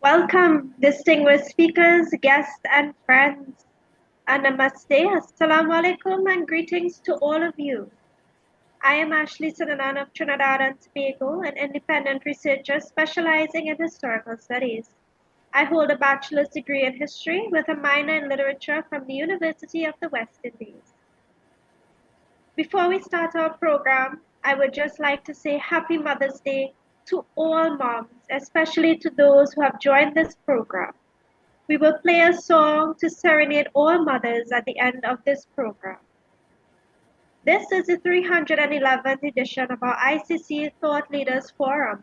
Welcome, distinguished speakers, guests, and friends. And namaste, assalamu alaikum, and greetings to all of you. I am Ashley Sananan of Trinidad and Tobago, an independent researcher specializing in historical studies. I hold a bachelor's degree in history with a minor in literature from the University of the West Indies. Before we start our program, I would just like to say Happy Mother's Day to all moms, especially to those who have joined this program. We will play a song to serenade all mothers at the end of this program. This is the 311th edition of our ICC Thought Leaders Forum.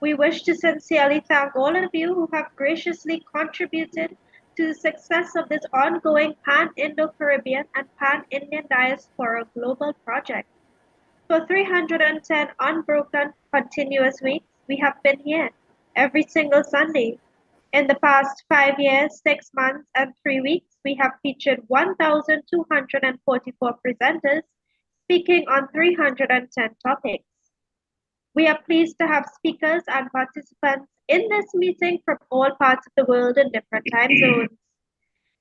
We wish to sincerely thank all of you who have graciously contributed to the success of this ongoing Pan-Indo-Caribbean and Pan-Indian Diaspora Global Project. For 310 unbroken, continuous weeks, we have been here every single Sunday. In the past 5 years, 6 months, and 3 weeks, we have featured 1,244 presenters speaking on 310 topics. We are pleased to have speakers and participants in this meeting from all parts of the world in different time zones.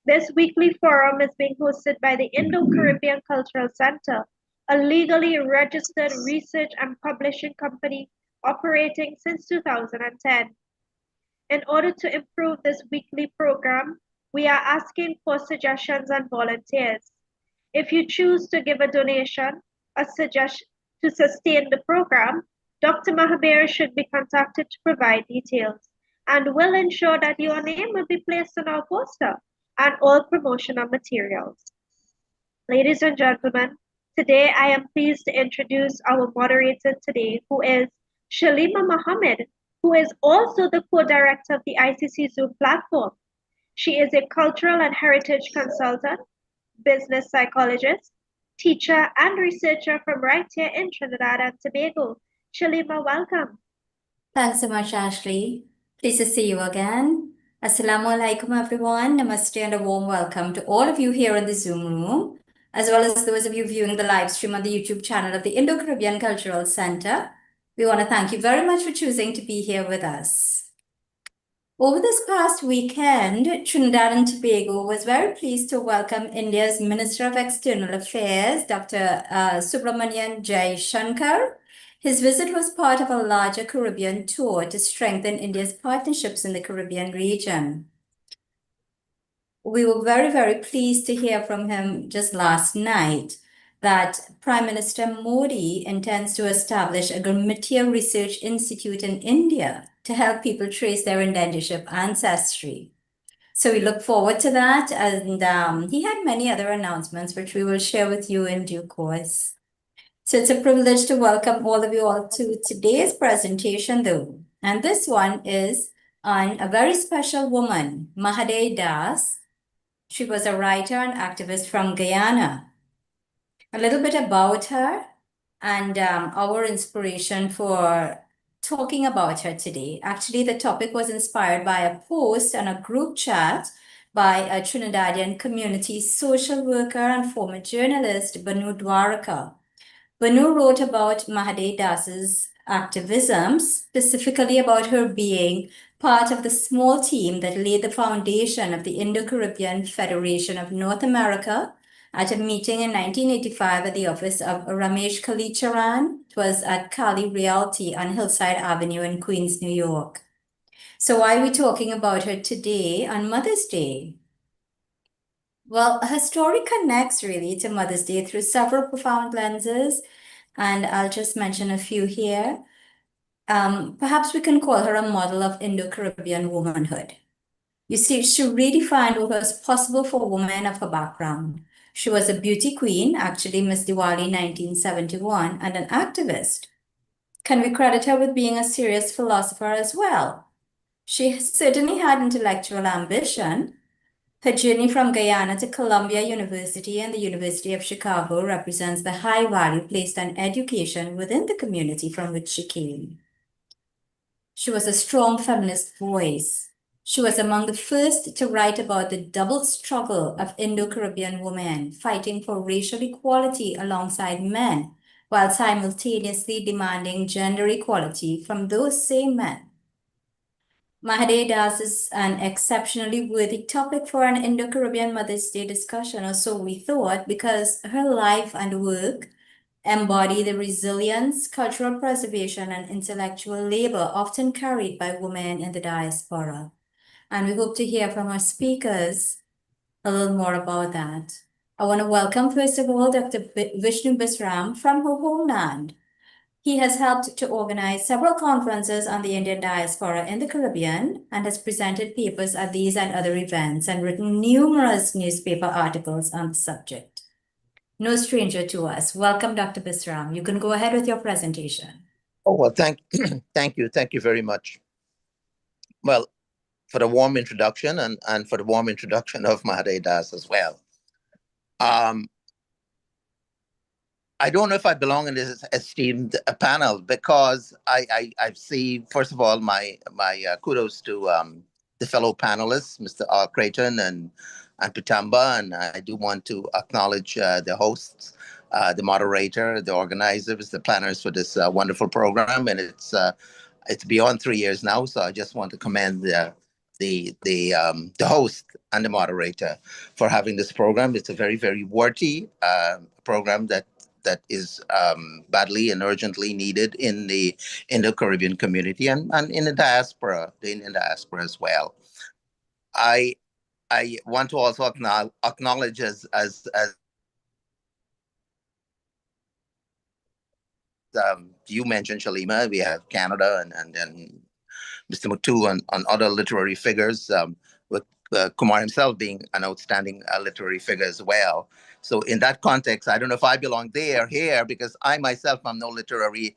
This weekly forum is being hosted by the Indo-Caribbean Cultural Center, a legally registered research and publishing company operating since 2010. In order to improve this weekly program, we are asking for suggestions and volunteers. If you choose to give a donation to sustain the program, Dr. Mahadai should be contacted to provide details and will ensure that your name will be placed on our poster and all promotional materials. Ladies and gentlemen, today I am pleased to introduce our moderator today, who is Shalima Mohammed, who is also the co-director of the ICC Zoom platform. She is a cultural and heritage consultant, business psychologist, teacher, and researcher from right here in Trinidad and Tobago. Shalima, welcome. Thanks so much, Ashley. Pleased to see you again. Assalamu alaikum, everyone. Namaste and a warm welcome to all of you here in the Zoom room, as well as those of you viewing the live stream on the YouTube channel of the Indo-Caribbean Cultural Center. We want to thank you very much for choosing to be here with us. Over this past weekend, Trinidad and Tobago was very pleased to welcome India's Minister of External Affairs, Dr. Subramanian Jaishankar. His visit was part of a larger Caribbean tour to strengthen India's partnerships in the Caribbean region. We were very, very pleased to hear from him just last night that Prime Minister Modi intends to establish a Gurmatiya Research Institute in India to help people trace their indentureship ancestry. So we look forward to that, and he had many other announcements which we will share with you in due course. So it's a privilege to welcome all of you all to today's presentation though. And this one is on a very special woman, Mahadai Das. She was a writer and activist from Guyana. A little bit about her and our inspiration for talking about her today. Actually, the topic was inspired by a post and a group chat by a Trinidadian community social worker and former journalist, Banu Dwaraka. Banu wrote about Mahadai Das's activism, specifically about her being part of the small team that laid the foundation of the Indo-Caribbean Federation of North America at a meeting in 1985 at the office of Ramesh Kalicharan. It was at Kali Realty on Hillside Avenue in Queens, New York. So why are we talking about her today on Mother's Day? Well, her story connects really to Mother's Day through several profound lenses, and I'll just mention a few here. Perhaps we can call her a model of Indo-Caribbean womanhood. You see, she redefined what was possible for women of her background. She was a beauty queen, actually Miss Diwali 1971, and an activist. Can we credit her with being a serious philosopher as well? She certainly had intellectual ambition. Her journey from Guyana to Columbia University and the University of Chicago represents the high value placed on education within the community from which she came. She was a strong feminist voice. She was among the first to write about the double struggle of Indo-Caribbean women fighting for racial equality alongside men, while simultaneously demanding gender equality from those same men. Mahadai Das is an exceptionally worthy topic for an Indo-Caribbean Mother's Day discussion, or so we thought, because her life and work embody the resilience, cultural preservation, and intellectual labor often carried by women in the diaspora. And we hope to hear from our speakers a little more about that. I want to welcome, first of all, Dr. Vishnu Bisram from her homeland. He has helped to organize several conferences on the Indian diaspora in the Caribbean and has presented papers at these and other events and written numerous newspaper articles on the subject. No stranger to us. Welcome, Dr. Bisram. You can go ahead with your presentation. Oh, well, thank you very much. Well, for the warm introduction and for the warm introduction of Mahadai Das as well. I don't know if I belong in this esteemed panel because I see, first of all, my kudos to the fellow panelists, Mr. Creighton and Pitamba, and I do want to acknowledge the hosts, the moderator, the organizers, the planners for this wonderful program, and it's beyond 3 years now, so I just want to commend the host and the moderator for having this program. It's a very, very worthy program that is badly and urgently needed in the Indo-Caribbean community and in the diaspora, the Indian diaspora as well. I want to also acknowledge as you mentioned, Shalima, we have Canada and then Mr. Mutu on other literary figures, with Kumar himself being an outstanding literary figure as well. So in that context, I don't know if I belong there or here because I myself am no literary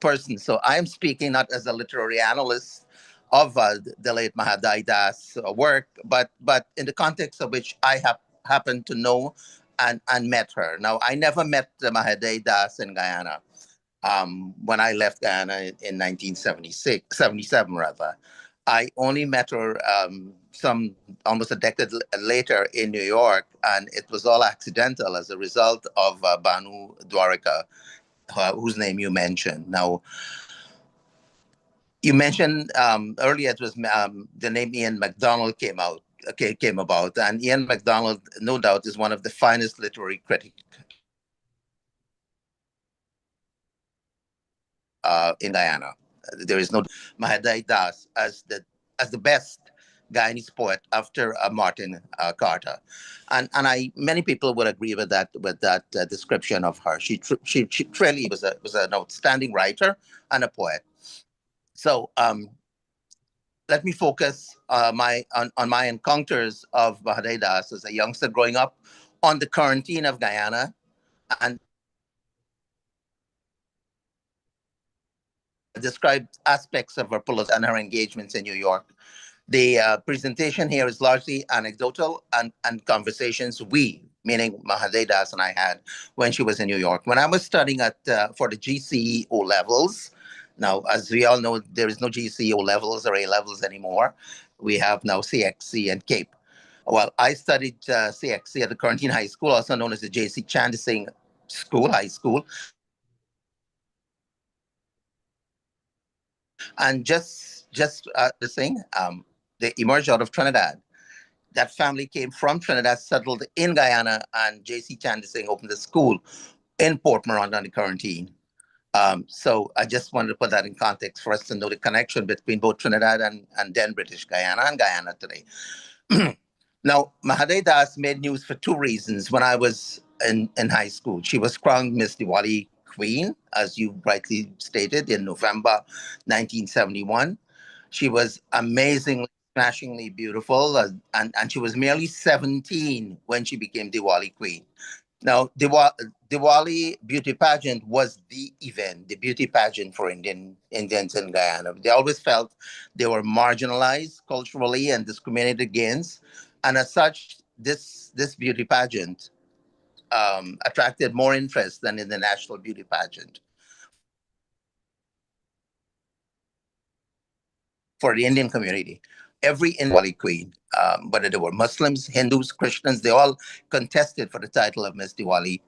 person. So I am speaking not as a literary analyst of the late Mahadai Das work, but in the context of which I have happened to know and met her. Now, I never met Mahadai Das in Guyana when I left Guyana in 77 rather. I only met her some almost a decade later in New York, and it was all accidental as a result of Banu Dwarika, whose name you mentioned. Now, you mentioned earlier it was the name Ian MacDonald came about, and Ian MacDonald, no doubt, is one of the finest literary critics in Guyana. There is no Mahadai Das as the best Guyanese poet after Martin Carter, and many people would agree with that description of her. She truly was an outstanding writer and a poet. So let me focus on my encounters of Mahadai Das as a youngster growing up on the quarantine of Guyana and described aspects of her politics and her engagements in New York. The presentation here is largely anecdotal and conversations we, meaning Mahadai Das and I, had when she was in New York. When I was studying for the GCE O levels, now, as we all know, there is no GCE O levels or A levels anymore. We have now CXC and CAPE. Well, I studied CXC at the Quarantine High School, also known as the J.C. Chandising High School. And just the thing, they emerged out of Trinidad. That family came from Trinidad, settled in Guyana, and J.C. Chandising opened a school in Port Morant on the Quarantine. So I just wanted to put that in context for us to know the connection between both Trinidad and then British Guyana and Guyana today. Now, Mahadai Das made news for two reasons when I was in high school. She was crowned Miss Diwali Queen, as you rightly stated, in November 1971. She was amazingly, smashingly beautiful, and she was merely 17 when she became Diwali Queen. Now, Diwali beauty pageant was the event, the beauty pageant for Indians in Guyana. They always felt they were marginalized culturally and discriminated against, and as such, this beauty pageant attracted more interest than in the national beauty pageant for the Indian community. Every Indian Queen, whether they were Muslims, Hindus, Christians, they all contested for the title of Miss Diwali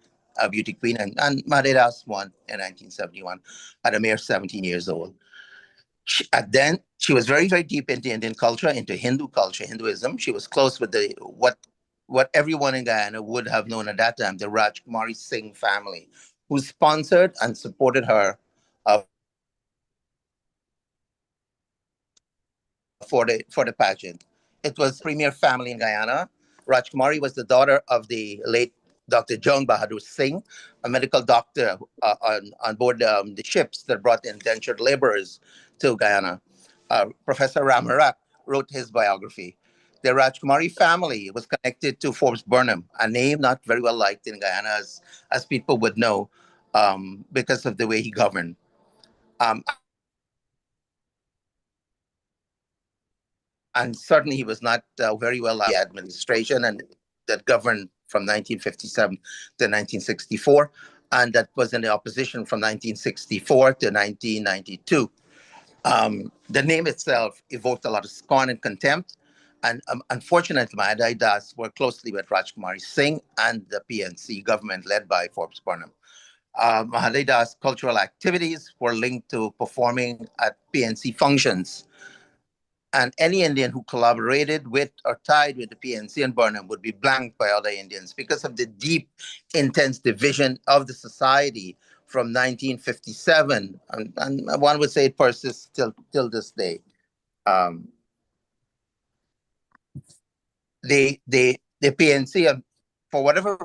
Beauty Queen, and Mahadai Das won in 1971 at a mere 17 years old. Then she was very, very deep into Indian culture, into Hinduism. She was close with what everyone in Guyana would have known at that time, the Rajkumari Singh family, who sponsored and supported her for the pageant. It was premier family in Guyana. Rajkumari was the daughter of the late Dr. John Bahadur Singh, a medical doctor on board the ships that brought indentured laborers to Guyana. Professor Ramarak wrote his biography. The Rajkumari family was connected to Forbes Burnham, a name not very well liked in Guyana, as people would know, because of the way he governed. And certainly he was not very well liked in the administration and that governed from 1957 to 1964, and that was in the opposition from 1964 to 1992. The name itself evoked a lot of scorn and contempt, and unfortunately, Mahadai Das worked closely with Rajkumari Singh and the PNC government led by Forbes Burnham. Mahadai Das' cultural activities were linked to performing at PNC functions, and any Indian who collaborated with or tied with the PNC and Burnham would be blanked by other Indians because of the deep, intense division of the society from 1957, and one would say it persists till this day. The PNC, for whatever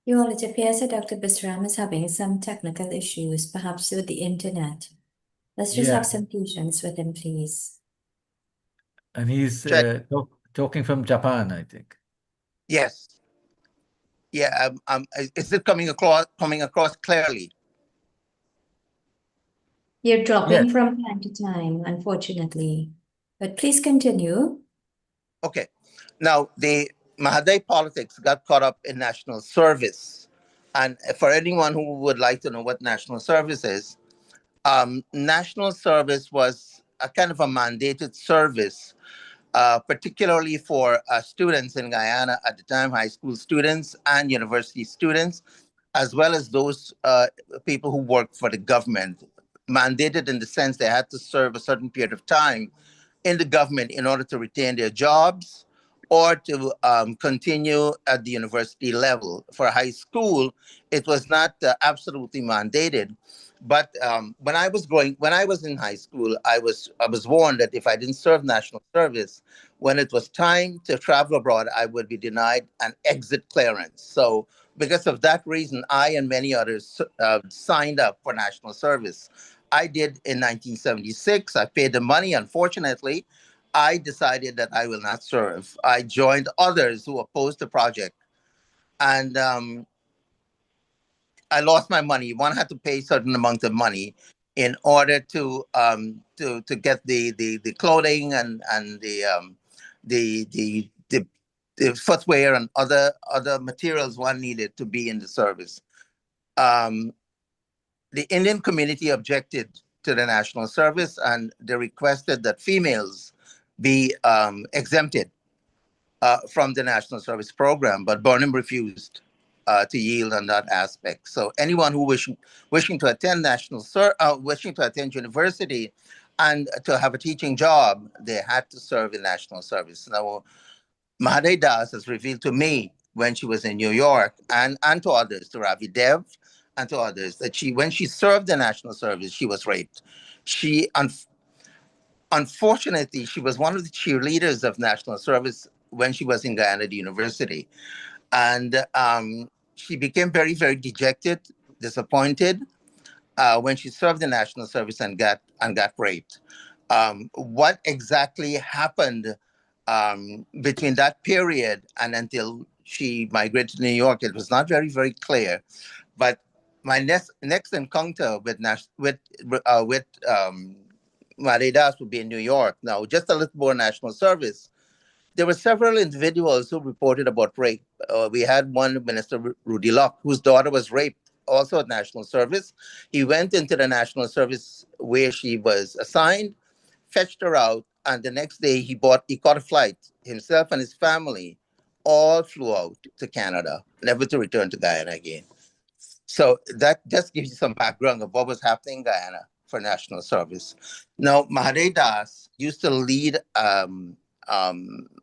It appears that Dr. Bisram is having some technical issues, perhaps with the internet. Let's just have some patience with him, please. And he's talking from Japan, I think. Yes. Yeah. Is it coming across clearly? You're dropping from time to time, unfortunately. But please continue. Okay. Now, the Mahadai politics got caught up in national service. And for anyone who would like to know what national service is, national service was a kind of a mandated service, particularly for students in Guyana at the time, high school students and university students, as well as those people who worked for the government. Mandated in the sense they had to serve a certain period of time in the government in order to retain their jobs or to continue at the university level. For high school, it was not absolutely mandated. But when I was in high school, I was warned that if I didn't serve national service, when it was time to travel abroad, I would be denied an exit clearance. So because of that reason, I and many others signed up for national service. I did in 1976. I paid the money. Unfortunately, I decided that I will not serve. I joined others who opposed the project, and I lost my money. One had to pay a certain amount of money in order to get the clothing and the footwear and other materials one needed to be in the service. The Indian community objected to the national service, and they requested that females be exempted from the national service program, but Burnham refused to yield on that aspect. So anyone who wishing to attend wishing to attend university and to have a teaching job, they had to serve in national service. Now, Mahadai Das has revealed to me when she was in New York and to others, to Ravi Dev and to others, that when she served the national service, she was raped. Unfortunately, she was one of the cheerleaders of national service when she was in Guyana University. And she became very, very dejected, disappointed when she served the national service and got raped. What exactly happened between that period and until she migrated to New York, it was not very, very clear. But my next encounter with Mahadai Das would be in New York. Now, just a little more national service. There were several individuals who reported about rape. We had one Minister, Rudy Locke, whose daughter was raped, also at national service. He went into the national service where she was assigned, fetched her out, and the next day he caught a flight, himself and his family, all flew out to Canada, never to return to Guyana again. So that just gives you some background of what was happening in Guyana for national service. Now, Mahadai Das used to lead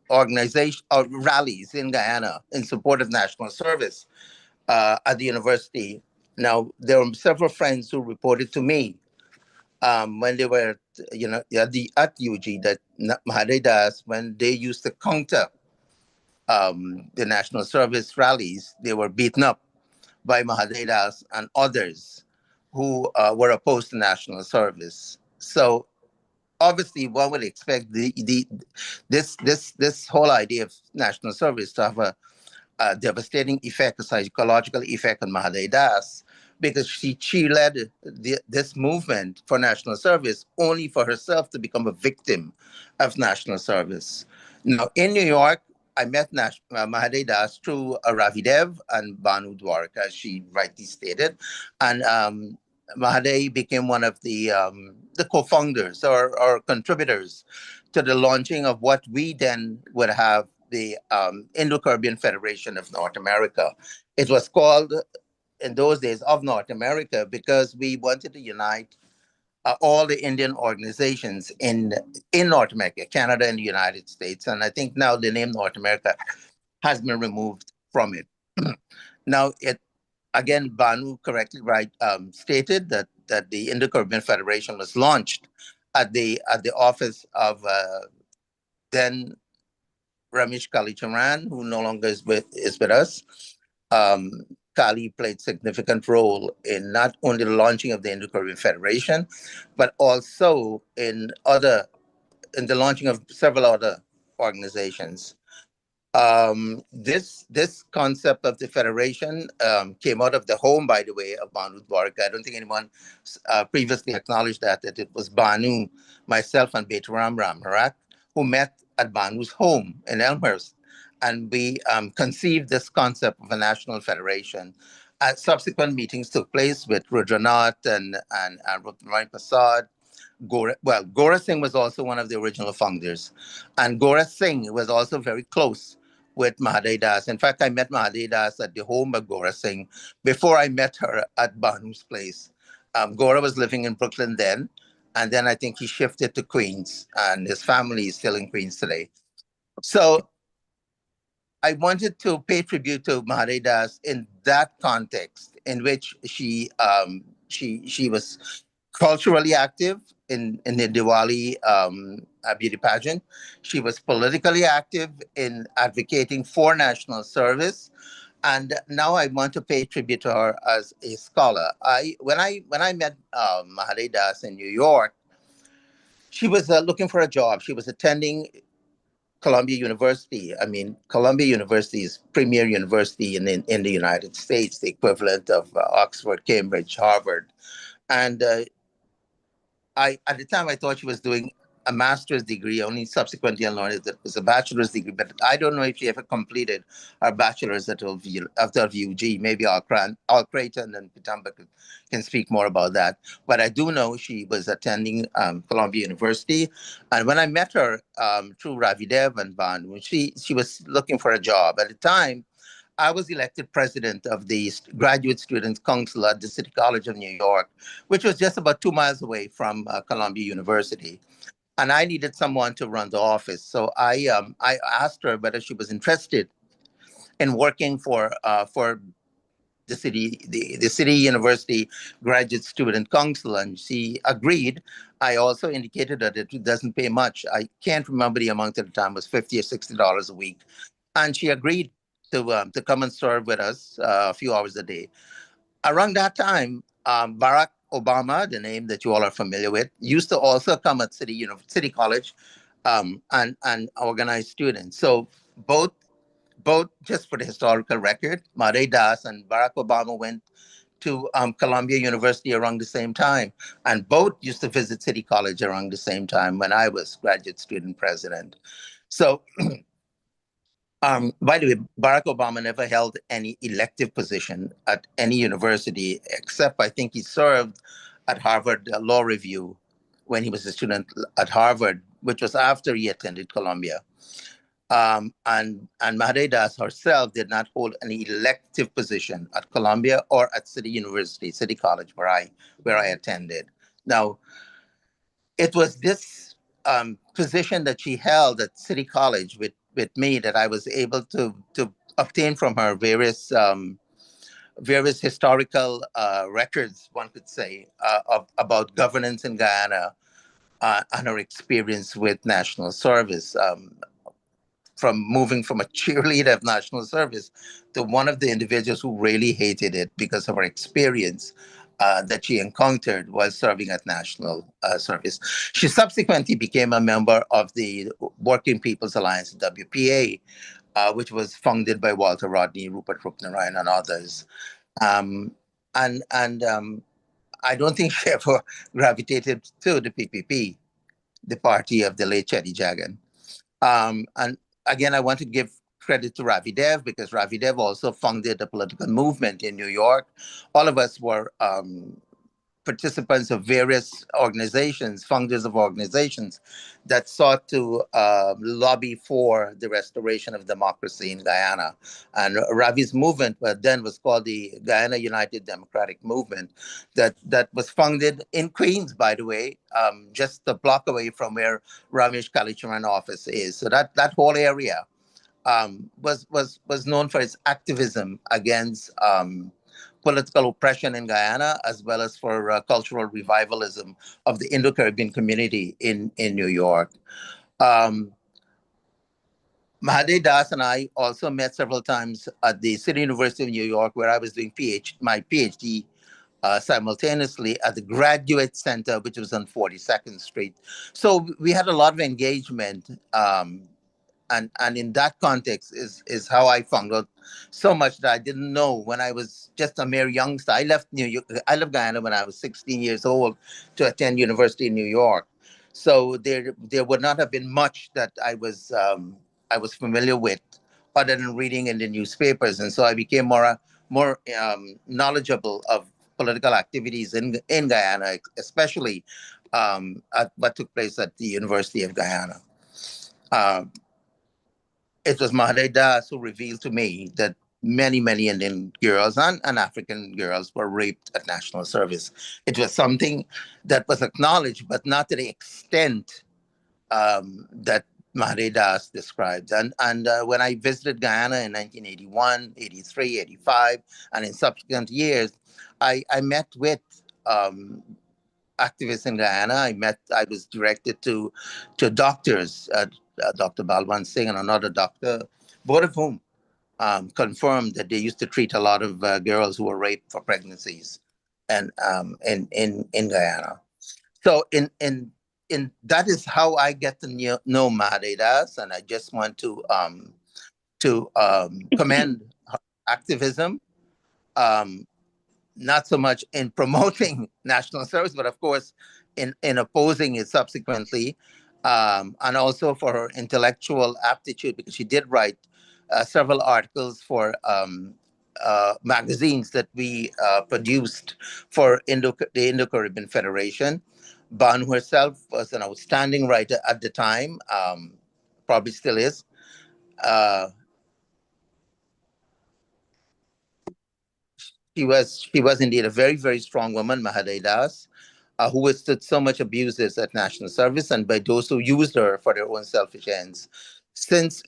organization or rallies in Guyana in support of national service at the university. Now, there were several friends who reported to me when they were, at UG, that Mahadai Das, when they used to counter the national service rallies, they were beaten up by Mahadai Das and others who were opposed to national service. So obviously, one would expect this whole idea of national service to have a devastating effect, a psychological effect on Mahadai Das, because she led this movement for national service only for herself to become a victim of national service. Now, in New York, I met Mahadai Das through Ravidev and Banu Dwarka, as she rightly stated. And Mahadai became one of the co-founders or contributors to the launching of what we then would have the Indo-Caribbean Federation of North America. It was called in those days of North America because we wanted to unite all the Indian organizations in North America, Canada and the United States. And I think now the name North America has been removed from it. Now, again, Banu correctly stated that the Indo-Caribbean Federation was launched at the office of then Ramesh Kalicharan, who no longer is with us. Kali played significant role in not only the launching of the Indo-Caribbean Federation, but also in the launching of several other organizations. This concept of the federation came out of the home, by the way, of Banu Dwarka. I don't think anyone previously acknowledged that it was Banu, myself, and Betaram Ramharat who met at Banu's home in Elmhurst. And we conceived this concept of a national federation. Subsequent meetings took place with Rudranath and PMA Prasad. Gora Singh was also one of the original founders. And Gora Singh was also very close with Mahadai Das. In fact, I met Mahadai Das at the home of Gora Singh before I met her at Banu's place. Gora was living in Brooklyn then, and then I think he shifted to Queens, and his family is still in Queens today. So I wanted to pay tribute to Mahadai Das in that context, in which she was culturally active in the Diwali beauty pageant. She was politically active in advocating for national service. And now I want to pay tribute to her as a scholar. When I met Mahadai Das in New York, she was looking for a job. She was attending Columbia University. I mean, Columbia University is premier university in the United States, the equivalent of Oxford, Cambridge, Harvard. And at the time I thought she was doing a master's degree. Only subsequently I learned that it was a bachelor's degree, but I don't know if she ever completed her bachelor's at UG. Maybe Creighton and Pitamba can speak more about that. But I do know she was attending Columbia University. And when I met her through Ravidev and Banu, she was looking for a job. At the time, I was elected president of the Graduate Students' Council at the City College of New York, which was just about 2 miles away from Columbia University. And I needed someone to run the office. So I asked her whether she was interested in working for the city university Graduate Student Council, and she agreed. I also indicated that it doesn't pay much. I can't remember the amount at the time. It was $50 or $60 a week, and she agreed to come and serve with us a few hours a day. Around that time, Barack Obama, the name that you all are familiar with, used to also come at City College and organize students. So both, just for the historical record, Mahadai Das and Barack Obama went to Columbia University around the same time, and both used to visit City College around the same time when I was graduate student president. So by the way, Barack Obama never held any elective position at any university, except I think he served at Harvard Law Review when he was a student at Harvard, which was after he attended Columbia. And Mahadai Das herself did not hold any elective position at Columbia or at City College, where I attended. Now, it was this position that she held at City College with me that I was able to obtain from her various historical records, one could say, about governance in Guyana and her experience with national service. From moving from a cheerleader of national service to one of the individuals who really hated it because of her experience that she encountered while serving at national service. She subsequently became a member of the Working People's Alliance, WPA, which was founded by Walter Rodney, Rupert Rupnarayan, and others. And I don't think she ever gravitated to the PPP, the party of the late Chetty Jagan. And again, I want to give credit to Ravi Dev, because Ravi Dev also founded a political movement in New York. All of us were participants of various organizations, founders of organizations that sought to lobby for the restoration of democracy in Guyana. And Ravi's movement then was called the Guyana United Democratic Movement, that was founded in Queens, by the way, just a block away from where Ramesh Kalicharan office is. So that whole area was known for its activism against political oppression in Guyana, as well as for cultural revivalism of the Indo-Caribbean community in New York. Mahadai Das and I also met several times at the City University of New York, where I was doing my PhD simultaneously at the Graduate Center, which was on 42nd Street. So we had a lot of engagement. And in that context is how I found out so much that I didn't know when I was just a mere youngster. I left Guyana when I was 16 years old to attend university in New York. So there would not have been much that I was familiar with, other than reading in the newspapers. And so I became more knowledgeable of political activities in Guyana, especially at what took place at the University of Guyana. It was Mahadai Das who revealed to me that many Indian girls and African girls were raped at national service. It was something that was acknowledged, but not to the extent that Mahadai Das described. And when I visited Guyana in 1981, 83, 85, and in subsequent years, I met with activists in Guyana. I was directed to doctors, Dr. Balwant Singh and another doctor, both of whom confirmed that they used to treat a lot of girls who were raped for pregnancies, and in Guyana. So in that is how I get to know Mahadai Das, and I just want to commend her activism. Not so much in promoting national service, but of course in opposing it subsequently, and also for her intellectual aptitude, because she did write several articles for magazines that we produced for the Indo-Caribbean Federation. Banu herself was an outstanding writer at the time, probably still is. She was indeed a very, very strong woman, Mahadai Das, who withstood so much abuses at national service and by those who used her for their own selfish ends. Since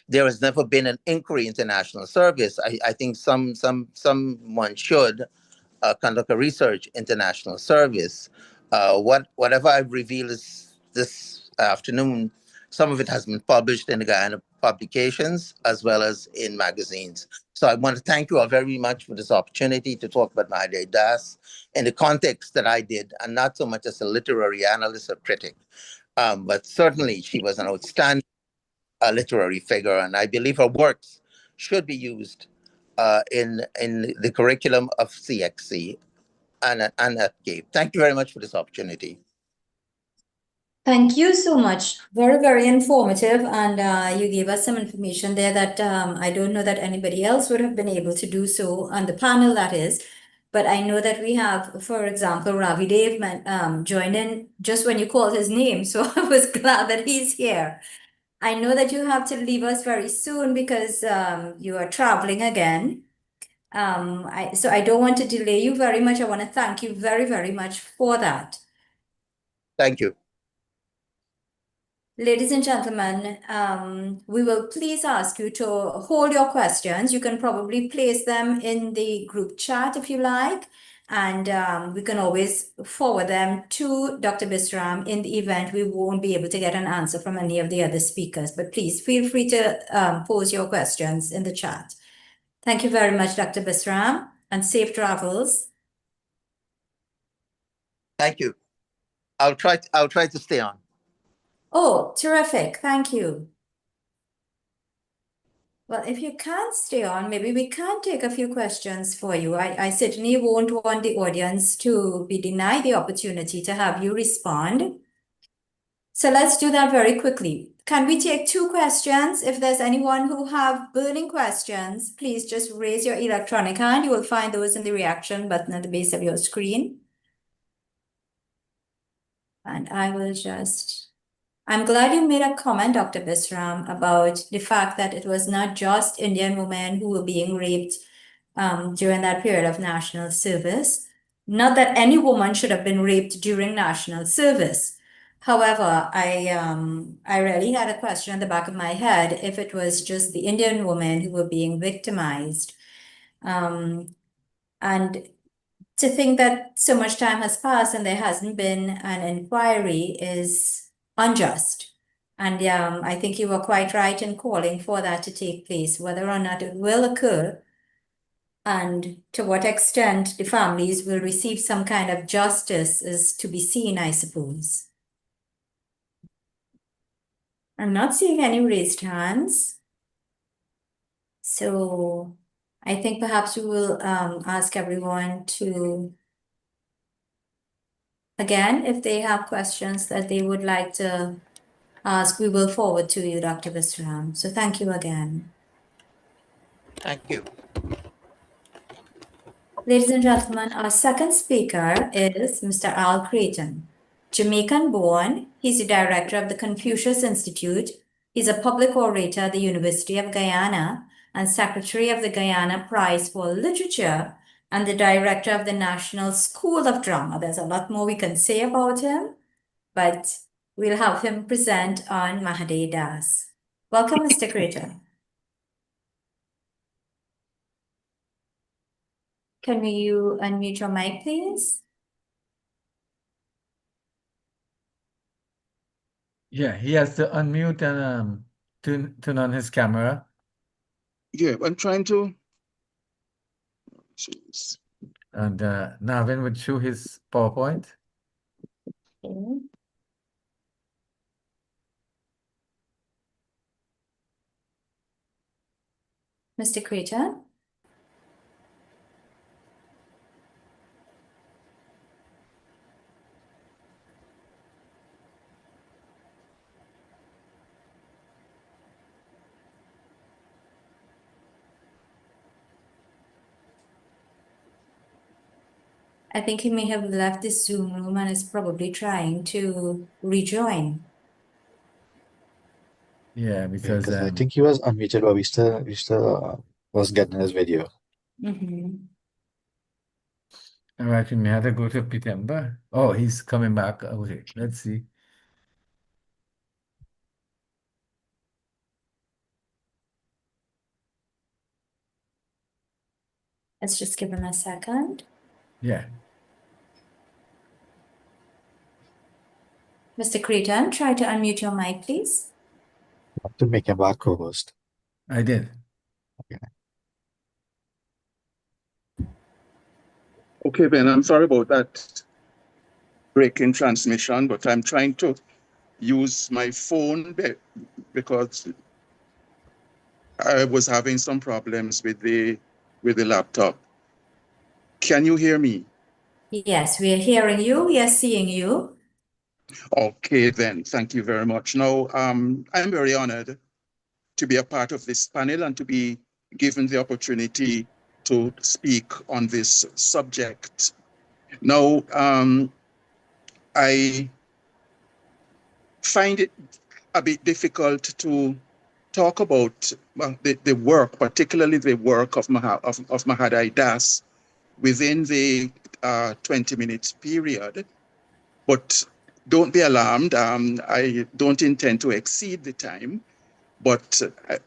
there has never been an inquiry into national service, I think someone should conduct a research into national service. Whatever I've revealed this afternoon, some of it has been published in the Guyana publications as well as in magazines. So I want to thank you all very much for this opportunity to talk about Mahadai Das in the context that I did, and not so much as a literary analyst or critic. But certainly she was an outstanding literary figure, and I believe her works should be used in the curriculum of CXC and at GAPE. Thank you very much for this opportunity. Thank you so much. Very, very informative. And you gave us some information there that I don't know that anybody else would have been able to do so on the panel, that is. But I know that we have, for example, Ravi Dev joined in just when you called his name. So I was glad that he's here. I know that you have to leave us very soon because you are traveling again. So I don't want to delay you very much. I want to thank you very, very much for that. Thank you. Ladies and gentlemen, we will please ask you to hold your questions. You can probably place them in the group chat if you like, and we can always forward them to Dr. Bisram in the event we won't be able to get an answer from any of the other speakers. But please feel free to pose your questions in the chat. Thank you very much, Dr. Bisram, and safe travels. Thank you. I'll try to stay on. Oh, terrific. Thank you. Well, if you can't stay on, maybe we can take a few questions for you. I certainly won't want the audience to be denied the opportunity to have you respond. So let's do that very quickly. Can we take 2 questions? If there's anyone who have burning questions, please just raise your electronic hand. You will find those in the reaction button at the base of your screen. And I will I'm glad you made a comment, Dr. Bisram, about the fact that it was not just Indian women who were being raped during that period of national service. Not that any woman should have been raped during national service. However, I really had a question in the back of my head if it was just the Indian women who were being victimized. And to think that so much time has passed and there hasn't been an inquiry is unjust. And I think you were quite right in calling for that to take place. Whether or not it will occur and to what extent the families will receive some kind of justice is to be seen, I suppose. I'm not seeing any raised hands. So I think perhaps we will ask everyone to, again, if they have questions that they would like to ask, we will forward to you, Dr. Bisram. So thank you again. Thank you. Ladies and gentlemen, our second speaker is Mr. Al Creighton. Jamaican born, he's the director of the Confucius Institute. He's a public orator at the University of Guyana and secretary of the Guyana Prize for Literature and the director of the National School of Drama. There's a lot more we can say about him, but we'll have him present on Mahadai Das. Welcome, Mr. Creighton. Can you unmute your mic, please? Yeah, he has to unmute and turn on his camera. Yeah, I'm trying to. Jeez. And Navin would show his PowerPoint. Okay. Mr. Creighton? I think he may have left the Zoom room and is probably trying to rejoin. Yeah, because I think he was unmuted, but we still was getting his video. all right, we may have to go to Pitemba. Oh, he's coming back. Okay, let's see. Let's just give him a second. Yeah. Mr. Creighton, try to unmute your mic, please. I have to make him back co-host. I did. Okay, Ben, I'm sorry about that breaking transmission, but I'm trying to use my phone because I was having some problems with the laptop. Can you hear me? Yes, we are hearing you. We are seeing you. Okay, then. Thank you very much. Now, I'm very honored to be a part of this panel and to be given the opportunity to speak on this subject. Now, I find it a bit difficult to talk about the work, particularly the work of Mahadai Das within the 20 minutes period. But don't be alarmed. I don't intend to exceed the time, but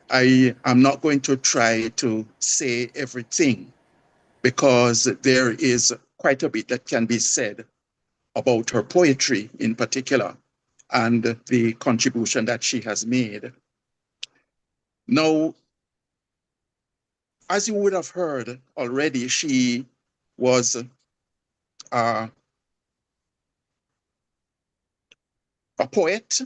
I am not going to try to say everything because there is quite a bit that can be said about her poetry in particular and the contribution that she has made. Now, as you would have heard already, she was a poet,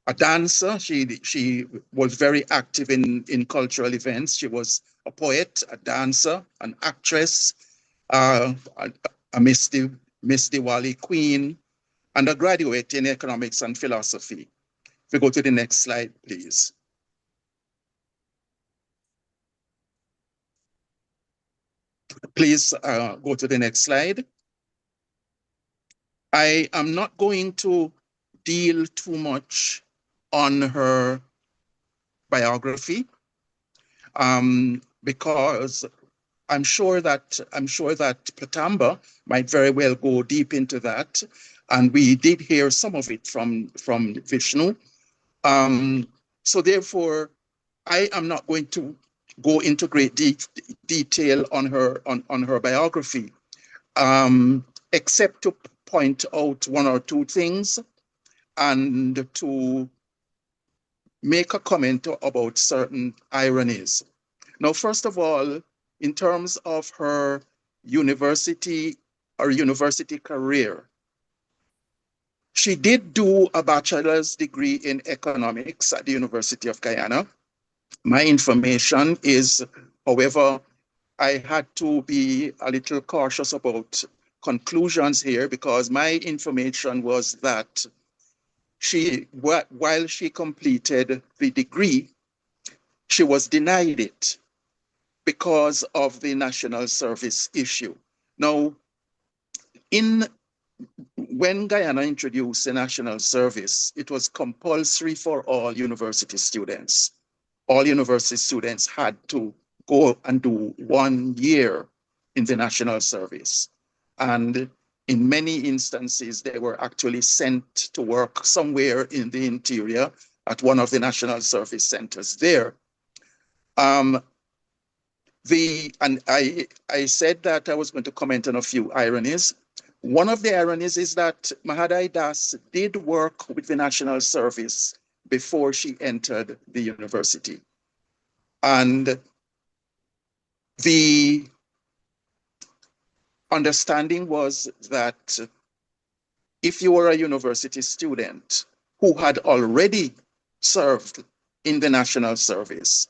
a dancer. She was very active in cultural events. She was a poet, a dancer, an actress, a Miss Diwali queen, and a graduate in economics and philosophy. If we go to the next slide, please. Please go to the next slide. I am not going to deal too much on her biography because I'm sure that Patamba might very well go deep into that, and we did hear some of it from Vishnu. So therefore, I am not going to go into great detail on her biography, except to point out one or two things and to make a comment about certain ironies. Now, first of all, in terms of her university career, she did do a bachelor's degree in economics at the University of Guyana. My information is, however, I had to be a little cautious about conclusions here because my information was that while she completed the degree, she was denied it because of the national service issue. Now, when Guyana introduced the national service, it was compulsory for all university students. All university students had to go and do 1 year in the national service. And in many instances, they were actually sent to work somewhere in the interior at one of the national service centers there. And I said that I was going to comment on a few ironies. One of the ironies is that Mahadai Das did work with the national service before she entered the university. And the understanding was that if you were a university student who had already served in the national service,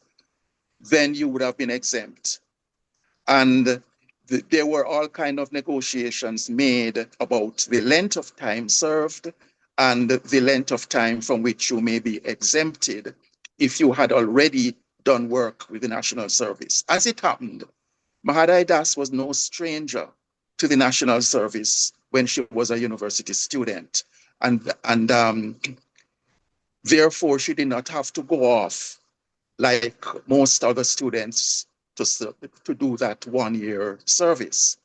then you would have been exempt. And there were all kinds of negotiations made about the length of time served and the length of time from which you may be exempted if you had already done work with the national service. As it happened, Mahadai Das was no stranger to the national service when she was a university student. And therefore, she did not have to go off like most other students to do that 1 year service.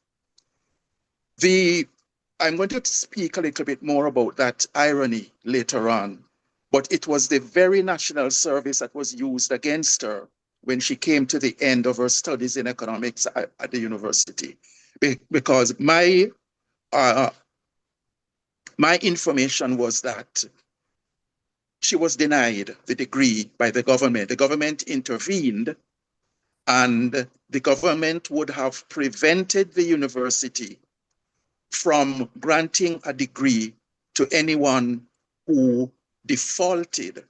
I'm going to speak a little bit more about that irony later on, but it was the very national service that was used against her when she came to the end of her studies in economics at the university. Because my information was that she was denied the degree by the government. The government intervened, and the government would have prevented the university from granting a degree to anyone who defaulted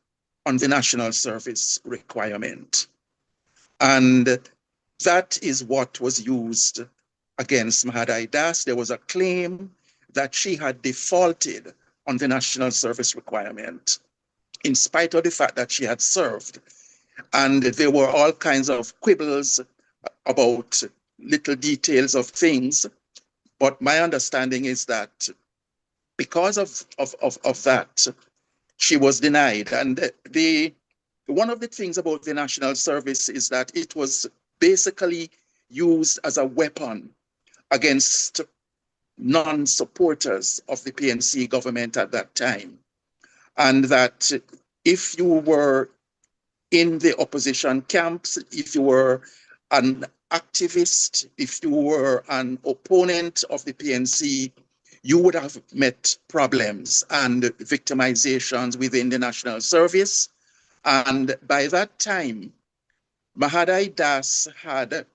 on the national service requirement. And that is what was used against Mahadai Das. There was a claim that she had defaulted on the national service requirement, in spite of the fact that she had served. And there were all kinds of quibbles about little details of things. But my understanding is that because of that, she was denied. And one of the things about the National Service is that it was basically used as a weapon against non-supporters of the PNC government at that time. And that if you were in the opposition camps, if you were an activist, if you were an opponent of the PNC, you would have met problems and victimizations within the National Service. And by that time, Mahadai Das had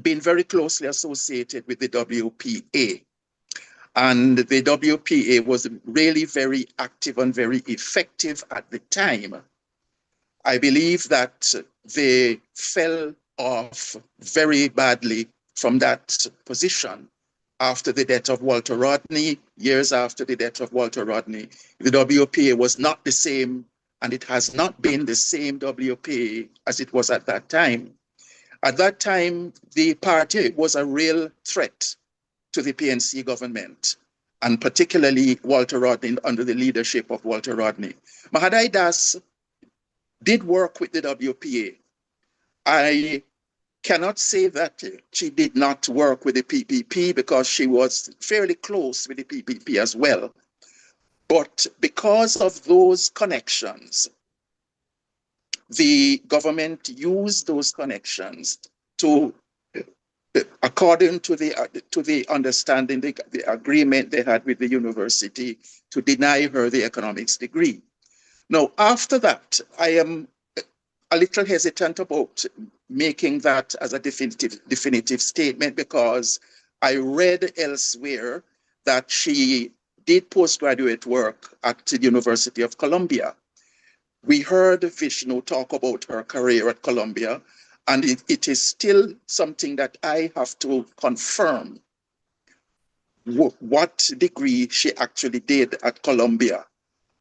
been very closely associated with the WPA. And the WPA was really very active and very effective at the time. I believe that they fell off very badly from that position after the death of Walter Rodney. Years after the death of Walter Rodney, the WPA was not the same, and it has not been the same WPA as it was at that time. At that time, the party was a real threat to the PNC government, and particularly Walter Rodney, under the leadership of Walter Rodney. Mahadai Das did work with the WPA. I cannot say that she did not work with the PPP because she was fairly close with the PPP as well. But because of those connections, the government used those connections to, according to the understanding, the agreement they had with the university, to deny her the economics degree. Now, after that, I am a little hesitant about making that as a definitive statement, because I read elsewhere that she did postgraduate work at the University of Columbia. We heard Vishnu talk about her career at Columbia, and it is still something that I have to confirm what degree she actually did at Columbia.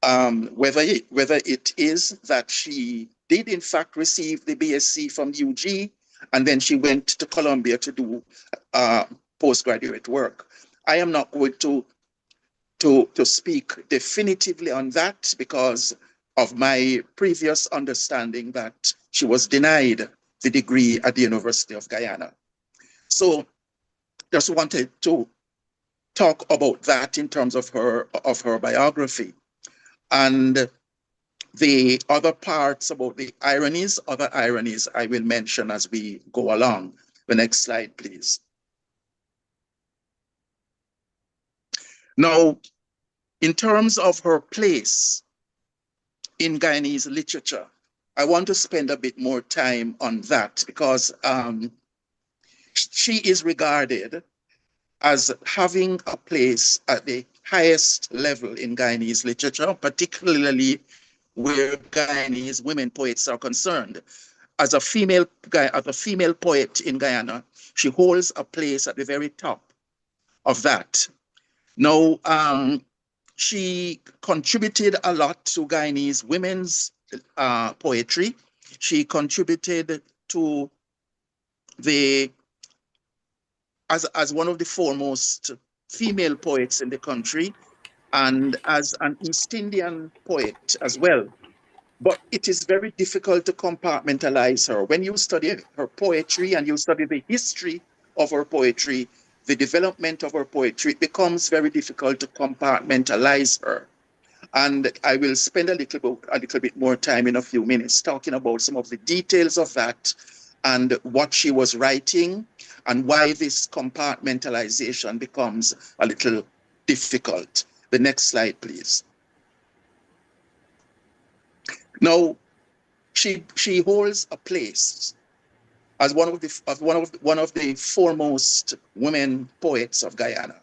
Whether it is that she did in fact receive the BSc from UG, and then she went to Columbia to do postgraduate work. I am not going to speak definitively on that because of my previous understanding that she was denied the degree at the University of Guyana. So just wanted to talk about that in terms of her biography. And the other parts about the ironies, other ironies I will mention as we go along. The next slide, please. Now, in terms of her place in Guyanese literature, I want to spend a bit more time on that because she is regarded as having a place at the highest level in Guyanese literature, particularly where Guyanese women poets are concerned. As a female poet in Guyana, she holds a place at the very top of that. Now, she contributed a lot to Guyanese women's poetry. She contributed to as one of the foremost female poets in the country, and as an East Indian poet as well. But it is very difficult to compartmentalize her. When you study her poetry and you study the history of her poetry, the development of her poetry, it becomes very difficult to compartmentalize her. And I will spend a little bit more time in a few minutes talking about some of the details of that and what she was writing and why this compartmentalization becomes a little difficult. The next slide, please. Now, she holds a place as one of the foremost women poets of Guyana,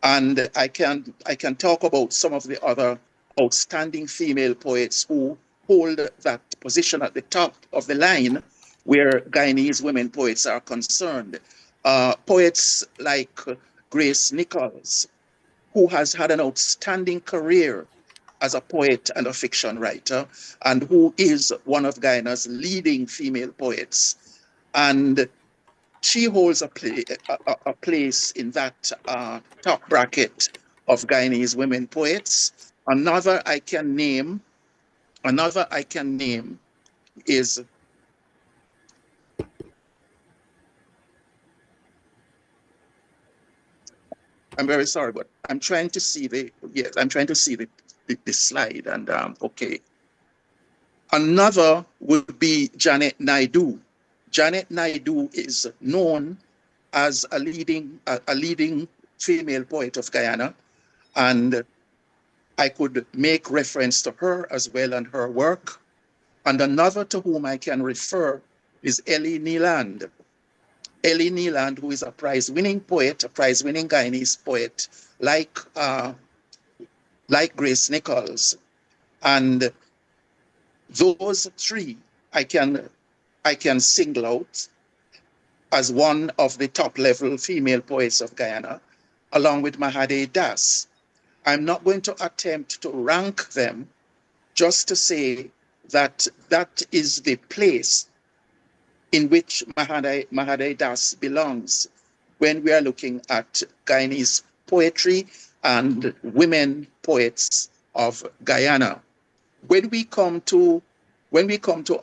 and I can talk about some of the other outstanding female poets who hold that position at the top of the line where Guyanese women poets are concerned. Poets like Grace Nichols, who has had an outstanding career as a poet and a fiction writer, and who is one of Guyana's leading female poets. And she holds a place in that top bracket of Guyanese women poets. Another I can name is I'm very sorry, but I'm trying to see the slide, and okay. Another would be Janet Naidu. Janet Naidu is known as a leading female poet of Guyana, and I could make reference to her as well and her work. And another to whom I can refer is Ellie Neeland. Ellie Neeland, who is a prize-winning poet, a prize-winning Guyanese poet, like Grace Nichols. And those three I can single out as one of the top-level female poets of Guyana, along with Mahadai Das. I'm not going to attempt to rank them, just to say that that is the place in which Mahadai Das belongs when we are looking at Guyanese poetry and women poets of Guyana. When we come to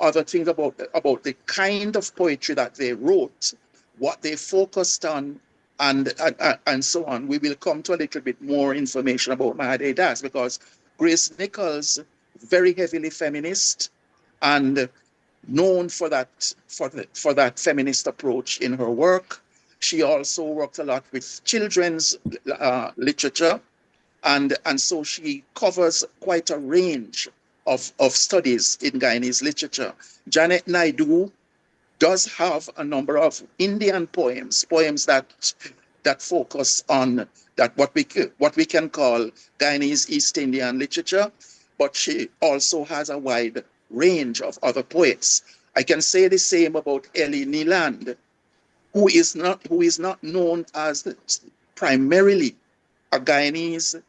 other things about the kind of poetry that they wrote, what they focused on, and so on, we will come to a little bit more information about Mahadai Das, because Grace Nichols, very heavily feminist, and known for that feminist approach in her work. She also worked a lot with children's literature, and so she covers quite a range of studies in Guyanese literature. Janet Naidu does have a number of Indian poems that focus on that what we can call Guyanese East Indian literature, but she also has a wide range of other poets. I can say the same about Ellie Neeland, who is not known as primarily a Guyanese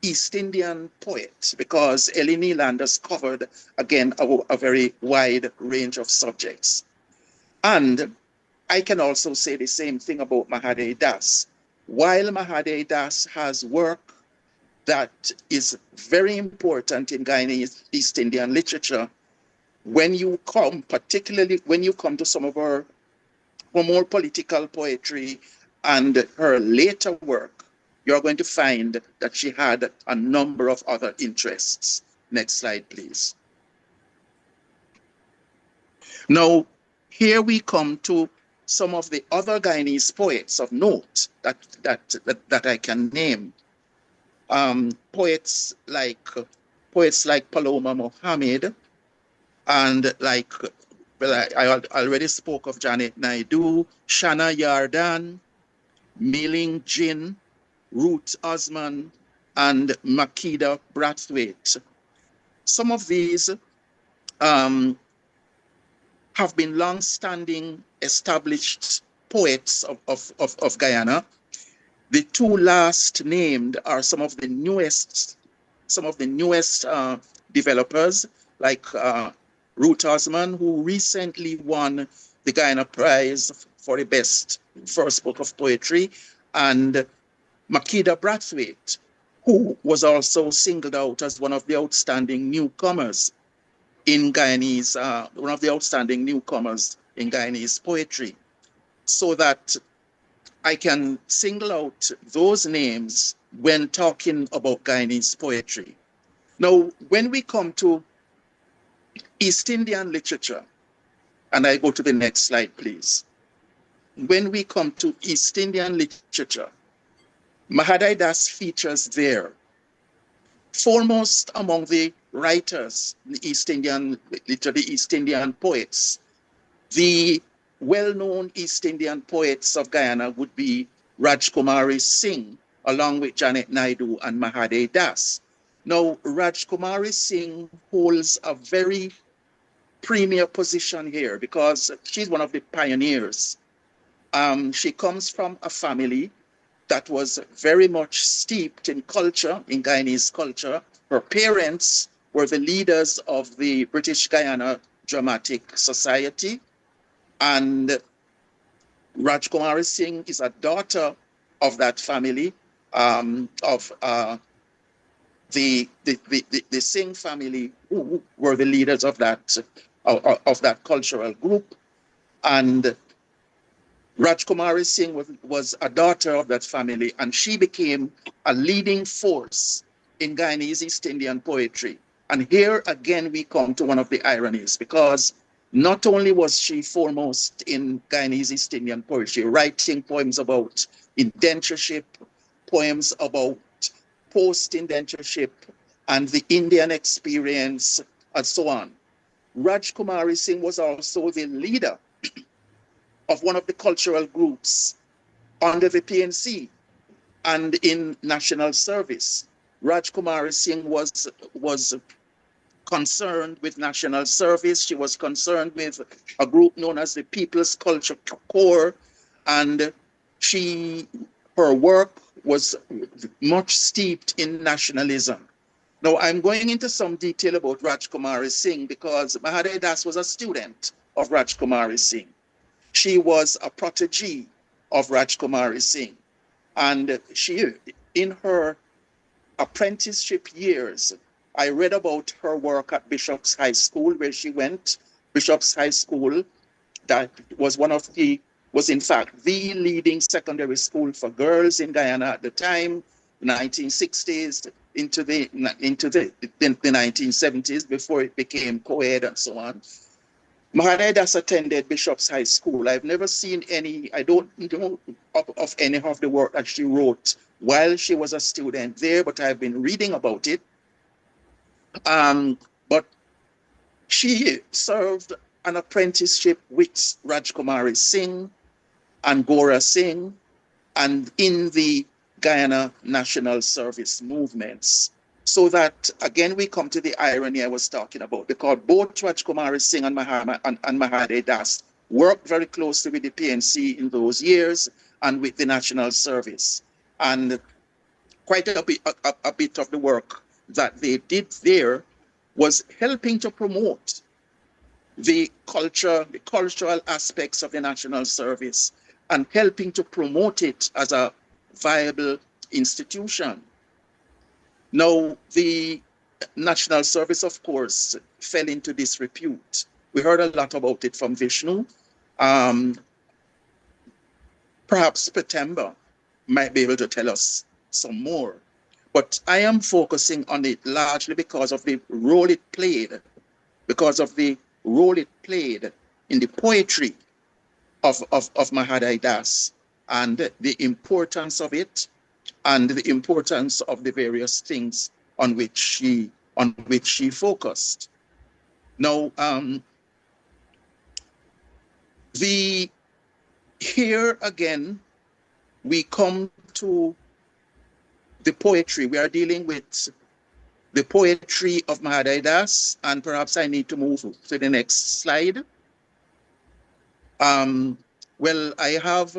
East Indian poet, because Ellie Neeland has covered, again, a very wide range of subjects. And I can also say the same thing about Mahadai Das. While Mahadai Das has work that is very important in Guyanese East Indian literature, particularly when you come to some of her more political poetry and her later work, you're going to find that she had a number of other interests. Next slide, please. Now, here we come to some of the other Guyanese poets of note that I can name. Poets like Paloma Mohammed, and I already spoke of Janet Naidu, Shana Yardan, Meiling Jin, Ruth Osman, and Makeda Brathwaite. Some of these have been long-standing established poets of Guyana. The two last named are some of the newest developers, like Ruth Osman, who recently won the Guyana Prize for the best first book of poetry, and Makeda Brathwaite, who was also singled out as one of the outstanding newcomers in Guyanese, poetry, so that I can single out those names when talking about Guyanese poetry. Now, when we come to East Indian literature, and I go to the next slide, please. When we come to East Indian literature, Mahadai Das features there. Foremost among the writers, the East Indian poets, the well-known East Indian poets of Guyana would be Rajkumari Singh, along with Janet Naidu and Mahadai Das. Now, Rajkumari Singh holds a very premier position here because she's one of the pioneers. She comes from a family that was very much steeped in culture, in Guyanese culture. Her parents were the leaders of the British Guyana Dramatic Society, and Rajkumari Singh is a daughter of that family, of the Singh family, who were the leaders of that cultural group. And Rajkumari Singh was a daughter of that family, and she became a leading force in Guyanese East Indian poetry. And here again, we come to one of the ironies, because not only was she foremost in Guyanese East Indian poetry, writing poems about indentureship, poems about post-indentureship and the Indian experience, and so on. Rajkumari Singh was also the leader of one of the cultural groups under the PNC and in national service. Rajkumari Singh was concerned with national service. She was concerned with a group known as the People's Culture Corps, and her work was much steeped in nationalism. Now, I'm going into some detail about Rajkumari Singh because Mahadai Das was a student of Rajkumari Singh. She was a protege of Rajkumari Singh, and she, in her apprenticeship years, I read about her work at Bishop's High School, where she went. Bishop's High School, that was was in fact the leading secondary school for girls in Guyana at the time, 1960s into the 1970s, before it became co-ed and so on. Mahadai Das attended Bishop's High School. I've never seen any, I don't know of any of the work that she wrote while she was a student there, but I've been reading about it. But she served an apprenticeship with Rajkumari Singh and Gora Singh, and in the Guyana National Service movements. So that, again, we come to the irony I was talking about, because both Rajkumari Singh and Mahadai Das worked very closely with the PNC in those years and with the National Service. And quite a bit of the work that they did there was helping to promote the cultural aspects of the National Service and helping to promote it as a viable institution. Now, the National Service, of course, fell into disrepute. We heard a lot about it from Vishnu. Perhaps Patemba might be able to tell us some more. But I am focusing on it largely because of the role it played, in the poetry of Mahadai Das, and the importance of it, and the importance of the various things on which she focused. Now, here again, we come to the poetry. We are dealing with the poetry of Mahadai Das, and perhaps I need to move to the next slide. Well, I have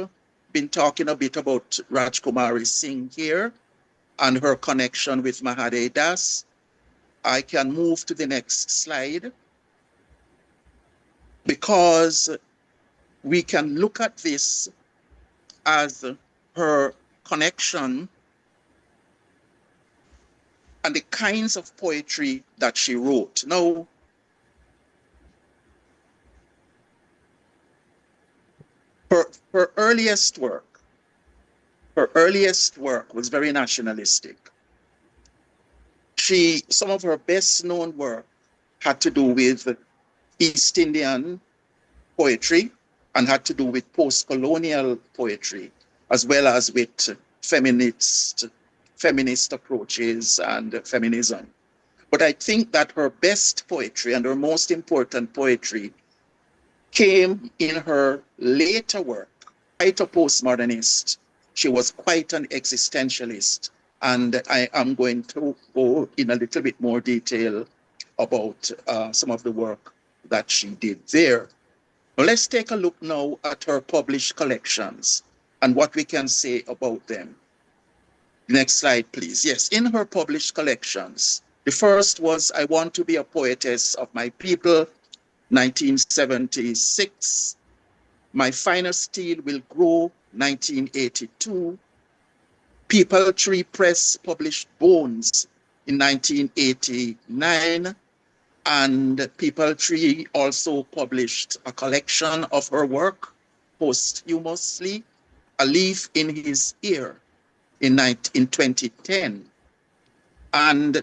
been talking a bit about Rajkumari Singh here and her connection with Mahadai Das. I can move to the next slide, because we can look at this as her connection and the kinds of poetry that she wrote. Now, her earliest work was very nationalistic. Some of her best known work had to do with East Indian poetry and had to do with post-colonial poetry, as well as with feminist approaches and feminism. But I think that her best poetry and her most important poetry came in her later work. Quite a postmodernist. She was quite an existentialist. And I am going to go in a little bit more detail about some of the work that she did there. Now, let's take a look now at her published collections and what we can say about them. Next slide, please. Yes, in her published collections, the first was I Want to Be a Poetess of My People, 1976. My Finer Steel Will Grow, 1982. People Tree Press published Bones, in 1989. And People Tree also published a collection of her work posthumously, A Leaf in His Ear, in 2010. And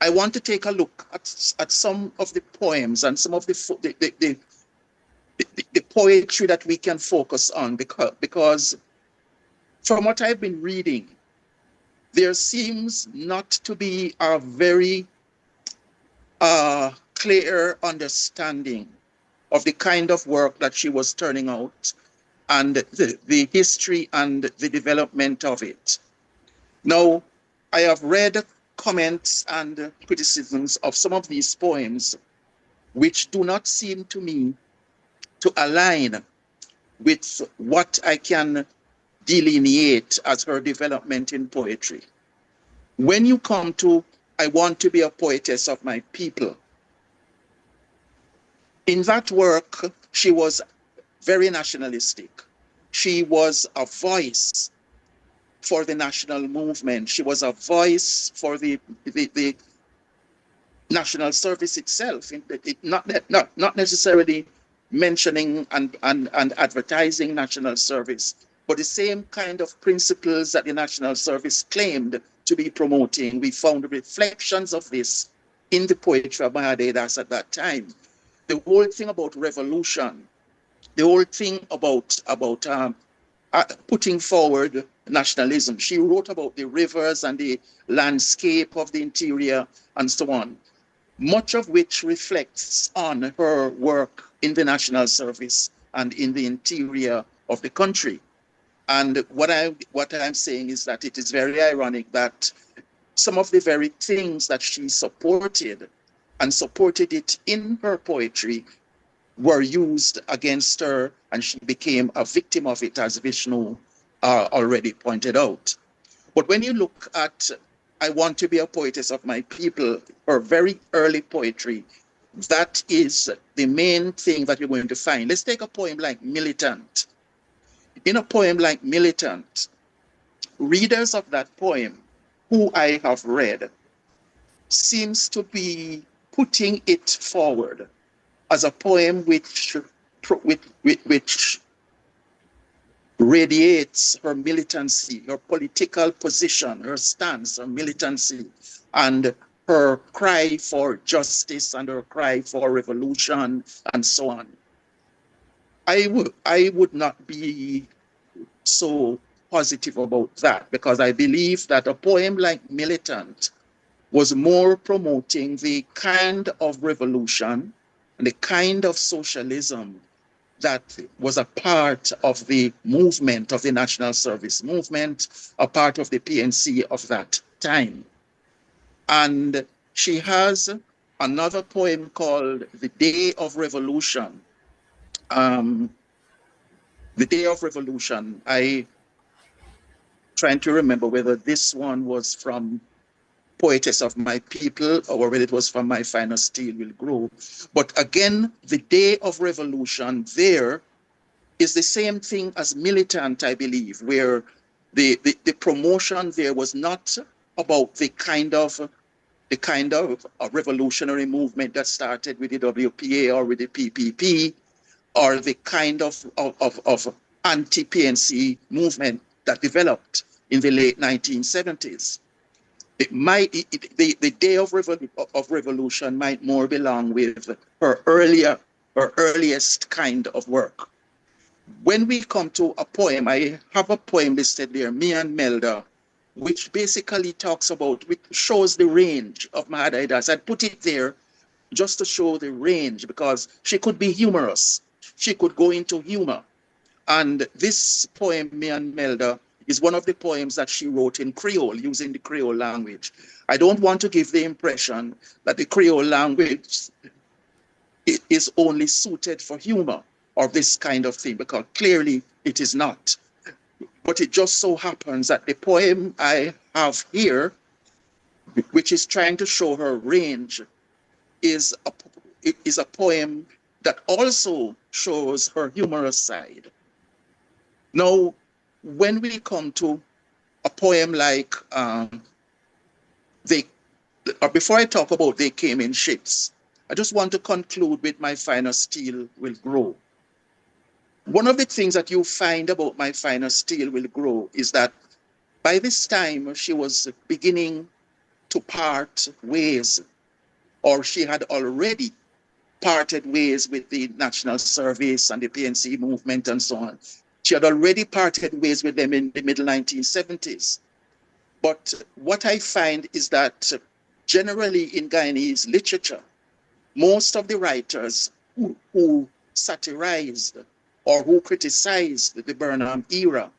I want to take a look at some of the poems and some of the poetry that we can focus on, because from what I've been reading, there seems not to be a very clear understanding of the kind of work that she was turning out and the history and the development of it. Now, I have read comments and criticisms of some of these poems, which do not seem to me to align with what I can delineate as her development in poetry. When you come to I Want to Be a Poetess of My People, in that work, she was very nationalistic. She was a voice for the national movement. She was a voice for the national service itself, not necessarily mentioning and advertising national service, but the same kind of principles that the national service claimed to be promoting. We found reflections of this in the poetry of Mahadai Das at that time. The whole thing about revolution, the whole thing about putting forward nationalism. She wrote about the rivers and the landscape of the interior and so on, much of which reflects on her work in the national service and in the interior of the country. And what I'm saying is that it is very ironic that some of the very things that she supported and supported it in her poetry were used against her, and she became a victim of it, as Vishnu already pointed out. But when you look at I Want to Be a Poetess of My People, her very early poetry, that is the main thing that you're going to find. Let's take a poem like Militant. In a poem like Militant, readers of that poem, who I have read, seems to be putting it forward as a poem which radiates her militancy, her political position, her stance, her militancy, and her cry for justice and her cry for revolution and so on. I would not be so positive about that, because I believe that a poem like Militant was more promoting the kind of revolution and the kind of socialism that was a part of the movement of the National Service movement, a part of the PNC of that time. And she has another poem called The Day of Revolution. The Day of Revolution, I trying to remember whether this one was from Poetess of My People or whether it was from My Finer Steel Will Grow. But again, the Day of Revolution there is the same thing as Militant, I believe, where the promotion there was not about the kind of a revolutionary movement that started with the WPA or with the PPP, or the kind of anti-PNC movement that developed in the late 1970s. The Day of Revolution might more belong with her earliest kind of work. When we come to a poem, I have a poem listed there, Me and Melda, which basically talks about, which shows the range of Mahadai Das. I put it there just to show the range, because she could be humorous. She could go into humor. And this poem, Me and Melda, is one of the poems that she wrote in Creole, using the Creole language. I don't want to give the impression that the Creole language is only suited for humor or this kind of thing, because clearly it is not. But it just so happens that the poem I have here, which is trying to show her range, is a poem that also shows her humorous side. Now, when we come to a poem like The before I talk about they came in ships, I just want to conclude with My Finer Steel Will Grow. One of the things that you find about My Finer Steel Will Grow is that by this time she was beginning to part ways, or she had already parted ways with the National Service and the PNC movement and so on. She had already parted ways with them in the middle 1970s. But what I find is that generally in Guyanese literature, most of the writers who satirized or who criticized the Burnham era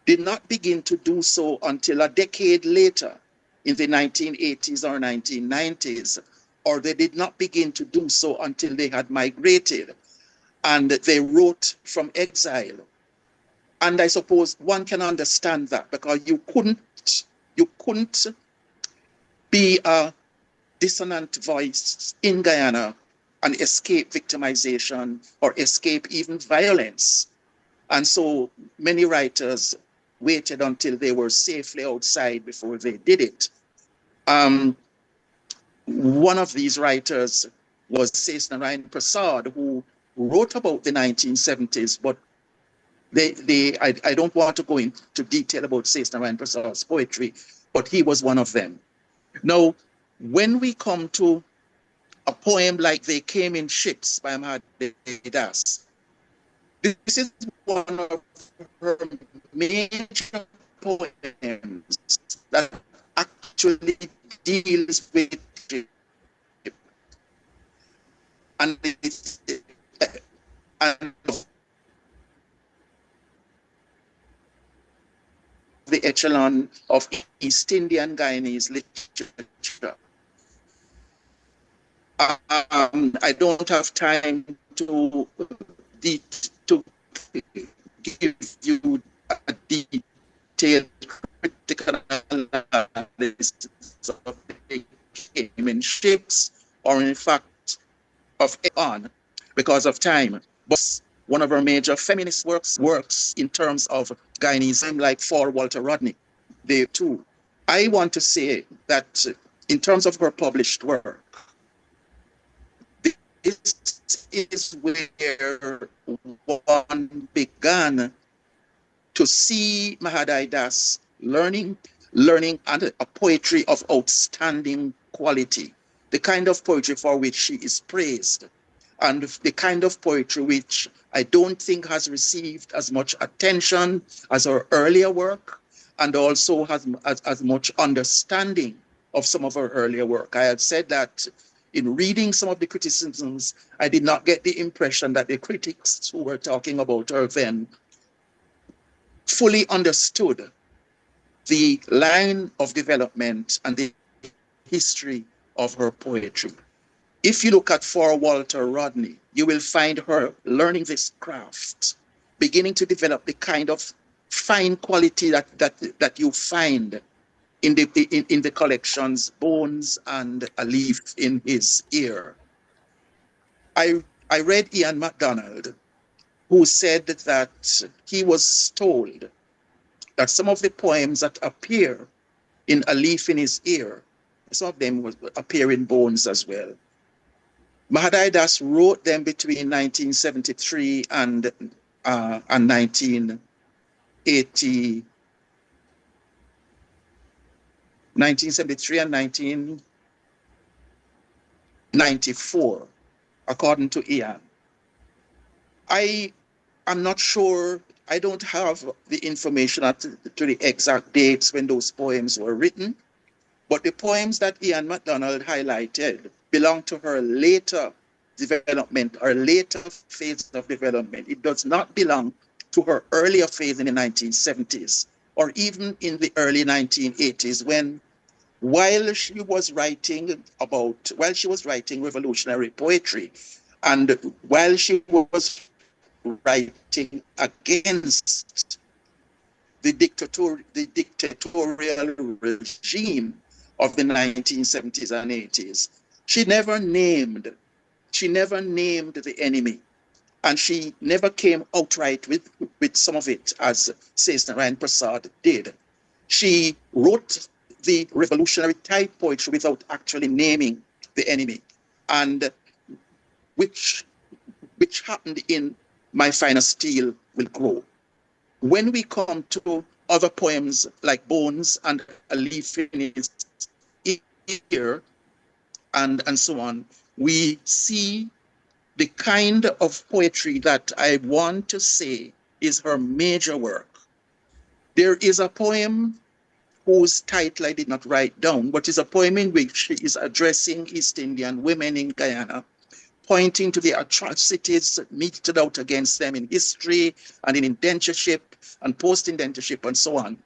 did not begin to do so until a decade later in the 1980s or 1990s, or they did not begin to do so until they had migrated and they wrote from exile. And I suppose one can understand that, because you couldn't be a dissonant voice in Guyana and escape victimization or escape even violence. And so many writers waited until they were safely outside before they did it. One of these writers was Janet Prasad, who wrote about the 1970s, but I don't want to go into detail about Janet Prasad's poetry, but he was one of them. Now, when we come to a poem like They Came in Ships by Mahadai Das, this is one of her major poems that actually deals with it. And it's the echelon of East Indian Guyanese literature. I don't have time to give you a detailed critical analysis of They Came in Ships, or in fact of on, because of time. But one of her major feminist works in terms of Guyanese, like for Walter Rodney. They too. I want to say that in terms of her published work, this is where one began to see Mahadai Das learning and a poetry of outstanding quality, the kind of poetry for which she is praised, and the kind of poetry which I don't think has received as much attention as her earlier work, and also has as much understanding of some of her earlier work. I had said that in reading some of the criticisms, I did not get the impression that the critics who were talking about her then fully understood the line of development and the history of her poetry. If you look at For Walter Rodney, you will find her learning this craft, beginning to develop the kind of fine quality that you find in the collections Bones and A Leaf in His Ear. I read Ian MacDonald, who said that he was told that some of the poems that appear in A Leaf in His Ear, some of them will appear in Bones as well. Mahadai Das wrote them between 1973 and 1980. 1973 and 1994, according to Ian. I am not sure, I don't have the information to the exact dates when those poems were written, but the poems that Ian MacDonald highlighted belong to her later development, or later phase of development. It does not belong to her earlier phase in the 1970s, or even in the early 1980s, when while she was writing revolutionary poetry, and while she was writing against the dictatorial regime of the 1970s and 80s, she never named the enemy, and she never came outright with some of it, as Janet Prasad did. She wrote the revolutionary type poetry without actually naming the enemy, and which happened in My Finer Steel Will Grow. When we come to other poems like Bones and A Leaf in His Ear, and so on, we see the kind of poetry that I want to say is her major work. There is a poem whose title I did not write down, but is a poem in which she is addressing East Indian women in Guyana, pointing to the atrocities meted out against them in history and in indentureship and post-indentureship and so on,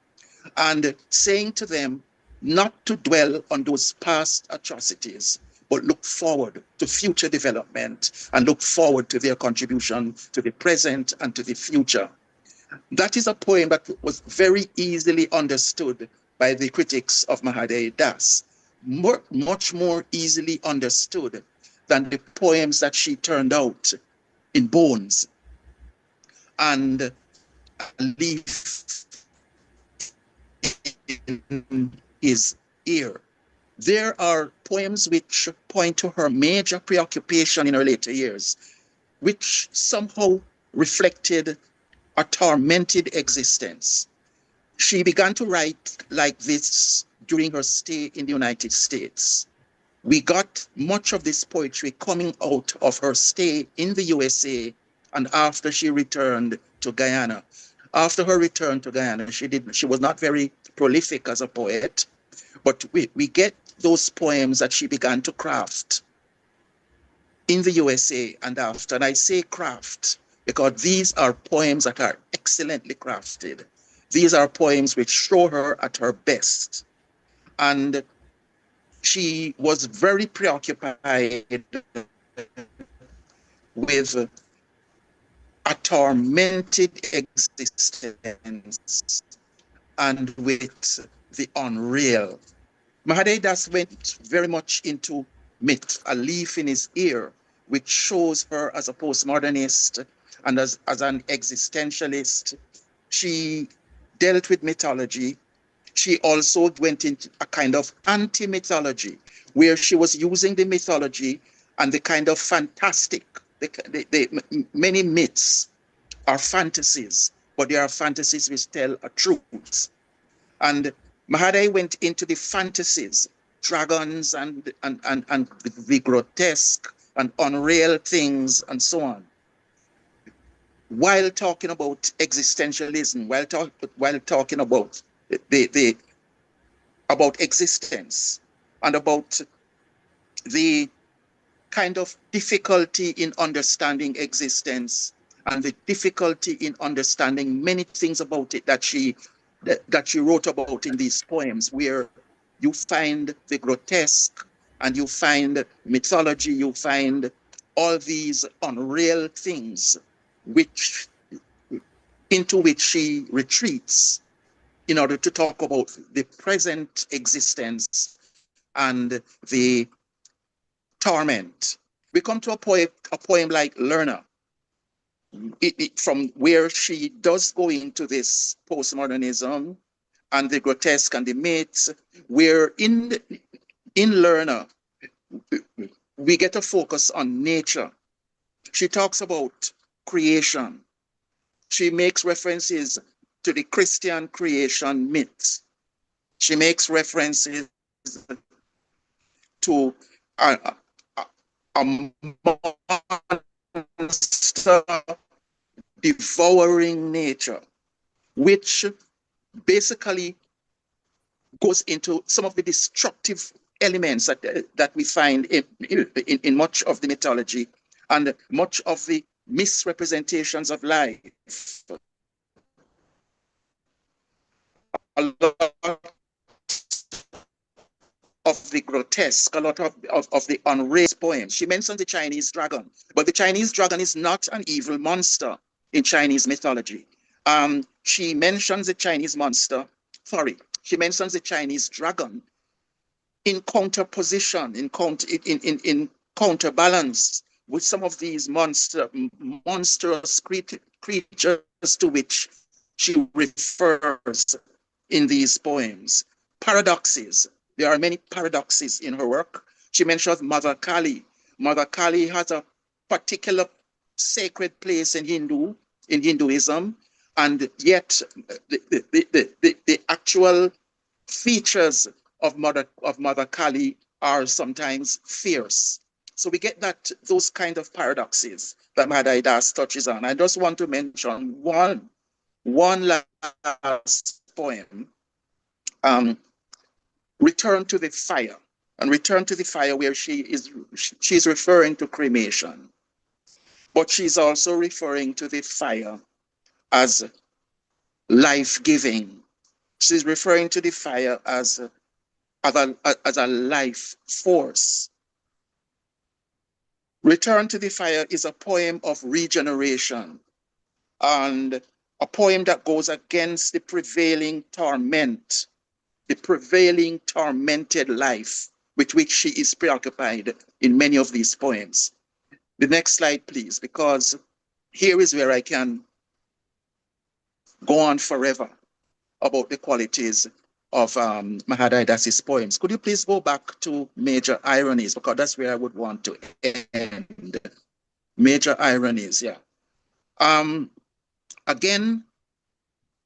and saying to them not to dwell on those past atrocities, but look forward to future development and look forward to their contribution to the present and to the future. That is a poem that was very easily understood by the critics of Mahadai Das, much more easily understood than the poems that she turned out in Bones and A Leaf in His Ear. There are poems which point to her major preoccupation in her later years, which somehow reflected a tormented existence. She began to write like this during her stay in the United States. We got much of this poetry coming out of her stay in the USA and after she returned to Guyana. After her return to Guyana, she was not very prolific as a poet, but we get those poems that she began to craft in the USA and after. And I say craft because these are poems that are excellently crafted. These are poems which show her at her best. And she was very preoccupied with a tormented existence and with the unreal. Mahadai Das went very much into myth, A Leaf in His Ear, which shows her as a postmodernist and as an existentialist. She dealt with mythology. She also went into a kind of anti-mythology, where she was using the mythology and the kind of fantastic, many myths are fantasies, but they are fantasies which tell a truth. And Mahadai went into the fantasies, dragons and the grotesque and unreal things and so on, while talking about existentialism, while talking about about existence and about the kind of difficulty in understanding existence and the difficulty in understanding many things about it that she wrote about in these poems, where you find the grotesque and you find mythology, you find all these unreal things into which she retreats in order to talk about the present existence and the torment. We come to a poem like Learner, from where she does go into this postmodernism and the grotesque and the myths, where in Learner, we get a focus on nature. She talks about creation. She makes references to the Christian creation myths. She makes references to a monster devouring nature, which basically goes into some of the destructive elements that we find in much of the mythology and much of the misrepresentations of life. A lot of the grotesque, a lot of the unreal poems. She mentions the Chinese dragon, but the Chinese dragon is not an evil monster in Chinese mythology. She mentions the Chinese she mentions the Chinese dragon in counterposition, in counterbalance with some of these monstrous creatures to which she refers in these poems. paradoxes. There are many paradoxes in her work. She mentions Mother Kali. Mother Kali has a particular sacred place in Hinduism, and yet the actual features of Mother Kali are sometimes fierce. So we get those kind of paradoxes that Mahadai Das touches on. I just want to mention one last poem, Return to the Fire. And Return to the Fire, where she's referring to cremation, but she's also referring to the fire as life-giving. She's referring to the fire as a life force. Return to the Fire is a poem of regeneration and a poem that goes against the prevailing torment, the prevailing tormented life with which she is preoccupied in many of these poems. The next slide, please, because here is where I can go on forever about the qualities of Mahadai Das's poems. Could you please go back to Major Ironies, because that's where I would want to end. Major Ironies, yeah. Again,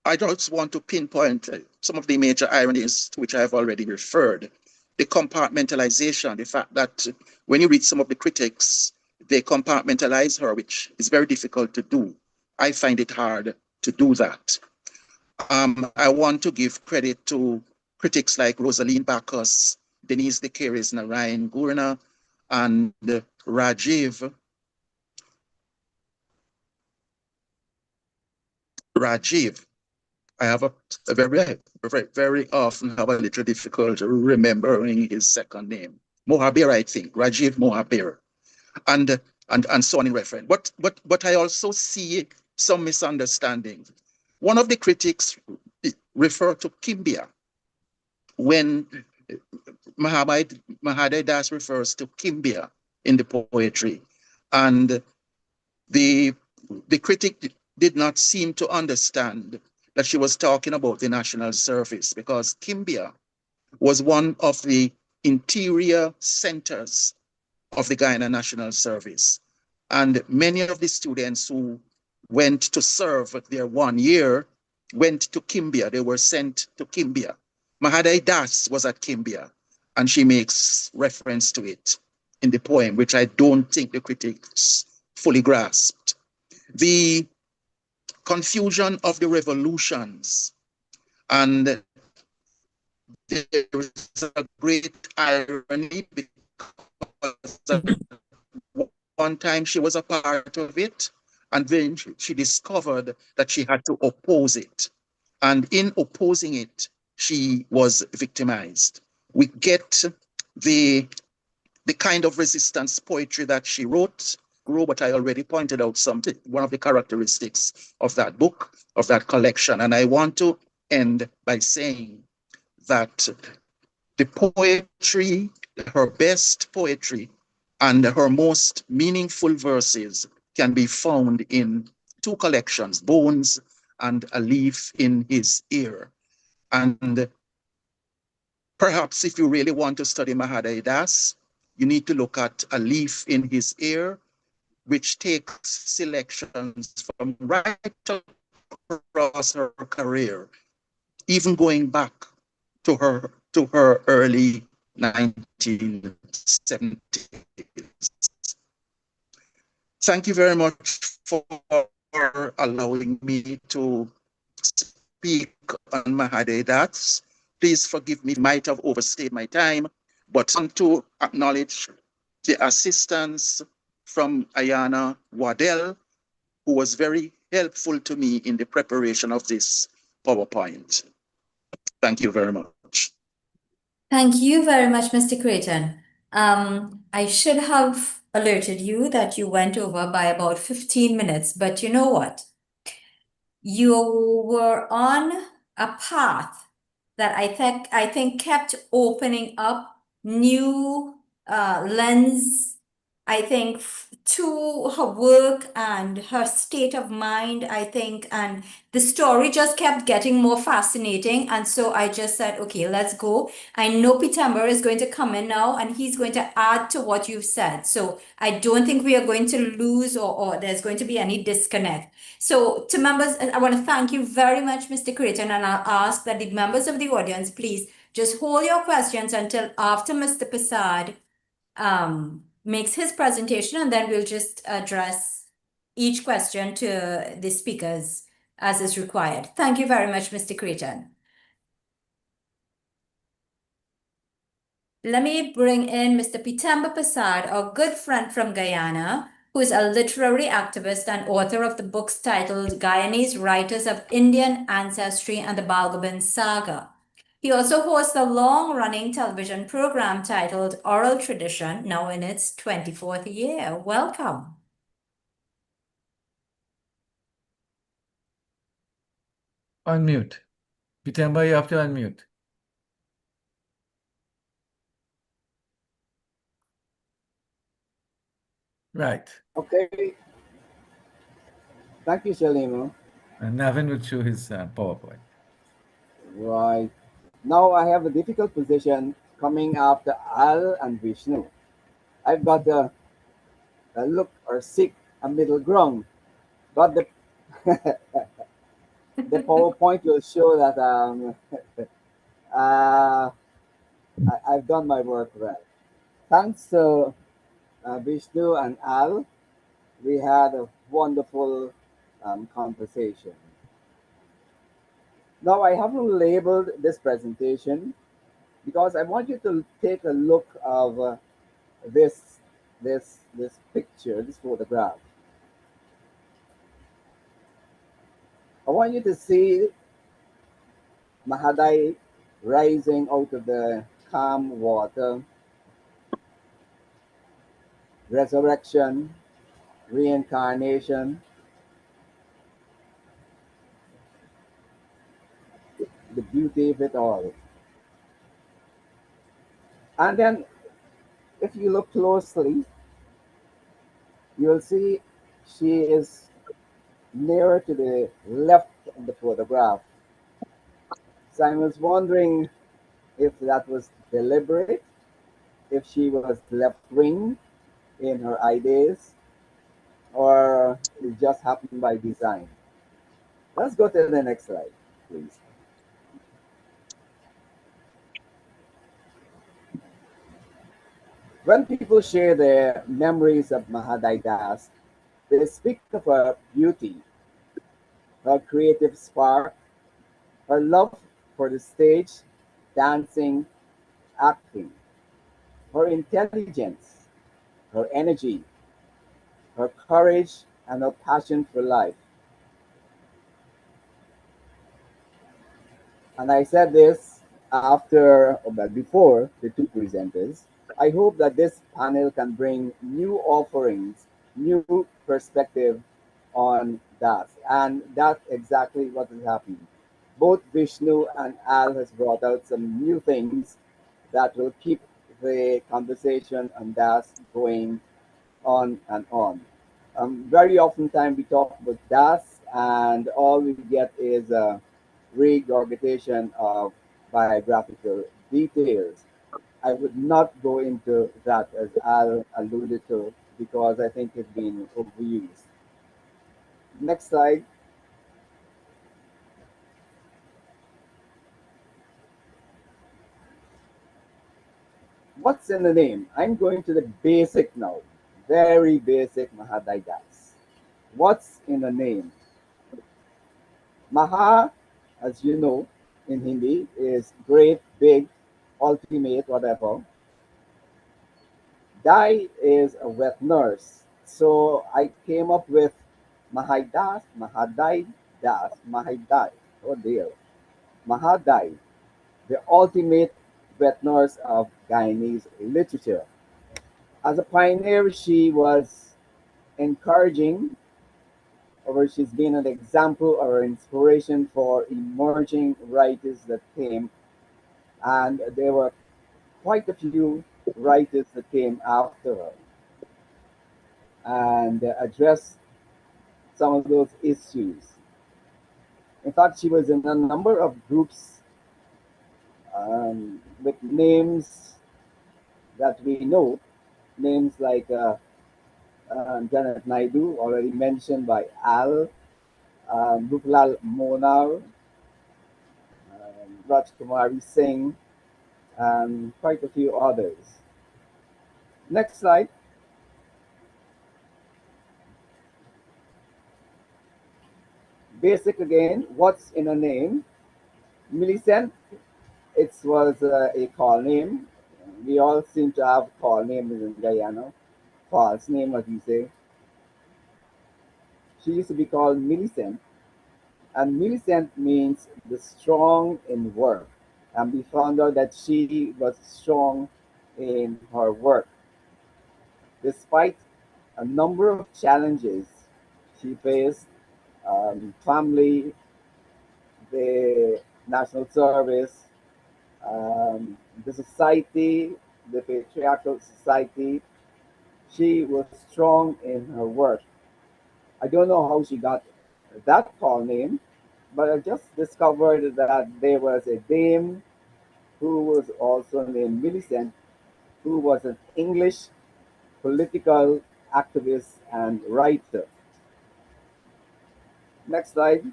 I just want to pinpoint some of the major ironies to which I have already referred. The compartmentalization, the fact that when you read some of the critics, they compartmentalize her, which is very difficult to do. I find it hard to do that. I want to give credit to critics like Rosaline Bacchus, Denise De Keris, Narayan Gurna, and Rajiv. I have a very often have a little difficulty remembering his second name. Mohabir, I think, Rajiv Mohabir, and so on in reference. But I also see some misunderstanding. One of the critics referred to Kimbia when Mahadai Das refers to Kimbia in the poetry, and the critic did not seem to understand that she was talking about the National Service, because Kimbia was one of the interior centers of the Guyana National Service. And many of the students who went to serve their 1 year went to Kimbia. They were sent to Kimbia. Mahadai Das was at Kimbia, and she makes reference to it in the poem, which I don't think the critics fully grasped. The confusion of the revolutions, and there is a great irony because one time she was a part of it, and then she discovered that she had to oppose it. And in opposing it, she was victimized. We get the kind of resistance poetry that she wrote, but I already pointed out one of the characteristics of that book, of that collection. And I want to end by saying that the poetry, her best poetry, and her most meaningful verses can be found in two collections, Bones and A Leaf in His Ear. And perhaps if you really want to study Mahadai Das, you need to look at A Leaf in His Ear, which takes selections from right across her career, even going back to her early 1970s. Thank you very much for allowing me to speak on Mahadai Das. Please forgive me, might have overstayed my time, but I want to acknowledge the assistance from Ayana Waddell, who was very helpful to me in the preparation of this PowerPoint. Thank you very much. Thank you very much, Mr. Creighton. I should have alerted you that you went over by about 15 minutes, but you know what? You were on a path that I think kept opening up new lens I think to her work and her state of mind, I think, and the story just kept getting more fascinating. And so I just said, okay, let's go. I know Pitamber is going to come in now and he's going to add to what you've said. So I don't think we are going to lose or there's going to be any disconnect. So to members, I want to thank you very much, Mr. Creighton, and I'll ask that the members of the audience, please just hold your questions until after Mr. Prasad makes his presentation, and then we'll just address each question to the speakers as is required. Thank you very much, Mr. Creighton. Let me bring in Mr. Pitamber Prasad, our good friend from Guyana, who is a literary activist and author of the books titled Guyanese Writers of Indian Ancestry and the Balgobin Saga. He also hosts a long-running television program titled Oral Tradition, now in its 24th year. Welcome. Unmute. Pitamber, you have to unmute. Right. Okay. Thank you, Shalima. And Navin will show his PowerPoint. Right. Now I have a difficult position coming after Al and Vishnu. I've got to look or seek a middle ground. But the the PowerPoint will show that I've done my work well. Thanks to Vishnu and Al, we had a wonderful conversation. Now I haven't labeled this presentation because I want you to take a look of this picture, this photograph. I want you to see Mahadai rising out of the calm water, resurrection, reincarnation, the beauty of it all. And then if you look closely, you'll see she is nearer to the left in the photograph. So I was wondering if that was deliberate, if she was left wing in her ideas, or it just happened by design. Let's go to the next slide, please. When people share their memories of Mahadai Das, they speak of her beauty, her creative spark, her love for the stage, dancing, acting, her intelligence, her energy, her courage, and her passion for life. And I said this after, but before the two presenters. I hope that this panel can bring new offerings, new perspective on that. And that's exactly what is happening. Both Vishnu and Al has brought out some new things that will keep the conversation on Das going on and on. Very often time we talk about Das and all we get is a regurgitation of biographical details. I would not go into that as Al alluded to because I think it's been overused. Next slide. What's in the name? I'm going to the basic now. Very basic Mahadai Das. What's in the name? Maha, as you know, in Hindi is great, big, ultimate, whatever. Dai is a wet nurse. So I came up with Mahadai Das, Mahadai. Oh dear. Mahadai, the ultimate wet nurse of Guyanese literature. As a pioneer, she was encouraging, or she's been an example or inspiration for emerging writers that came, and there were quite a few writers that came after her. and address some of those issues. In fact, she was in a number of groups with names that we know, names like Janet Naidu, already mentioned by Al, Rupalal Monar, Rajkumari Singh, and quite a few others. Next slide. Basic again, what's in a name? Millicent, it was a call name. We all seem to have call names in Guyana. False name, as we say. She used to be called Millicent, and Millicent means the strong in work. And we found out that she was strong in her work. Despite a number of challenges she faced, family, the national service, the society, the patriarchal society, she was strong in her work. I don't know how she got that call name, but I just discovered that there was a dame who was also named Millicent, who was an English political activist and writer. Next slide.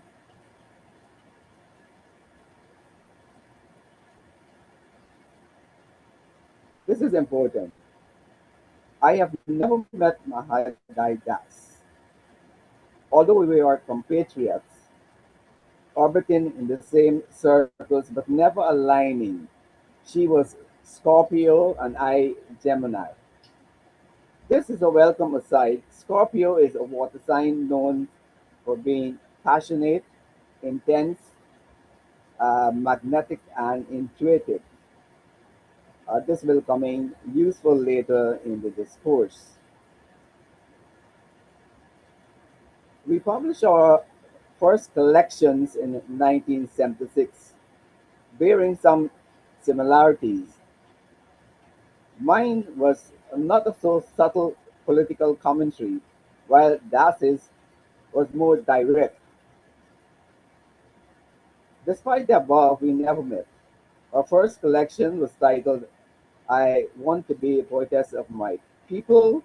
This is important. I have never met Mahadai Das. Although we are compatriots, orbiting in the same circles but never aligning. She was Scorpio and I Gemini. This is a welcome aside. Scorpio is a water sign known for being passionate, intense, magnetic, and intuitive. This will come in useful later in the discourse. We published our first collections in 1976, bearing some similarities. Mine was not a so subtle political commentary, while Das's was more direct. Despite the above, we never met. Our first collection was titled I Want to Be a Poetess of My People,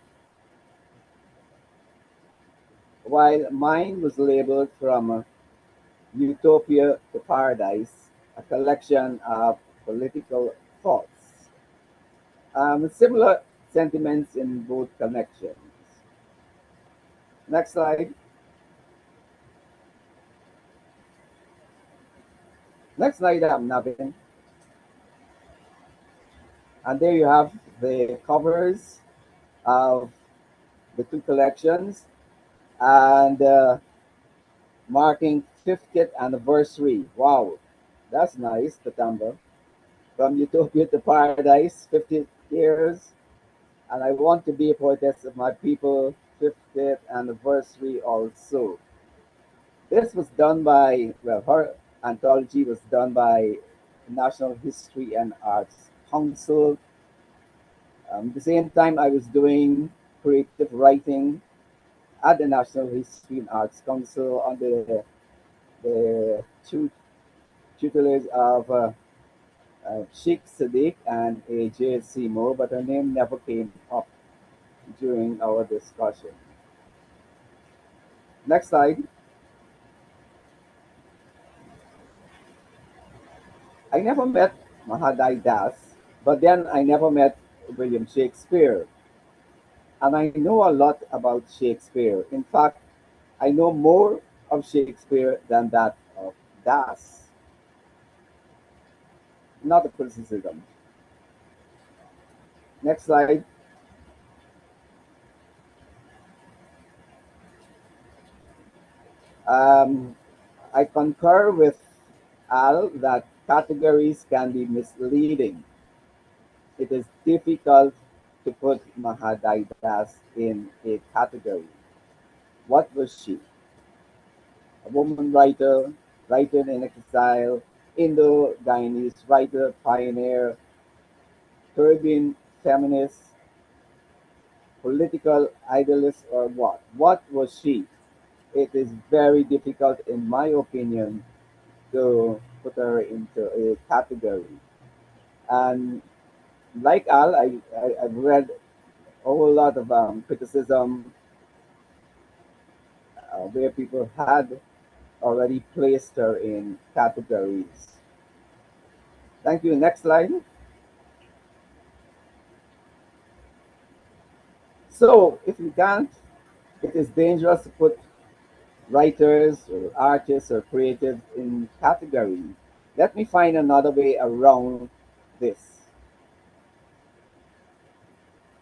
while mine was labeled From Utopia to Paradise, a collection of political thoughts. Similar sentiments in both connections. Next slide. Next slide, Navin. And there you have the covers of the two collections and marking 50th anniversary. Wow, that's nice, September. From Utopia to Paradise, 50 years. And I Want to Be a Poetess of My People, 50th anniversary also. This was done by, well, her anthology was done by National History and Arts Council. At the same time, I was doing creative writing at the National History and Arts Council under the tutelage of Sheikh Sadiq and AJ Seymour, but her name never came up during our discussion. Next slide. I never met Mahadai Das, but then I never met William Shakespeare. And I know a lot about Shakespeare. In fact, I know more of Shakespeare than that of Das. Not a criticism. Next slide. Um, I concur with Al that categories can be misleading. It is difficult to put Mahadai Das in a category. What was she? A woman writer, writer in exile, Indo-Guyanese writer, pioneer, Caribbean feminist, political idealist, or what? What was she? It is very difficult, in my opinion, to put her into a category. And like Al, I've read a whole lot of criticism where people had already placed her in categories. Thank you. Next slide. So, if you can't, it is dangerous to put writers or artists or creatives in category. Let me find another way around this.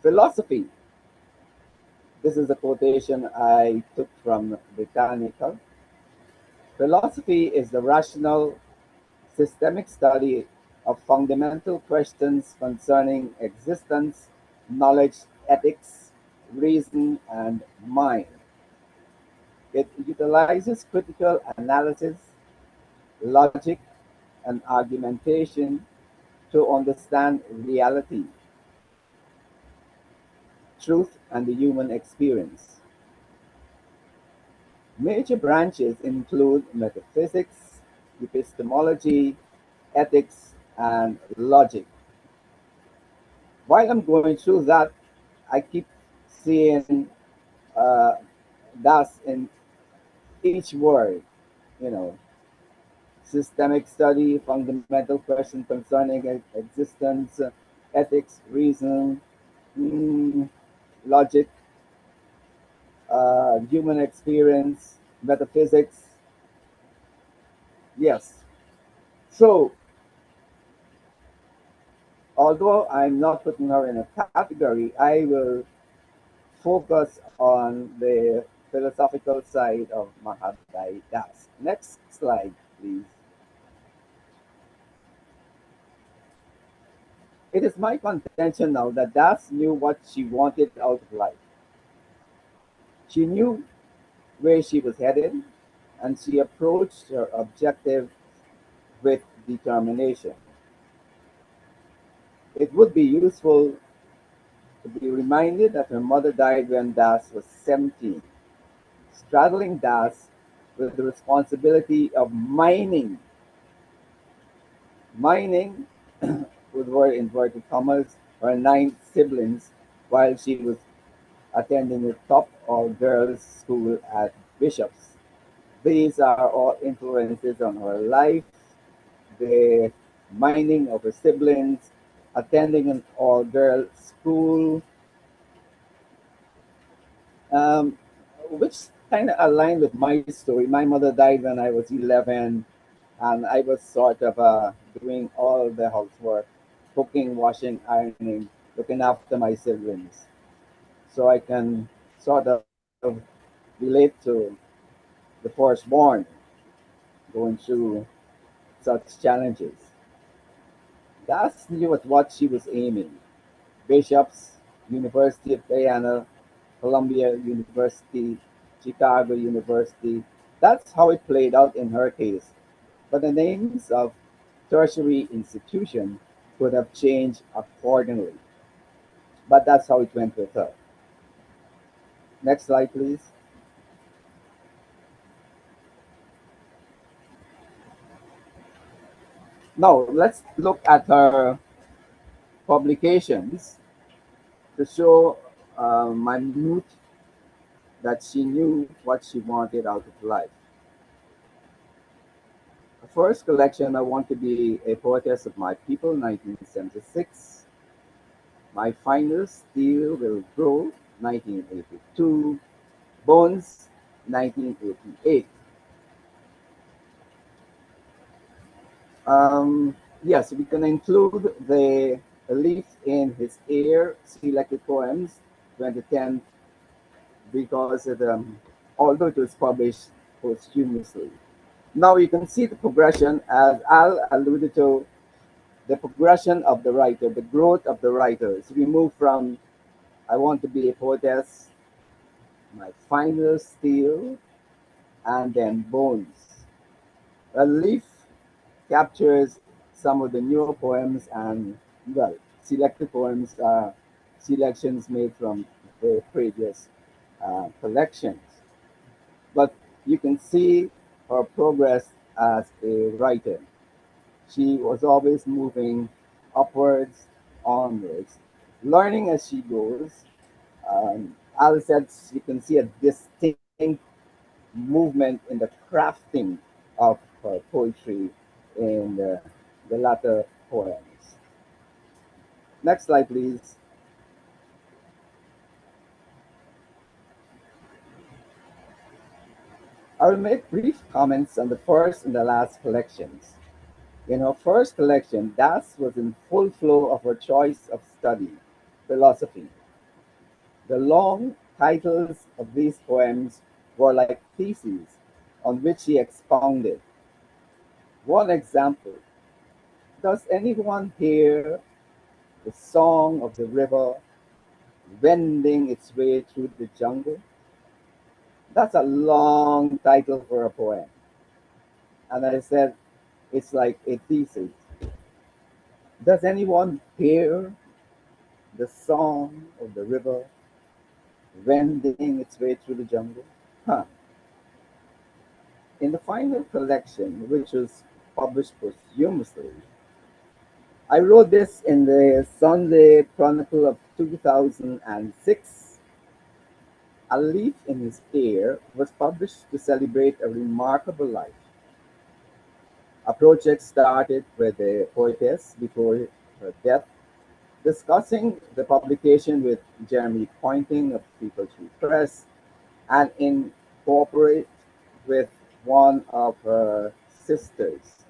Philosophy. This is a quotation I took from Britannica. Philosophy is the rational, systemic study of fundamental questions concerning existence, knowledge, ethics, reason, and mind. It utilizes critical analysis, logic, and argumentation to understand reality, truth, and the human experience. Major branches include metaphysics, epistemology, ethics, and logic. While I'm going through that, I keep seeing uh, that's in each word, you know, systemic study, fundamental question concerning existence, ethics, reason, mm, logic, human experience, metaphysics. Yes. So, although I'm not putting her in a category, I will focus on the philosophical side of Mahadai Das. Next slide, please. It is my contention now that Das knew what she wanted out of life. She knew where she was headed, and she approached her objective with determination. It would be useful to be reminded that her mother died when Das was 17, straddling Das with the responsibility of mining with word inverted commas, her nine siblings while she was attending a top all girls school at Bishop's. These are all influences on her life, the mining of her siblings, attending an all girls school, um, which kind of aligned with my story. My mother died when I was 11, and I was sort of doing all the housework, cooking, washing, ironing, looking after my siblings. So I can sort of relate to the firstborn going through such challenges. Das knew at what she was aiming. Bishops, University of Guyana, Columbia University, Chicago University. That's how it played out in her case. But the names of tertiary institutions could have changed accordingly. But that's how it went with her. Next slide, please. Now, let's look at her publications to show minute that she knew what she wanted out of life. The first collection, I Want to Be a Poetess of My People, 1976. My Final Steel Will Grow, 1982. Bones, 1988. Yes, we can include the Leaf in His Ear selected poems, 2010, because although it was published posthumously. Now you can see the progression, as Al alluded to, the progression of the writer, the growth of the writers. We move from I Want to Be a Poetess, My Final Steel, and then Bones. A Leaf captures some of the newer poems and, well, selected poems are selections made from the previous collections. But you can see her progress as a writer. She was always moving upwards, onwards, learning as she goes. Alice said you can see a distinct movement in the crafting of her poetry in the latter poems. Next slide, please. I will make brief comments on the first and the last collections. In her first collection, Das was in full flow of her choice of study, philosophy. The long titles of these poems were like theses on which she expounded. One example: does anyone hear the song of the river wending its way through the jungle? That's a long title for a poem. And I said, it's like a thesis. Does anyone hear the song of the river wending its way through the jungle? Huh. In the final collection, which was published posthumously, I wrote this in the Sunday Chronicle of 2006. A Leaf in His Ear was published to celebrate a remarkable life. A project started with the poetess before her death, discussing the publication with Jeremy Pointing of People Tree Press and in cooperate with one of her sisters.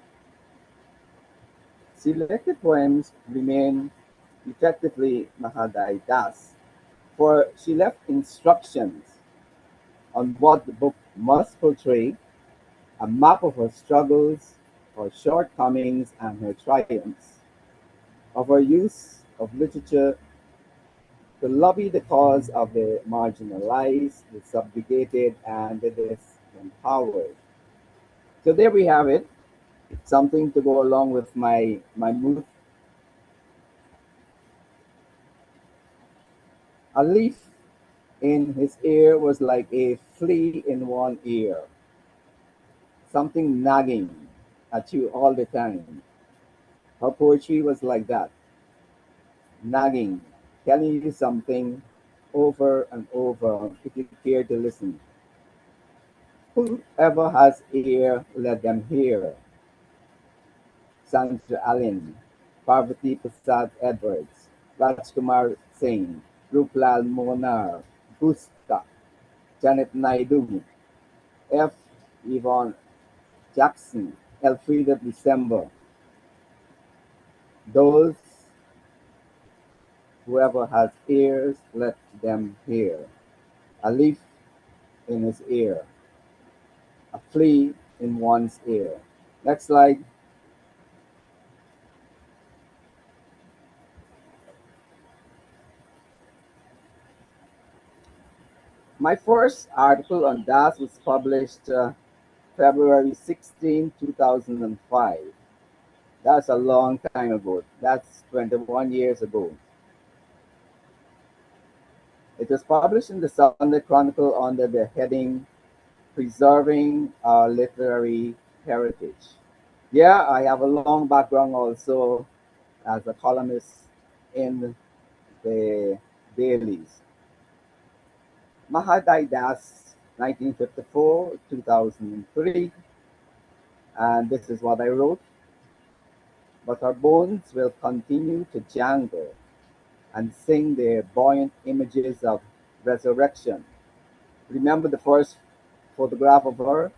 Selected poems remain effectively Mahadai Das, for she left instructions on what the book must portray, a map of her struggles, her shortcomings, and her triumphs, of her use of literature to lobby the cause of the marginalized, the subjugated, and the disempowered. So there we have it, something to go along with my mood. A leaf in his ear was like a flea in one ear, something nagging at you all the time. Her poetry was like that, nagging, telling you something over and over if you care to listen. Whoever has ear, let them hear. Sandra Allen, Parvati Prasad Edwards, Rajkumar Singh, Ruplal Monar, Gusta, Janet Naidu, F. Yvonne Jackson, Elfrida December. Those whoever has ears, let them hear. A leaf in his ear, a flea in one's ear. Next slide. My first article on Das was published February 16, 2005. That's a long time ago. That's 21 years ago. It was published in the Sunday Chronicle under the heading Preserving Our Literary Heritage. Yeah, I have a long background also as a columnist in the dailies. Mahadai Das, 1954, 2003, and this is what I wrote. But our bones will continue to jangle and sing their buoyant images of resurrection. Remember the first photograph of her?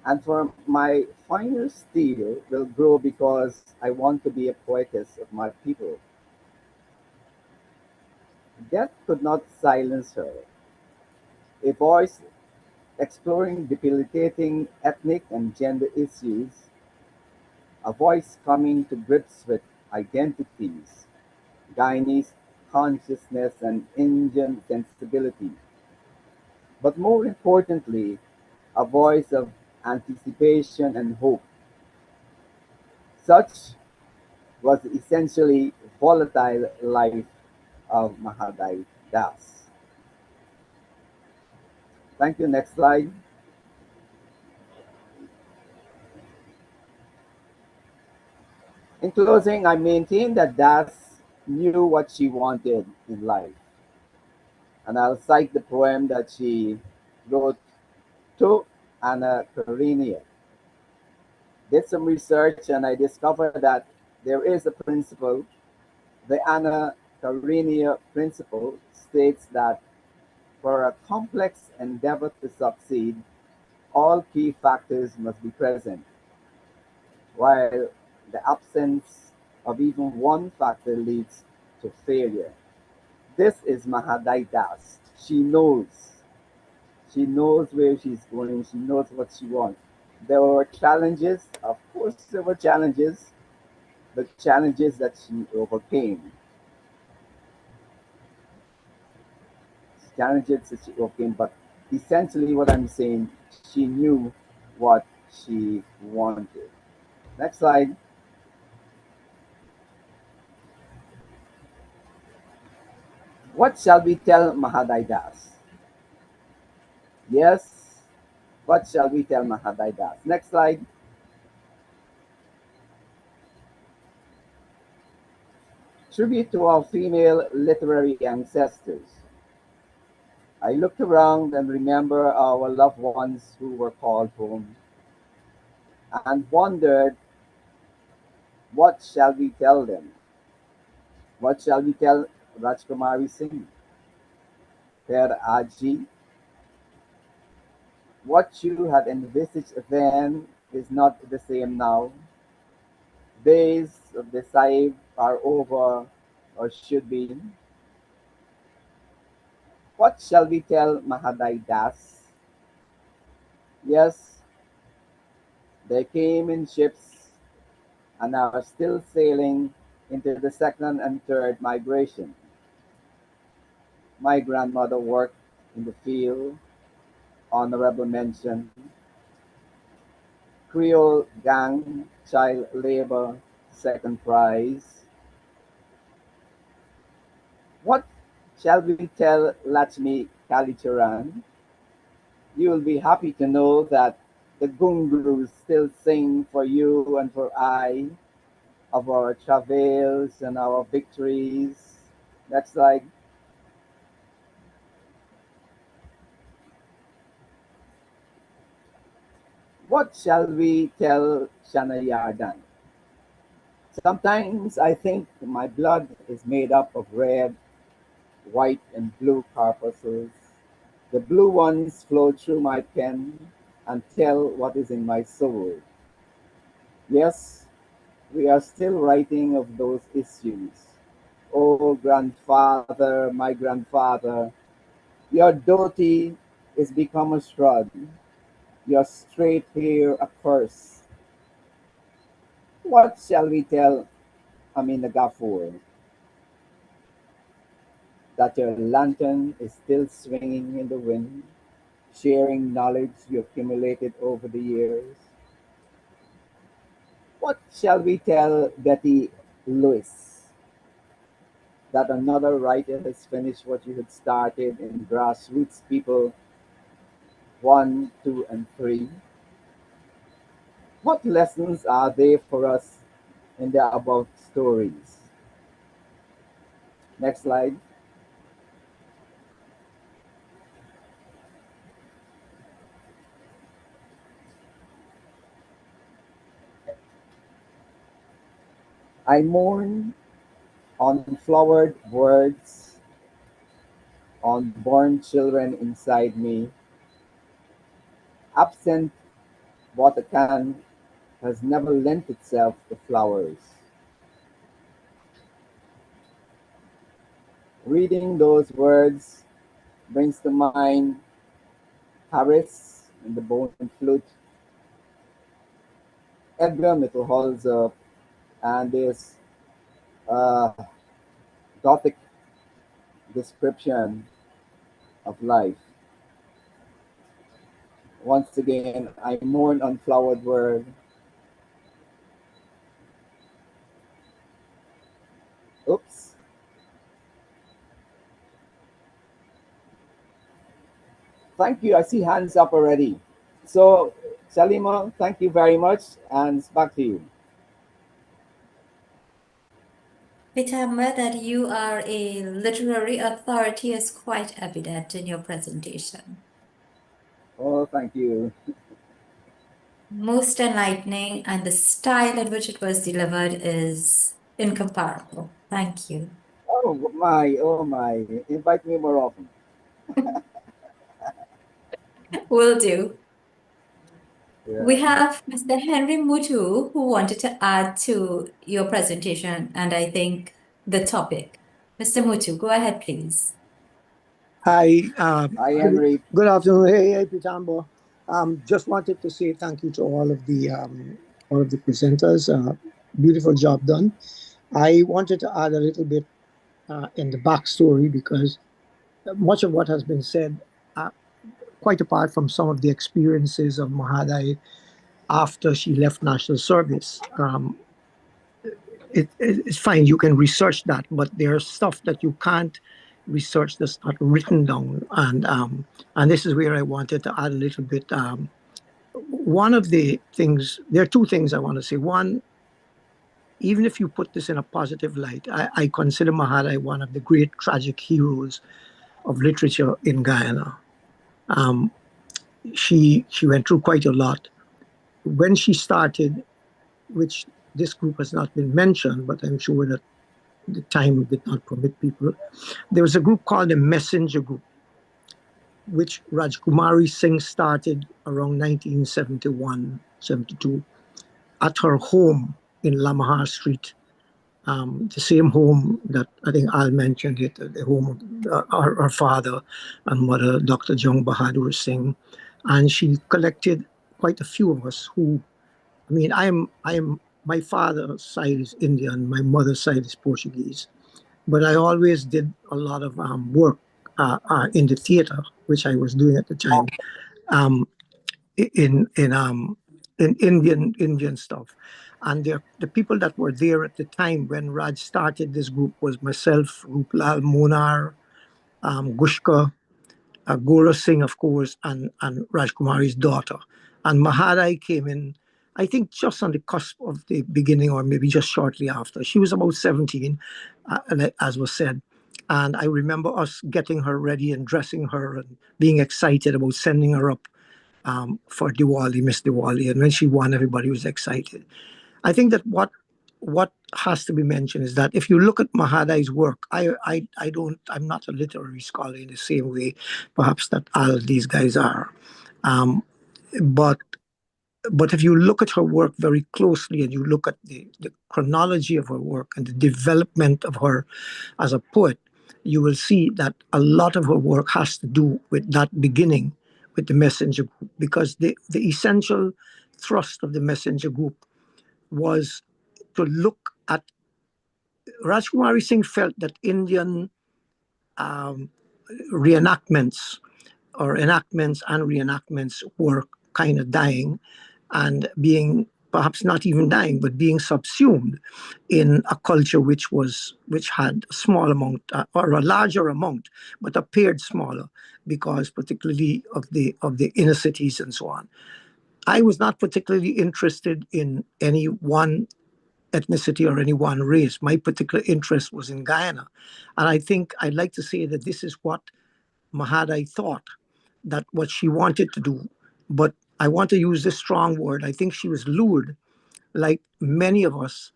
And for my finer steel will grow because I want to be a poetess of my people. Death could not silence her. A voice exploring debilitating ethnic and gender issues, a voice coming to grips with identities, Guyanese consciousness, and Indian sensibility. But more importantly, a voice of anticipation and hope. Such was the essentially volatile life of Mahadai Das. Thank you. Next slide. In closing, I maintain that Das knew what she wanted in life. And I'll cite the poem that she wrote to Anna Karenina. Did some research and I discovered that there is a principle. The Anna Karenina principle states that for a complex endeavor to succeed, all key factors must be present, while the absence of even one factor leads to failure. This is Mahadai Das. She knows. She knows where she's going. She knows what she wants. There were challenges. Of course, there were challenges, but challenges that she overcame. Challenges that she overcame, but essentially what I'm saying, she knew what she wanted. Next slide. What shall we tell Mahadai Das? Yes, what shall we tell Mahadai Das? Next slide. Tribute to our female literary ancestors. I looked around and remember our loved ones who were called home and wondered, what shall we tell them? What shall we tell Rajkumari Singh, Per Aji? What you had envisaged then is not the same now. Days of the Sahib are over, or should be. What shall we tell Mahadai Das? Yes, they came in ships and are still sailing into the second and third migration. My grandmother worked in the field, honorable mention, Creole gang, child labor, second prize. What shall we tell Lakshmi Kalicharan? You will be happy to know that the Gungrus still sing for you and for I of our travails and our victories. Next slide. What shall we tell Shana Yardan? Sometimes I think my blood is made up of red, white, and blue corpuscles. The blue ones flow through my pen and tell what is in my soul. Yes, we are still writing of those issues. Oh, grandfather, my grandfather, your dhoti is become a shrug, your straight hair a curse. What shall we tell Amina Gafoor? That your lantern is still swinging in the wind, sharing knowledge you accumulated over the years? What shall we tell Betty Lewis? That another writer has finished what you had started in Grassroots People 1, 2, and 3? What lessons are there for us in the above stories? Next slide. I mourn on flowered words, on born children inside me. Absent water can has never lent itself to flowers. Reading those words brings to mind Harris and the Bone Flute, Edgar Mittelholzer, and this uh, Gothic description of life. Once again, I mourn on flowered word. Oops. Thank you. I see hands up already. So, Salima, thank you very much, and it's back to you. Pitamber, that you are a literary authority is quite evident in your presentation. Oh, thank you. Most enlightening, and the style in which it was delivered is incomparable. Thank you. Oh my, oh my. Invite me more often. Will do. We Yeah. have Mr. Henry Mutu who wanted to add to your presentation and I think the topic. Mr. Mutu, go ahead, please. Hi, Hi, Henry. good afternoon. Hey, Pitambo. Just wanted to say thank you to all of the presenters. Beautiful job done. I wanted to add a little bit in the backstory because much of what has been said, quite apart from some of the experiences of Mahadai after she left national service, it's fine. You can research that, but there's stuff that you can't research that's not written down. And this is where I wanted to add a little bit. One of the things, there are two things I want to say. One, even if you put this in a positive light, I consider Mahadai one of the great tragic heroes of literature in Guyana. She went through quite a lot. When she started, which this group has not been mentioned, but I'm sure that the time did not permit people. There was a group called the Messenger Group, which Rajkumari Singh started around 1971, 72, at her home in Lamahar Street, the same home that I think Al mentioned it, the home of her father and mother, Dr. Jung Bahadur Singh. And she collected quite a few of us who, I mean, my father's side is Indian, my mother's side is Portuguese. But I always did a lot of work in the theater, which I was doing at the time, um, in Indian stuff. And the people that were there at the time when Raj started this group was myself, Ruplal Monar, Gushka, Gora Singh, of course, and Rajkumari's daughter. And Mahadai came in, I think, just on the cusp of the beginning, or maybe just shortly after. She was about 17, as was said. And I remember us getting her ready and dressing her and being excited about sending her up for Diwali, Miss Diwali. And when she won, everybody was excited. I think that what has to be mentioned is that if you look at Mahadai's work, I'm not a literary scholar in the same way, perhaps that all these guys are, but if you look at her work very closely and you look at the chronology of her work and the development of her as a poet, you will see that a lot of her work has to do with that beginning with the Messenger Group, because the essential thrust of the Messenger Group was to look at Rajkumari Singh felt that Indian reenactments or enactments and reenactments were kind of dying and being perhaps not even dying, but being subsumed in a culture which had a small amount or a larger amount, but appeared smaller because particularly of the inner cities and so on. I was not particularly interested in any one ethnicity or any one race. My particular interest was in Guyana. And I think I'd like to say that this is what Mahadai thought, that what she wanted to do. But I want to use this strong word. I think she was lured, like many of us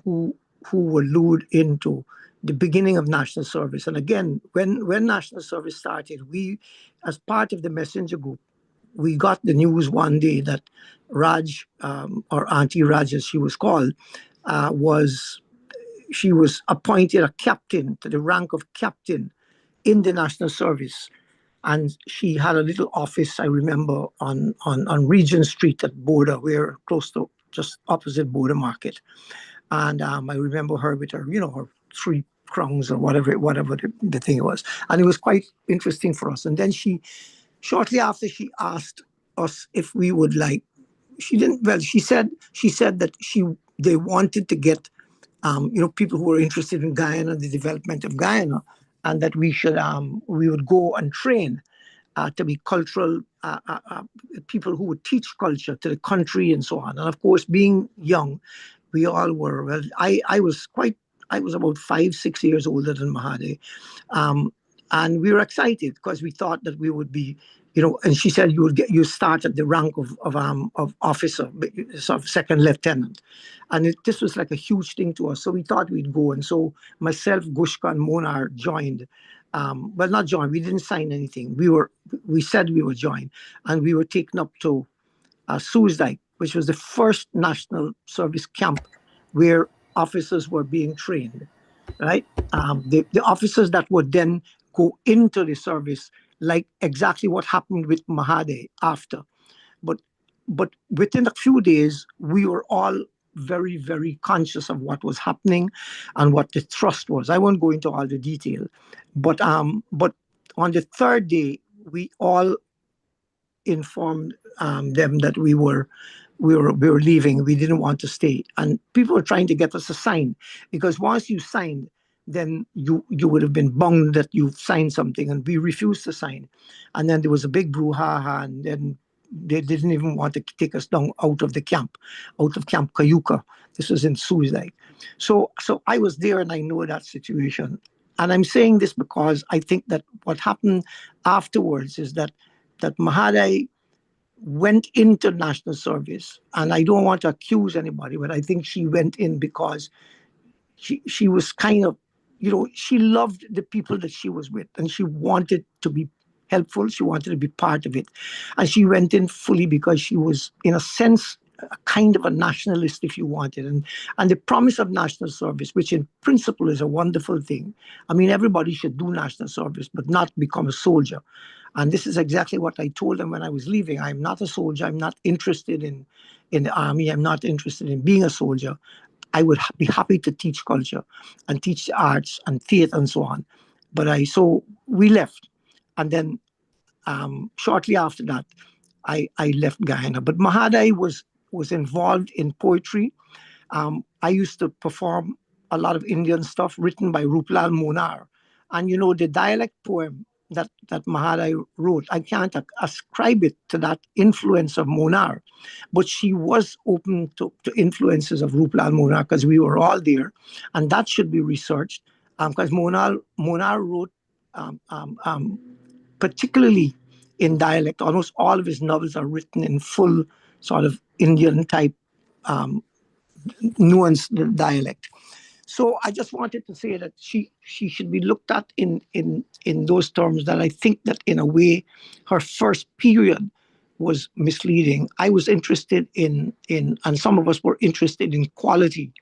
who were lured into the beginning of national service. And again, when national service started, we, as part of the Messenger Group, we got the news one day that Raj, or Auntie Raj as she was called, was appointed a captain to the rank of captain in the national service. And she had a little office, I remember, on Regent Street at Border, where close to just opposite Border Market. And I remember her with her, her 3 crowns or whatever the thing was. And it was quite interesting for us. And then shortly after, she asked us if we would like. She didn't. Well, she said that they wanted to get people who were interested in Guyana, the development of Guyana, and that we would go and train to be cultural people who would teach culture to the country and so on. And of course, being young, we all were. Well, I was about 5-6 years older than Mahadai. And we were excited because we thought that we would be, and she said you start at the rank of officer, sort of second lieutenant. And this was like a huge thing to us. So we thought we'd go. And so myself, Gushka, and Monar joined. Well, not joined. We didn't sign anything. We said we would join. And we were taken up to Soesdijk, which was the first national service camp where officers were being trained, right? The officers that would then go into the service, like exactly what happened with Mahadai after. But within a few days, we were all very, very conscious of what was happening and what the thrust was. I won't go into all the detail, but on the third day, we all informed them that we were leaving. We didn't want to stay, and people were trying to get us to sign, because once you signed, then you would have been bunged that you've signed something, and we refused to sign. And then there was a big brouhaha, and then they didn't even want to take us down out of Camp Cayuca. This was in Soesdijk. So I was there, and I know that situation. And I'm saying this because I think that what happened afterwards is that Mahadai went into national service, and I don't want to accuse anybody, but I think she went in because she was kind of, she loved the people that she was with, and she wanted to be helpful. She wanted to be part of it. And she went in fully because she was, in a sense, a kind of a nationalist, if you wanted. And the promise of national service, which in principle is a wonderful thing. I mean, everybody should do national service, but not become a soldier. And this is exactly what I told them when I was leaving. I'm not a soldier. I'm not interested in the army. I'm not interested in being a soldier. I would be happy to teach culture and teach the arts and theater and so on. So we left. And then shortly after that, I left Guyana. But Mahadai was involved in poetry. I used to perform a lot of Indian stuff written by Ruplal Monar. And the dialect poem that Mahadai wrote, I can't ascribe it to that influence of Monar, but she was open to influences of Ruplal Monar, because we were all there, and that should be researched, because Monar wrote particularly in dialect. Almost all of his novels are written in full sort of Indian type nuanced dialect. So I just wanted to say that she should be looked at in those terms, that I think that in a way her first period was misleading. I was interested in and some of us were interested in quality.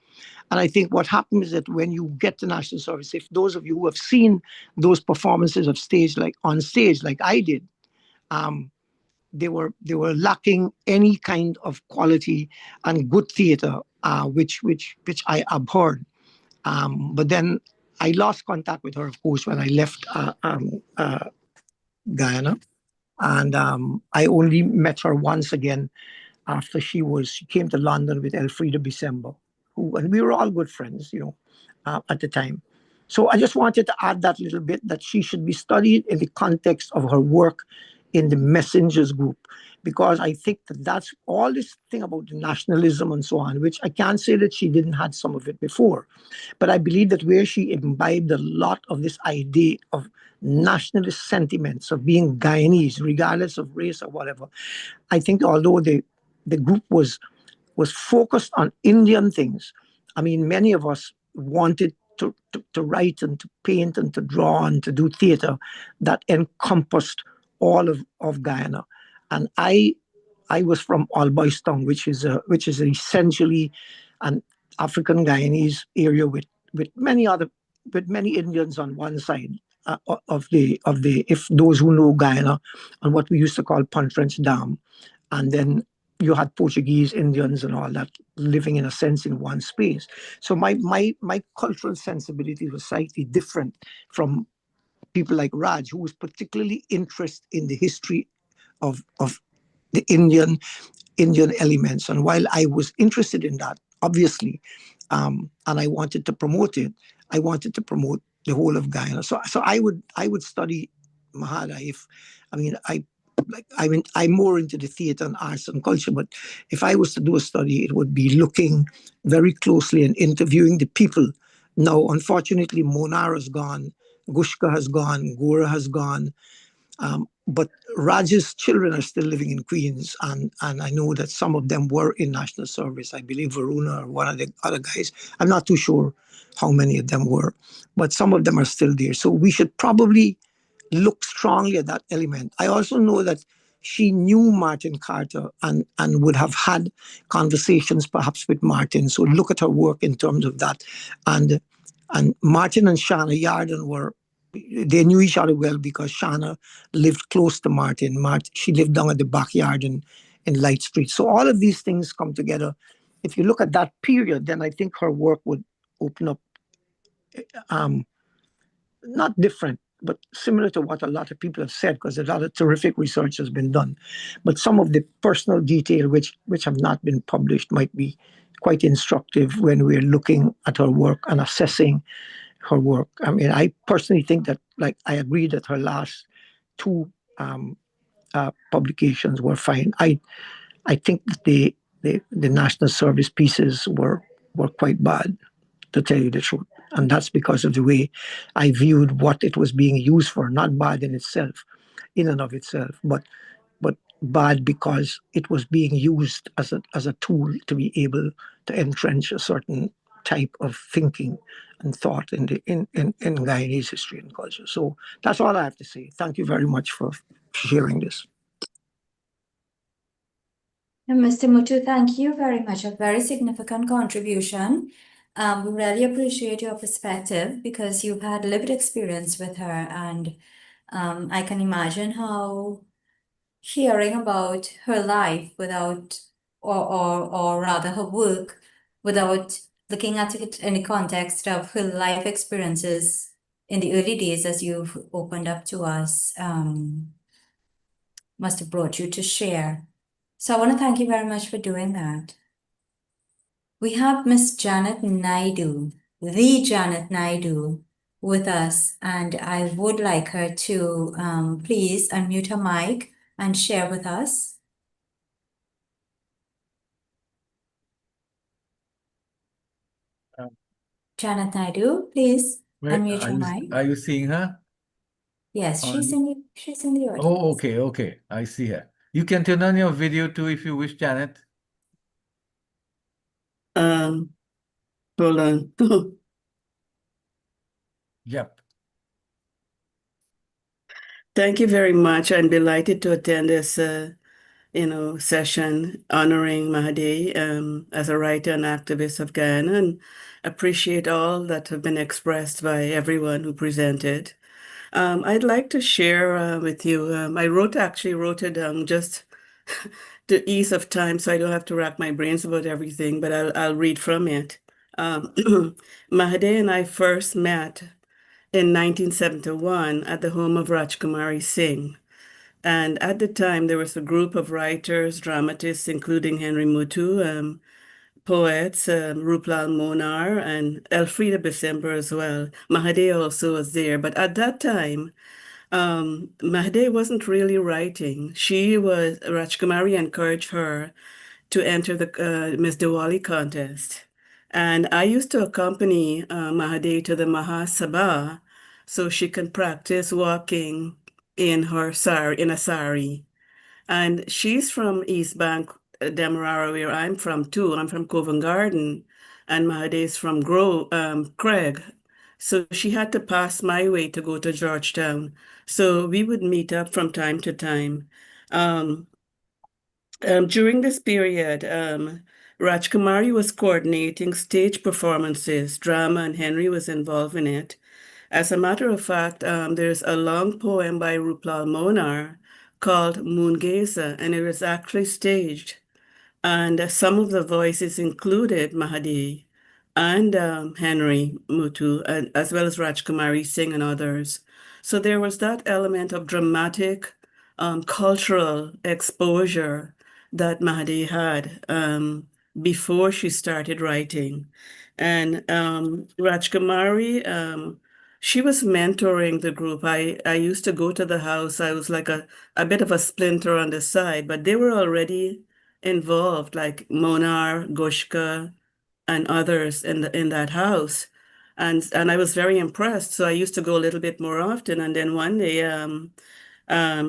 And I think what happens is that when you get to national service, if those of you who have seen those performances on stage like I did, they were lacking any kind of quality and good theater, which I abhorred. But then I lost contact with her, of course, when I left Guyana. And I only met her once again after she came to London with Elfrida Bisembo, and we were all good friends, at the time. So I just wanted to add that little bit, that she should be studied in the context of her work in the Messengers group, because I think that's all this thing about the nationalism and so on, which I can't say that she didn't have some of it before, but I believe that where she imbibed a lot of this idea of nationalist sentiments of being Guyanese, regardless of race or whatever, I think although the group was focused on Indian things, I mean, many of us wanted to write and to paint and to draw and to do theater that encompassed all of Guyana. And I was from Alboystown, which is essentially an African Guyanese area with many Indians on one side of the if those who know Guyana, and what we used to call Pontrench Dam, and then you had Portuguese, Indians, and all that living in a sense in one space. So my cultural sensibility was slightly different from people like Raj, who was particularly interested in the history of the Indian elements. And while I was interested in that, obviously, and I wanted to promote it, I wanted to promote the whole of Guyana. So I would study Mahadai. I'm more into the theater and arts and culture, but if I was to do a study, it would be looking very closely and interviewing the people. Now, unfortunately, Monar has gone, Gushka has gone, Gora has gone, but Raj's children are still living in Queens, and I know that some of them were in national service. I believe Varuna or one of the other guys. I'm not too sure how many of them were, but some of them are still there. So we should probably look strongly at that element. I also know that she knew Martin Carter and would have had conversations perhaps with Martin. So look at her work in terms of that. And Martin and Shana Yarden they knew each other well because Shana lived close to Martin. She lived down at the backyard in Light Street. So all of these things come together. If you look at that period, then I think her work would open up, not different, but similar to what a lot of people have said, because a lot of terrific research has been done. But some of the personal detail which have not been published might be quite instructive when we're looking at her work and assessing her work. I mean, I personally think that, like, I agree that her last two publications were fine. I think that the national service pieces were quite bad, to tell you the truth. And that's because of the way I viewed what it was being used for, not bad in itself, in and of itself, but bad because it was being used as a tool to be able to entrench a certain type of thinking and thought in Guyanese history and culture. So that's all I have to say. Thank you very much for sharing this. And Mr. Mutu, thank you very much. A very significant contribution. We really appreciate your perspective because you've had lived experience with her, and I can imagine how hearing about her life without, or rather her work, without looking at it in the context of her life experiences in the early days as you've opened up to us, must have brought you to share. So I want to thank you very much for doing that. We have Miss Janet Naidu, the Janet Naidu, with us, and I would like her to please unmute her mic and share with us. Janet Naidu, please unmute your mic. Are you seeing her? Yes, she's in the audience. Oh, okay. I see her. You can turn on your video too if you wish, Janet. Hold on. Yep. Thank you very much. I'm delighted to attend this, session honoring Mahadai as a writer and activist of Guyana, and appreciate all that have been expressed by everyone who presented. I'd like to share with you. I actually wrote it just the ease of time, so I don't have to rack my brains about everything. But I'll read from it. Mahadai and I first met in 1971 at the home of Rajkumari Singh. And at the time, there was a group of writers, dramatists, including Henry Mutu, poets, Ruplal Monar, and Elfrida Besember as well. Mahadai also was there. But at that time, Mahadai wasn't really writing. Rajkumari encouraged her to enter the Miss Diwali contest. And I used to accompany Mahadai to the Mahasabha so she can practice walking in a sari. And she's from East Bank, Demerara, where I'm from too. I'm from Covent Garden, and Mahadai's from Craig. So she had to pass my way to go to Georgetown. So we would meet up from time to time. During this period, Rajkumari was coordinating stage performances, drama, and Henry was involved in it. As a matter of fact, there's a long poem by Ruplal Monar called Moongazer, and it was actually staged. And some of the voices included Mahadai and Henry Mutu, as well as Rajkumari Singh and others. So there was that element of dramatic, cultural exposure that Mahadai had before she started writing. And Rajkumari she was mentoring the group. I used to go to the house. I was like a bit of a splinter on the side, but they were already involved, like Monar, Gushka, and others in that house. And I was very impressed. So I used to go a little bit more often. And then one day,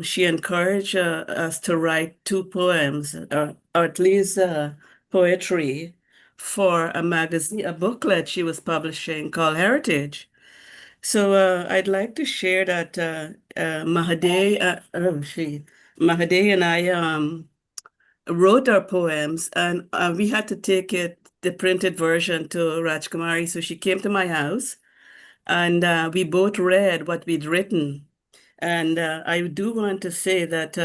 she encouraged us to write 2 poems, or at least poetry, for a magazine, a booklet she was publishing called Heritage. So I'd like to share that Mahadai and I wrote our poems, and we had to take the printed version to Rajkumari. So she came to my house, and we both read what we'd written. And I do want to say that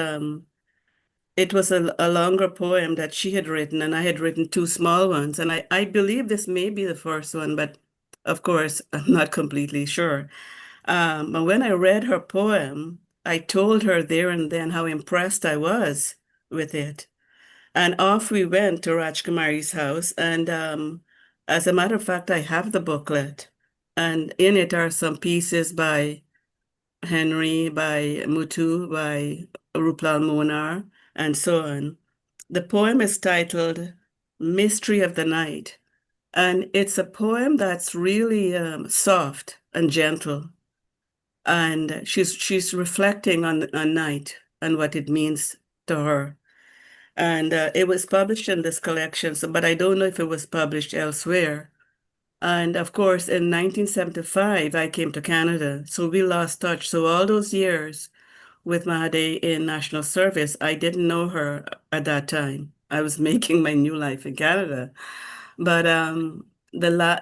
it was a longer poem that she had written, and I had written 2 small ones. And I believe this may be the first one, but of course, I'm not completely sure. But when I read her poem, I told her there and then how impressed I was with it. And off we went to Rajkumari's house. And as a matter of fact, I have the booklet. And in it are some pieces by Henry, by Mutu, by Rupal Monar, and so on. The poem is titled Mystery of the Night. And it's a poem that's really soft and gentle. And she's reflecting on night and what it means to her. And it was published in this collection, but I don't know if it was published elsewhere. And of course, in 1975, I came to Canada, so we lost touch. So all those years with Mahadai in national service, I didn't know her at that time. I was making my new life in Canada. But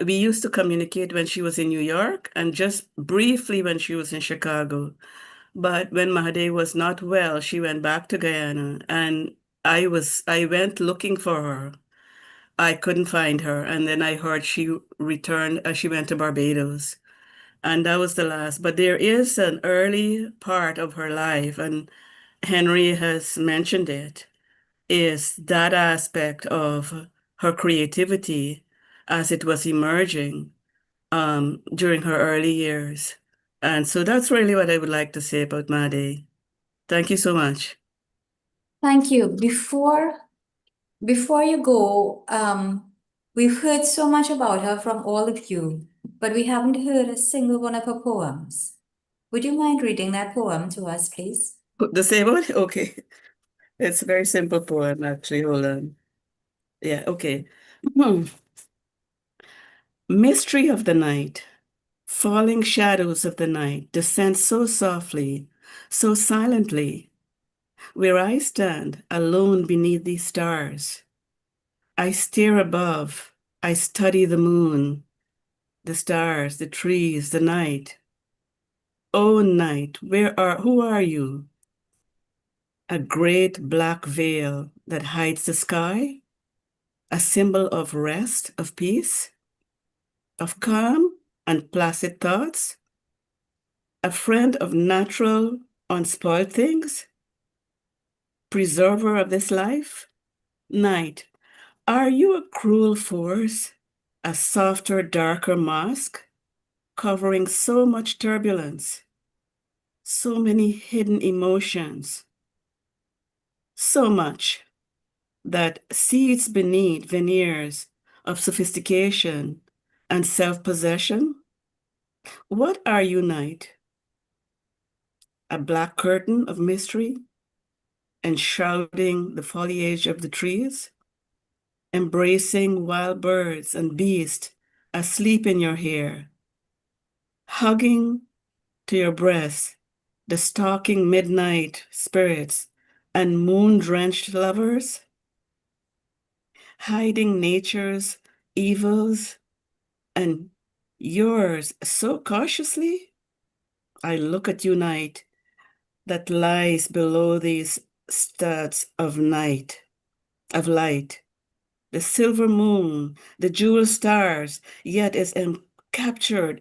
we used to communicate when she was in New York and just briefly when she was in Chicago. But when Mahadai was not well, she went back to Guyana, and I went looking for her. I couldn't find her, and then I heard she returned. She went to Barbados, and that was the last. But there is an early part of her life, and Henry has mentioned it, is that aspect of her creativity as it was emerging during her early years. And so that's really what I would like to say about Mahadai. Thank you so much. Thank you. Before you go, we've heard so much about her from all of you, but we haven't heard a single one of her poems. Would you mind reading that poem to us, please? The same one? Okay. It's a very simple poem, actually. Hold on. Yeah, okay. Mystery of the night. Falling shadows of the night descend so softly, so silently. Where I stand alone beneath these stars, I stare above, I study the moon, the stars, the trees, the night. Oh, night, who are you? A great black veil that hides the sky? A symbol of rest, of peace, of calm and placid thoughts? A friend of natural, unspoiled things? Preserver of this life? Night, are you a cruel force, a softer, darker mask, covering so much turbulence, so many hidden emotions, so much that seeds beneath veneers of sophistication and self-possession? What are you, night? A black curtain of mystery, enshrouding the foliage of the trees, embracing wild birds and beasts asleep in your hair, hugging to your breast the stalking midnight spirits and moon-drenched lovers, hiding nature's evils and yours so cautiously? I look at you, night, that lies below these studs of night, of light. The silver moon, the jewel stars, yet is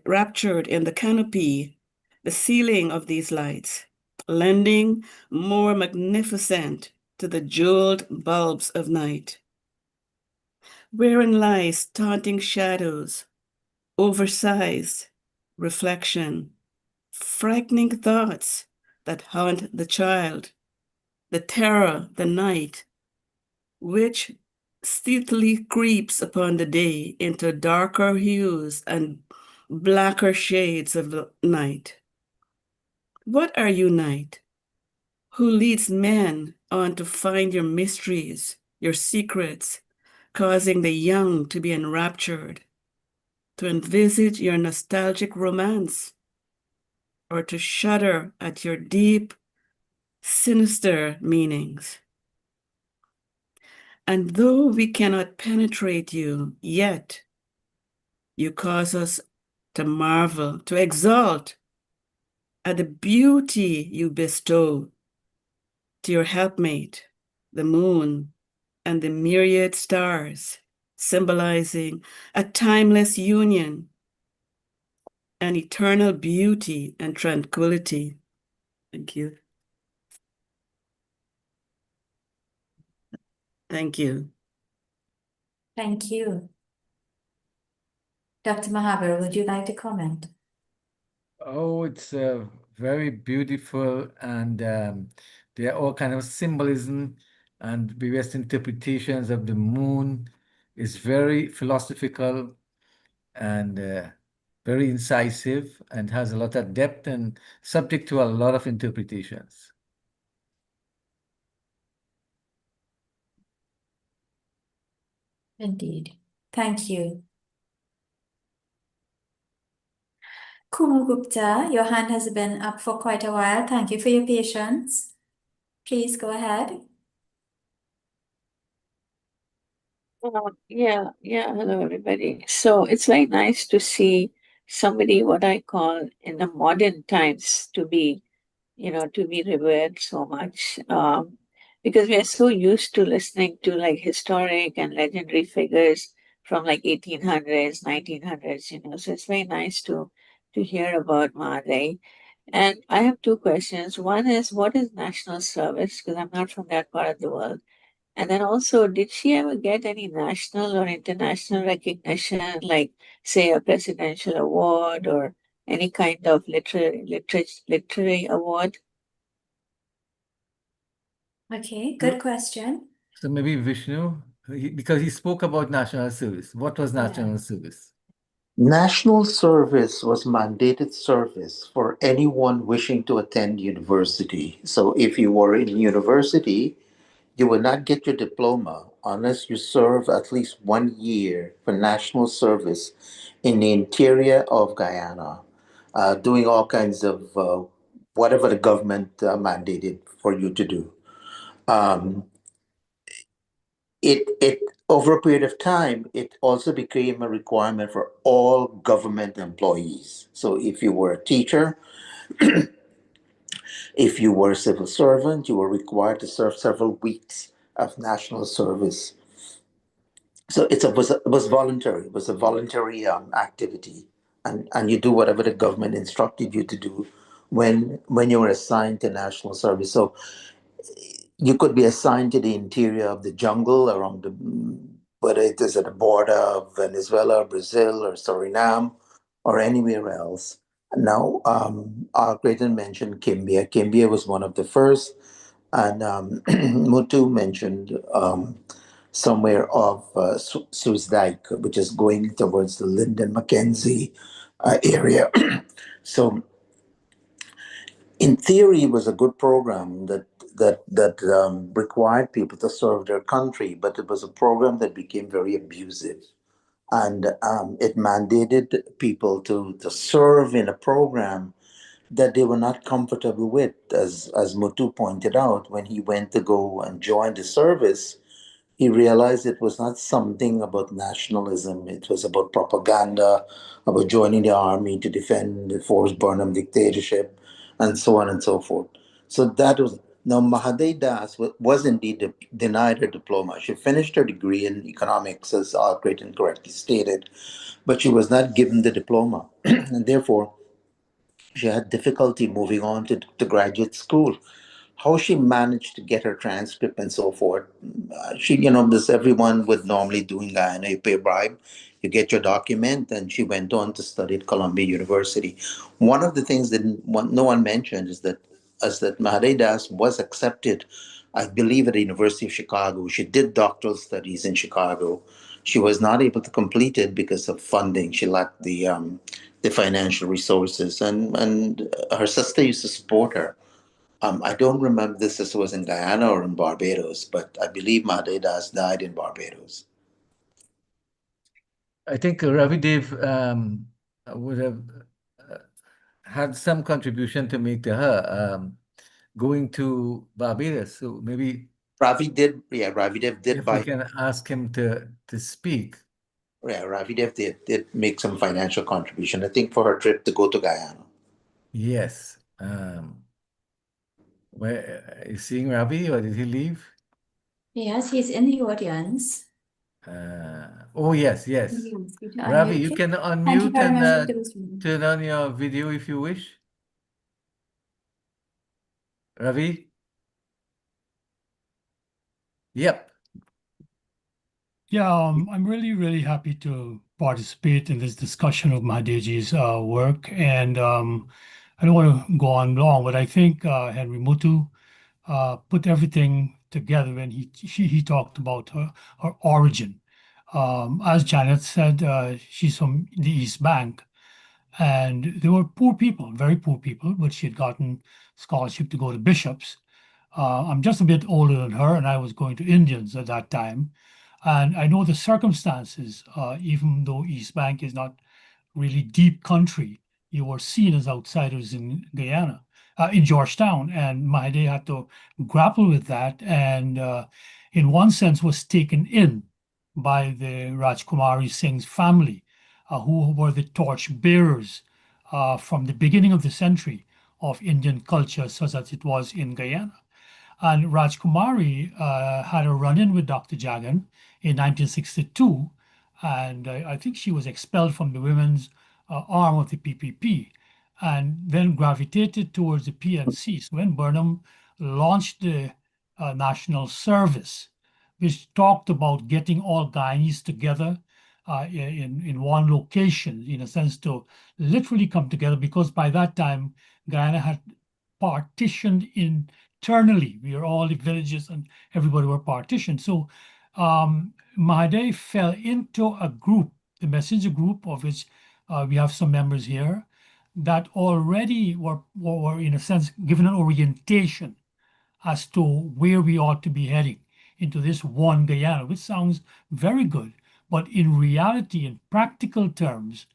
raptured in the canopy, the ceiling of these lights, lending more magnificent to the jeweled bulbs of night. Wherein lies taunting shadows, oversized, reflection, frightening thoughts that haunt the child, the terror, the night, which stealthily creeps upon the day into darker hues and blacker shades of the night. What are you, night? Who leads men on to find your mysteries, your secrets, causing the young to be enraptured, to envisage your nostalgic romance, or to shudder at your deep, sinister meanings? And though we cannot penetrate you yet, you cause us to marvel, to exalt at the beauty you bestow to your helpmate, the moon, and the myriad stars, symbolizing a timeless union, an eternal beauty and tranquility. Thank you. Thank you. Thank you. Dr. Mahaber, would you like to comment? Oh, it's very beautiful, and there are all kind of symbolism and various interpretations of the moon. It's very philosophical and very incisive and has a lot of depth and subject to a lot of interpretations. Indeed. Thank you. Kumu Gupta, your hand has been up for quite a while. Thank you for your patience. Please go ahead. Yeah, hello everybody. So it's very nice to see somebody what I call in the modern times to be, to be revered so much. Because we are so used to listening to like historic and legendary figures from like 1800s, 1900s, so it's very nice to hear about Mahadai. And I have two questions. One is, what is national service? Because I'm not from that part of the world. And then also, did she ever get any national or international recognition, like, say, a presidential award or any kind of literary award? Okay, good question. So maybe Vishnu, because he spoke about national service. What was national service? National service was mandated service for anyone wishing to attend university. So if you were in university, you will not get your diploma unless you serve at least 1 year for national service in the interior of Guyana, doing all kinds of whatever the government mandated for you to do. It over a period of time, it also became a requirement for all government employees. So if you were a teacher, if you were a civil servant, you were required to serve several weeks of national service. So it was voluntary. It was a voluntary activity, and you do whatever the government instructed you to do when you were assigned to national service. So you could be assigned to the interior of the jungle around the, whether it is at the border of Venezuela, Brazil, or Suriname, or anywhere else. Now, our Creighton mentioned Kimbia. Kimbia was one of the first, and Mutu mentioned somewhere of Suzdijk, which is going towards the Lyndon Mackenzie area. So, in theory, it was a good program that required people to serve their country, but it was a program that became very abusive, and it mandated people to serve in a program that they were not comfortable with, as Mutu pointed out when he went to go and join the service. He realized it was not something about nationalism. It was about propaganda, about joining the army to defend the Forrest Burnham dictatorship, and so on and so forth. So that was now Mahadai Das was indeed denied her diploma. She finished her degree in economics, as Creighton correctly stated, but she was not given the diploma, and therefore she had difficulty moving on to graduate school. how she managed to get her transcript and so forth. She, you know, this everyone would normally do in Guyana. You pay a bribe, you get your document, and she went on to study at Columbia University. One of the things that no one mentioned is that Mahadai Das was accepted, I believe, at the University of Chicago. She did doctoral studies in Chicago. She was not able to complete it because of funding. She lacked the financial resources, and her sister used to support her. I don't remember this as was in Guyana or in Barbados, but I believe Mahadai Das died in Barbados. I think Ravi Dev would have had some contribution to make to her going to Barbados. So maybe Ravi Dev did if we buy. can ask him to speak. Yeah, Ravi Dev did make some financial contribution, I think, for her trip to go to Guyana. Yes. Where is seeing Ravi, or did he leave? Yes, he's in the audience. Oh, yes. Ravi, you can Thank you unmute very much, and Mr. Bisram. turn on your video if you wish. Ravi? Yep. Yeah, I'm really happy to participate in this discussion of Mahadai's work. And I don't want to go on long, but I think Henry Mutu put everything together when he talked about her origin. As Janet said, she's from the East Bank, and they were poor people, very poor people, but she had gotten scholarship to go to Bishops. I'm just a bit older than her, and I was going to Indians at that time. And I know the circumstances, even though East Bank is not really deep country, you were seen as outsiders in Guyana, in Georgetown. And Mahadai had to grapple with that, and in one sense was taken in by the Rajkumari Singh's family, who were the torch bearers from the beginning of the century of Indian culture, such as it was in Guyana. And Rajkumari had a run-in with Dr. Jagan in 1962, and I think she was expelled from the women's arm of the PPP, and then gravitated towards the PNC. So when Burnham launched the National Service, which talked about getting all Guyanese together in one location, in a sense, to literally come together, because by that time, Guyana had partitioned internally. We are all the villages and everybody were partitioned. So Mahadai fell into a group, the messenger group, of which we have some members here, that already were in a sense given an orientation as to where we ought to be heading into this one Guyana, which sounds very good. But in reality, in practical terms,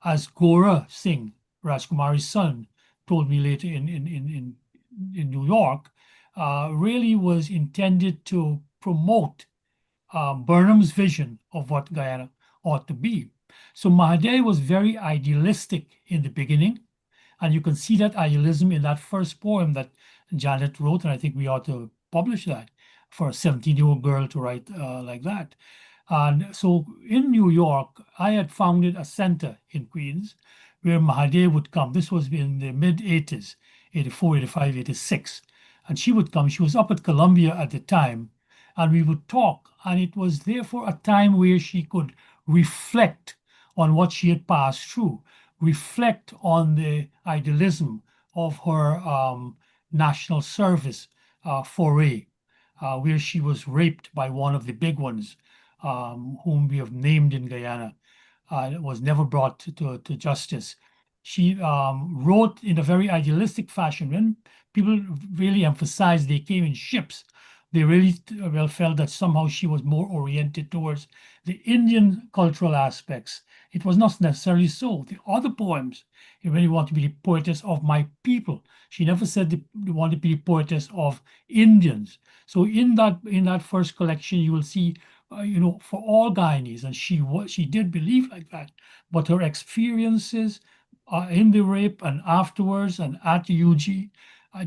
as Gora Singh, Rajkumari's son, told me later in New York, really was intended to promote Burnham's vision of what Guyana ought to be. So Mahadai was very idealistic in the beginning, and you can see that idealism in that first poem that Janet wrote, and I think we ought to publish that for a 17-year-old girl to write like that. And so in New York, I had founded a center in Queens where Mahadai would come. This was in the mid-80s, 84, 85, 86. And she would come. She was up at Columbia at the time, and we would talk. And it was therefore a time where she could reflect on what she had passed through, reflect on the idealism of her national service foray, where she was raped by one of the big ones, whom we have named in Guyana. It was never brought to justice. She wrote in a very idealistic fashion. When people really emphasized they came in ships, they really well felt that somehow she was more oriented towards the Indian cultural aspects. It was not necessarily so. The other poems, when you want to be the poetess of my people, she never said they wanted to be the poetess of Indians. So in that first collection, you will see, for all Guyanese, and she did believe like that, but her experiences in the rape and afterwards and at UG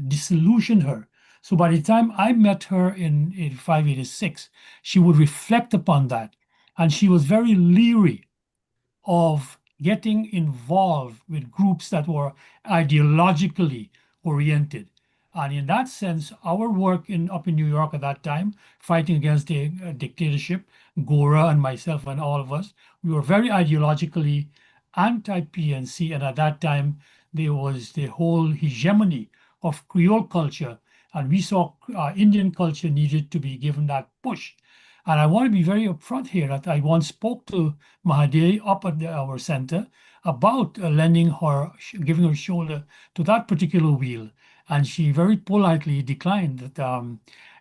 disillusioned her. So by the time I met her in 85, 86, she would reflect upon that. And she was very leery of getting involved with groups that were ideologically oriented. And in that sense, our work up in New York at that time, fighting against the dictatorship, Gora and myself and all of us, we were very ideologically anti-PNC. And at that time, there was the whole hegemony of Creole culture. And we saw Indian culture needed to be given that push. And I want to be very upfront here that I once spoke to Mahadai up at our center about lending her, giving her shoulder to that particular wheel. And she very politely declined that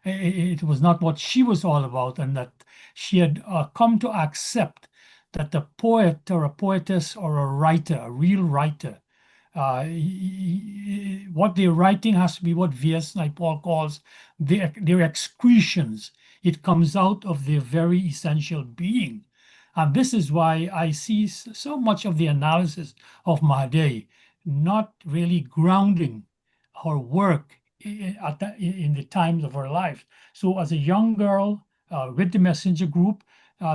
it was not what she was all about, and that she had come to accept that a poet or a poetess or a writer, a real writer, what they're writing has to be what V.S. Naipaul calls their excretions. It comes out of their very essential being. And this is why I see so much of the analysis of Mahadai not really grounding her work in the times of her life. So as a young girl with the messenger group,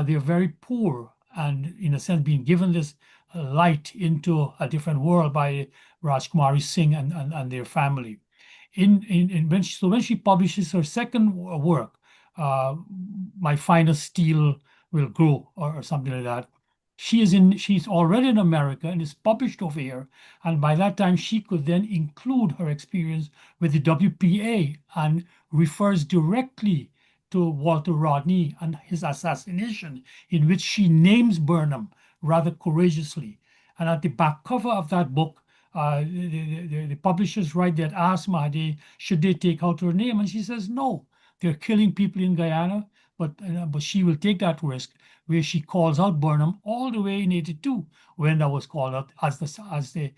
they're very poor and in a sense being given this light into a different world by Rajkumari Singh and their family. When she publishes her second work, My Final Steel Will Grow or something like that, she's already in America and is published over here. And by that time, she could then include her experience with the WPA and refers directly to Walter Rodney and his assassination, in which she names Burnham rather courageously. And at the back cover of that book, the publishers write that asked Mahadai, should they take out her name? And she says, no, they're killing people in Guyana, but she will take that risk, where she calls out Burnham all the way in '82 when that was called out as the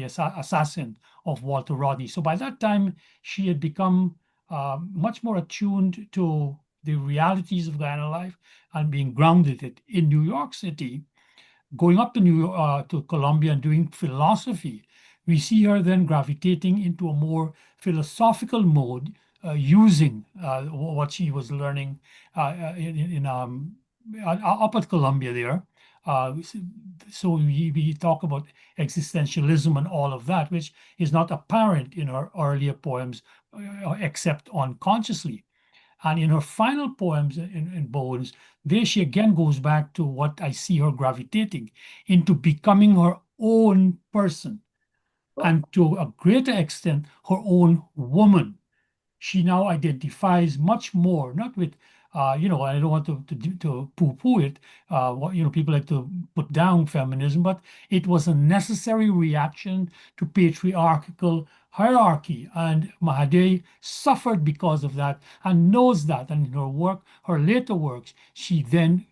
assassin of Walter Rodney. So by that time, she had become much more attuned to the realities of Guyana life and being grounded in New York City. Going up to Columbia and doing philosophy, we see her then gravitating into a more philosophical mode, using what she was learning up at Columbia there. So we talk about existentialism and all of that, which is not apparent in her earlier poems, except unconsciously. And in her final poems in Bones, there she again goes back to what I see her gravitating into, becoming her own person, and to a greater extent, her own woman. She now identifies much more, not with, I don't want to poo-poo it. People like to put down feminism, but it was a necessary reaction to patriarchal hierarchy. And Mahadai suffered because of that and knows that. And in her work, her later works, she then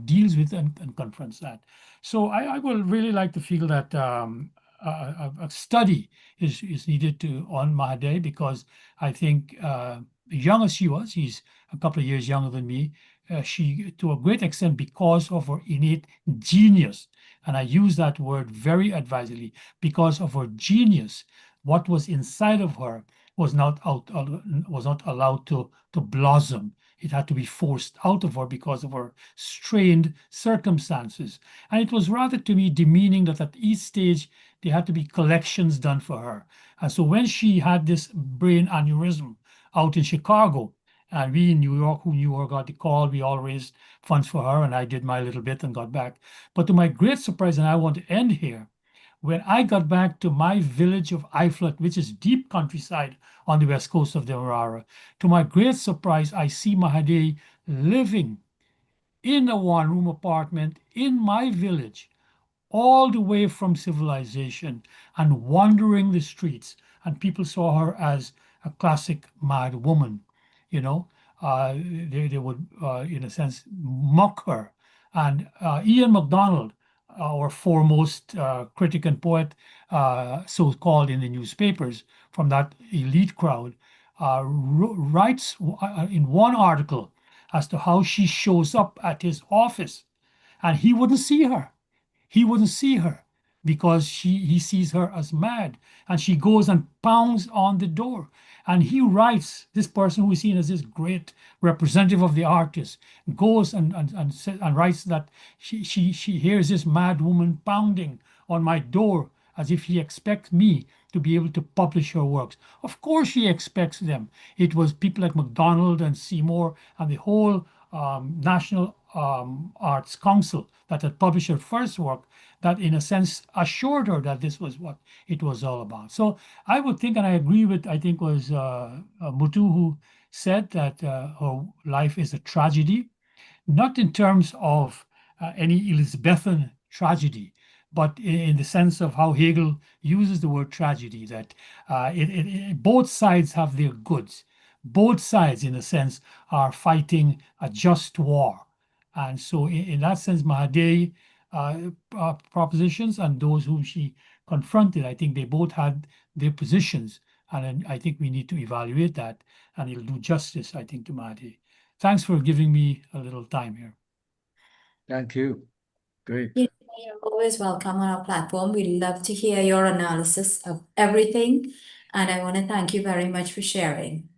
deals with and confronts that. So I would really like to feel that a study is needed on Mahadai, because I think young as she was, she's a couple of years younger than me, she, to a great extent, because of her innate genius, and I use that word very advisedly, because of her genius, what was inside of her was not allowed to blossom. It had to be forced out of her because of her strained circumstances. And it was rather, to me, demeaning that at each stage there had to be collections done for her. And so when she had this brain aneurysm out in Chicago, and we in New York, who knew her, got the call, we all raised funds for her, and I did my little bit and got back. But to my great surprise, and I want to end here, when I got back to my village of Iflut, which is deep countryside on the west coast of the Demerara, to my great surprise, I see Mahadai living in a one-room apartment in my village, all the way from civilization, and wandering the streets. And people saw her as a classic mad woman. They would, in a sense, mock her. And Ian MacDonald, our foremost critic and poet, so called in the newspapers from that elite crowd, writes in one article as to how she shows up at his office, and he wouldn't see her. He wouldn't see her because he sees her as mad, and she goes and pounds on the door. And he writes, this person who is seen as this great representative of the artist, goes and writes that she hears this mad woman pounding on my door, as if she expects me to be able to publish her works. Of course, she expects them. It was people like MacDonald and Seymour and the whole National Arts Council that had published her first work that, in a sense, assured her that this was what it was all about. So I would think, and I agree with, I think was Mutu who said that her life is a tragedy, not in terms of any Elizabethan tragedy, but in the sense of how Hegel uses the word tragedy, that both sides have their goods. Both sides, in a sense, are fighting a just war. And so in that sense, Mahadei propositions and those whom she confronted, I think they both had their positions. And I think we need to evaluate that, and it'll do justice, I think, to Mahadei. Thanks for giving me a little time here. Thank you. Great. You're always welcome on our platform. We love to hear your analysis of everything. And I want to thank you very much for sharing.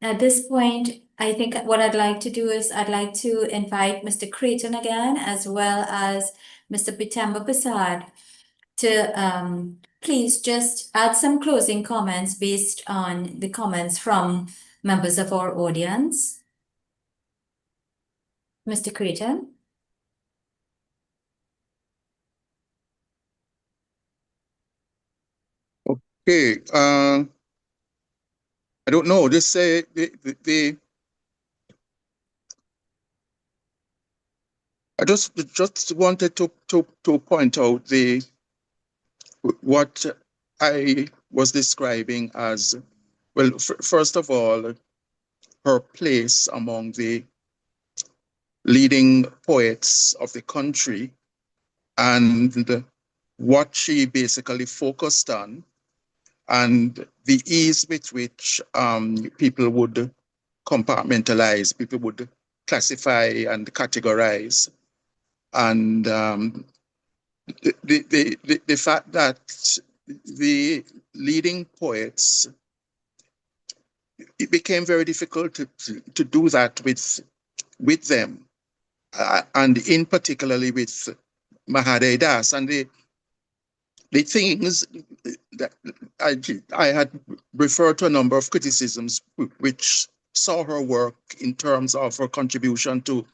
At this point, I think what I'd like to do is I'd like to invite Mr. Creighton again, as well as Mr. PMA Prasad, to please just add some closing comments based on the comments from members of our audience. Mr. Creighton? Okay. I don't know. Just say I just wanted to point out what I was describing as, well, first of all, her place among the leading poets of the country and what she basically focused on, and the ease with which people would compartmentalize, people would classify and categorize. And the fact that the leading poets, it became very difficult to do that with them, and in particularly with Mahadai Das. And the things that I had referred to a number of criticisms which saw her work in terms of her contribution to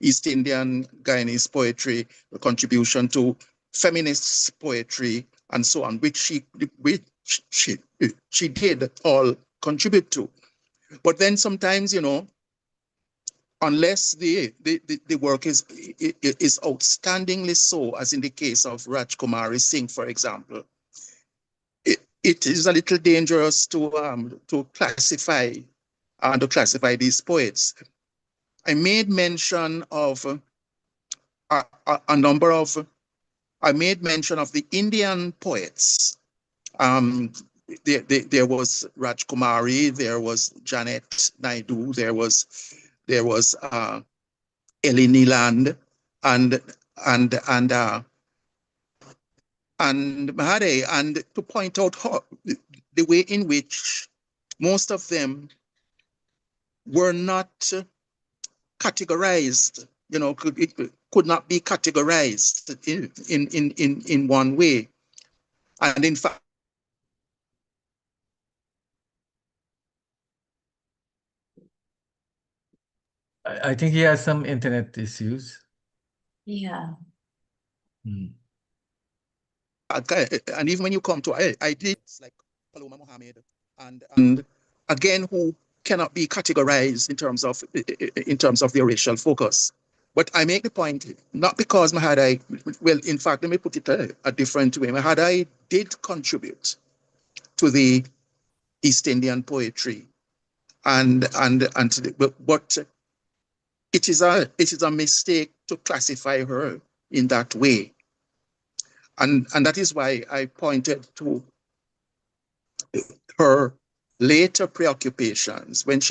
East Indian Guyanese poetry, a contribution to feminist poetry, and so on, which she did all contribute to. But then sometimes, you know, unless the work is outstandingly so, as in the case of Rajkumari Singh, for example, it is a little dangerous to classify these poets. I made mention of a number of. I made mention of the Indian poets. There was Rajkumari, there was Janet Naidu, there was Ellie Neeland, and Mahadai, and to point out how, the way in which most of them were not categorized, you know, could not be categorized in one way. And in fact, I think he has some internet issues. Yeah. And even when you come to, I did like Paloma Mohammed and again, who cannot be categorized in terms of their racial focus. But I make the point, not because Mahadai, well, in fact, let me put it a different way. Mahadai did contribute to the East Indian poetry, but it is a mistake to classify her in that way. And that is why I pointed to her later preoccupations when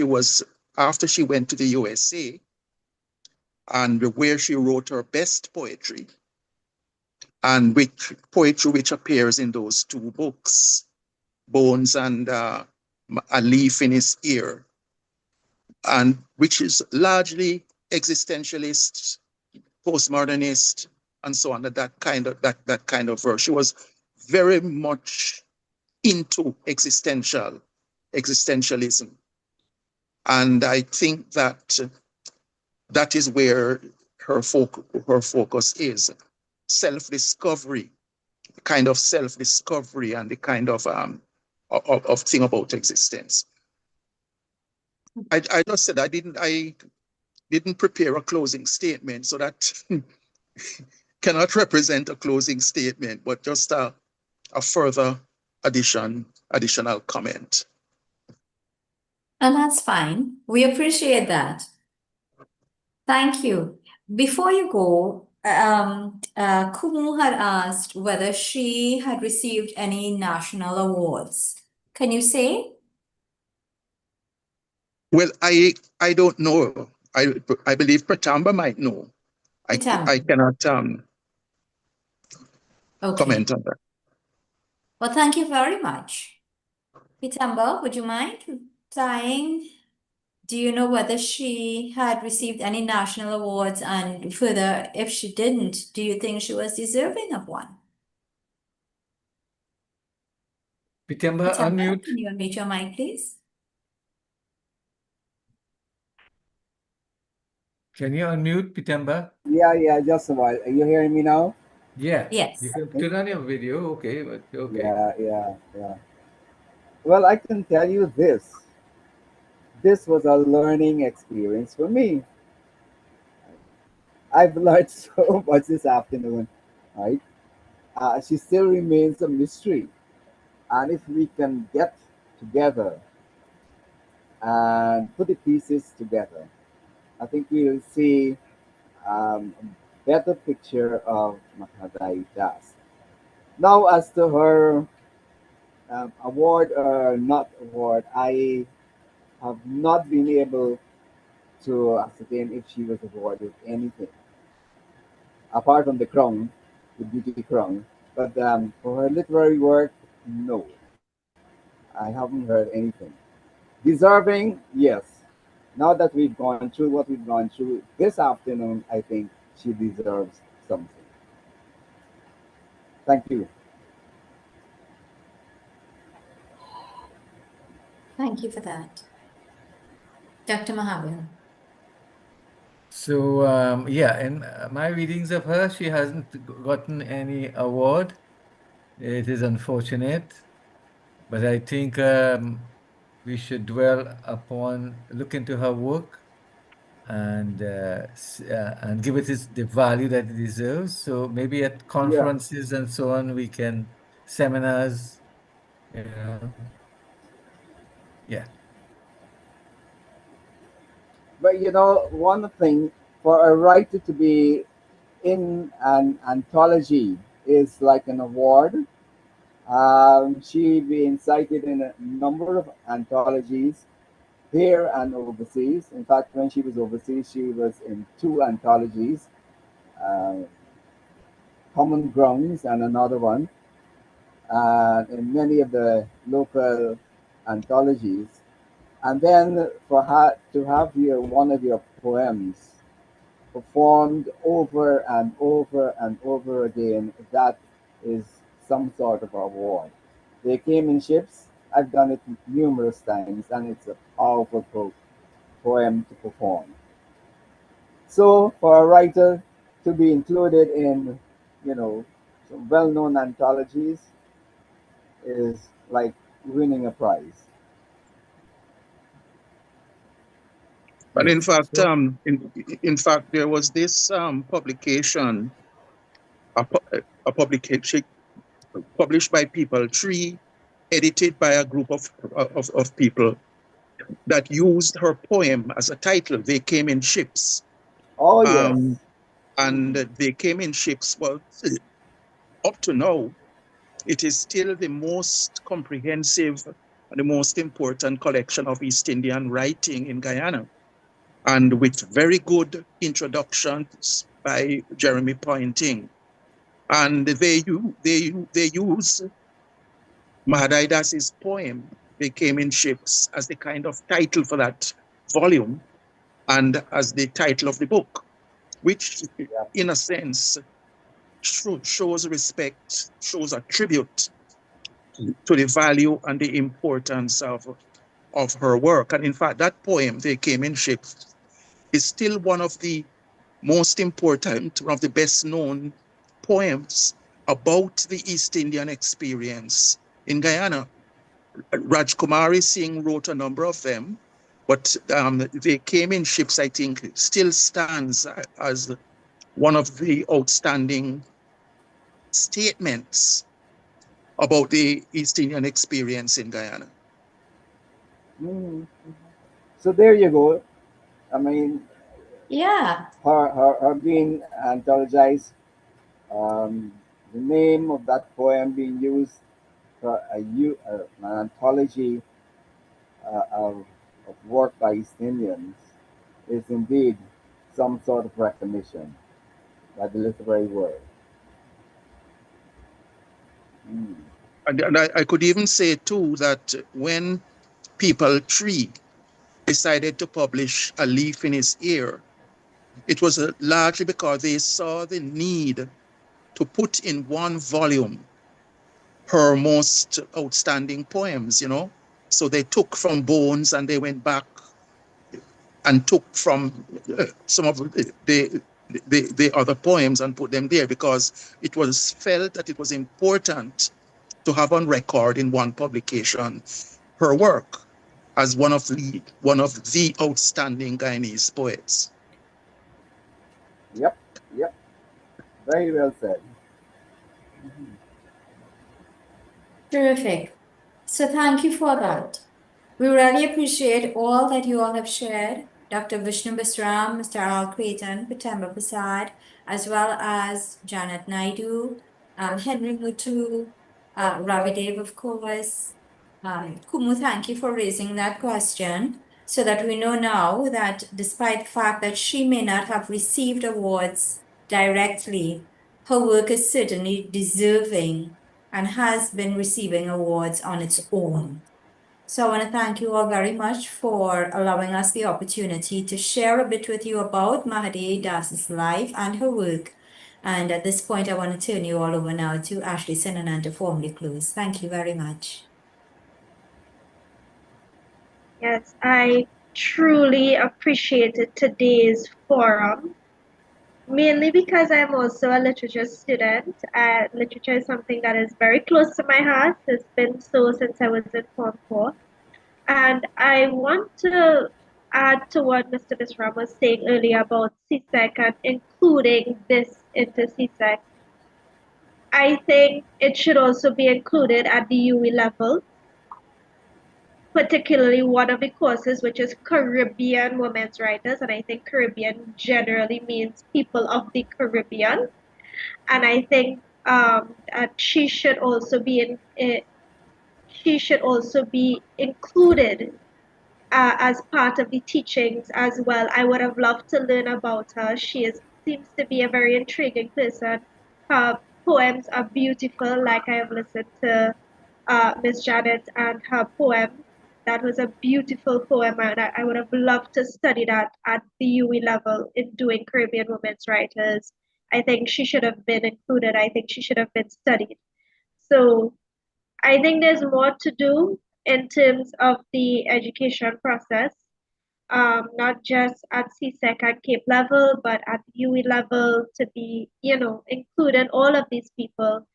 after she went to the USA, and where she wrote her best poetry, and poetry which appears in those two books, Bones and A Leaf in His Ear, and which is largely existentialist postmodernist, and so on. That kind of verse. She was very much into existentialism, and I think that that is where her focus is self-discovery, kind of self-discovery, and the kind of thing about existence. I just said I didn't prepare a closing statement, so that cannot represent a closing statement, but just a further additional comment. And that's fine. We appreciate that. Thank you. Before you go, Kumu had asked whether she had received any national awards. Can you say? Well, I don't know. I believe Pratamba might know. Pitamba. I cannot Okay. comment on that. Well, thank you very much. Pitamba, would you mind saying, do you know whether she had received any national awards? And further, if she didn't, do you think she was deserving of one? Pitamba, Pitamba, unmute. can you unmute your mic, please? Can you unmute, Pitamba? Yeah, just a while. Are you hearing me now? Yeah. Yes. You can turn on your video, okay, but okay. Yeah. Well, I can tell you this. This was a learning experience for me. I've learned so much this afternoon, right? She still remains a mystery. And if we can get together and put the pieces together, I think we'll see a better picture of Mahadai Das. Now, as to her award or not award, I have not been able to ascertain if she was awarded anything apart from the crown, the beauty crown. But for her literary work, no, I haven't heard anything. Deserving, yes. Now that we've gone through what we've gone through this afternoon, I think she deserves something. Thank you. Thank you for that. Dr. Mahabir. So, yeah, in my readings of her, she hasn't gotten any award. It is unfortunate, but I think we should look into her work and give it the value that it deserves. So maybe at conferences and so on, we can seminars, yeah. But one thing for a writer to be in an anthology is like an award. She been cited in a number of anthologies here and overseas. In fact, when she was overseas, she was in 2 anthologies, Common Grounds and another one, and in many of the local anthologies. And then for her to have one of your poems performed over and over and over again, that is some sort of award. They came in ships. I've done it numerous times, and it's a powerful poem to perform. So for a writer to be included in, some well-known anthologies is like winning a prize. But in fact, in fact, there was this publication, a publication published by People Tree, edited by a group of people that used her poem as a title. They came in ships. Oh, yes. And they came in ships. Well, up to now, it is still the most comprehensive and the most important collection of East Indian writing in Guyana, and with very good introductions by Jeremy Pointing. And they use Mahadai Das's poem, They Came in Ships, as the kind of title for that volume and as the title of the book. which Yeah. in a sense shows respect, shows a tribute to the value and the importance of her work. And in fact, that poem, They Came in Ships, is still one of the most important, one of the best known poems about the East Indian experience in Guyana. Rajkumari Singh wrote a number of them, but They Came in Ships, I think, still stands as one of the outstanding statements about the East Indian experience in Guyana. Mhm. So there you go. I mean, Yeah. her being anthologized, the name of that poem being used for an anthology of work by East Indians is indeed some sort of recognition by the literary world. Mm. And I could even say too that when People Tree decided to publish A Leaf in His Ear, it was largely because they saw the need to put in one volume her most outstanding poems, you know. So they took from Bones and they went back and took from some of the other poems and put them there because it was felt that it was important to have on record in one publication her work as one of the outstanding Guyanese poets. Yep, yep. Very well said. Mhm. Terrific. So thank you for that. We really appreciate all that you all have shared. Dr. Vishnu Bisram, Mr. Al Creighton, PMA Prasad, as well as Janet Naidu, Henry Mutu, Ravi Dev, of course. Kumu, thank you for raising that question so that we know now that despite the fact that she may not have received awards directly, her work is certainly deserving and has been receiving awards on its own. So I want to thank you all very much for allowing us the opportunity to share a bit with you about Mahadai Das's life and her work. And at this point, I want to turn you all over now to Ashley Sinanan to formally close. Thank you very much. Yes, I truly appreciated today's forum, mainly because I'm also a literature student. Literature is something that is very close to my heart. It's been so since I was in Form 4. And I want to add to what Mr. Bisram was saying earlier about CSEC and including this into CSEC. I think it should also be included at the UE level, particularly one of the courses, which is Caribbean women's writers. And I think Caribbean generally means people of the Caribbean. And I think that she should also be included as part of the teachings as well. I would have loved to learn about her. Seems to be a very intriguing person. Her poems are beautiful, like I have listened to Miss Janet and her poem. That was a beautiful poem, and I would have loved to study that at the UE level in doing Caribbean women's writers. I think she should have been included. I think she should have been studied. So I think there's more to do in terms of the education process, not just at CSEC and CAPE level, but at the UE level to be, including all of these people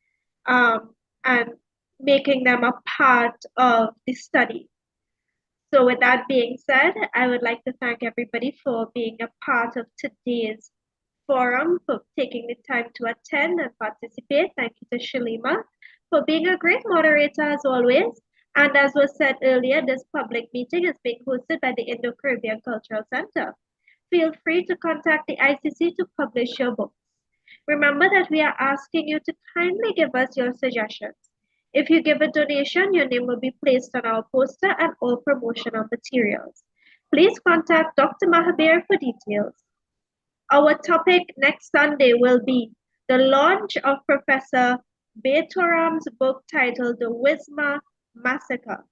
and making them a part of the study. So with that being said, I would like to thank everybody for being a part of today's forum, for taking the time to attend and participate. Thank you to Shalima for being a great moderator as always. And as was said earlier, this public meeting is being hosted by the Indo-Caribbean Cultural Center. Feel free to contact the ICC to publish your books. Remember that we are asking you to kindly give us your suggestions. If you give a donation, your name will be placed on our poster and all promotional materials. Please contact Dr. Mahabir for details. Our topic next Sunday will be the launch of Professor Betoram's book titled The Wisma Massacre.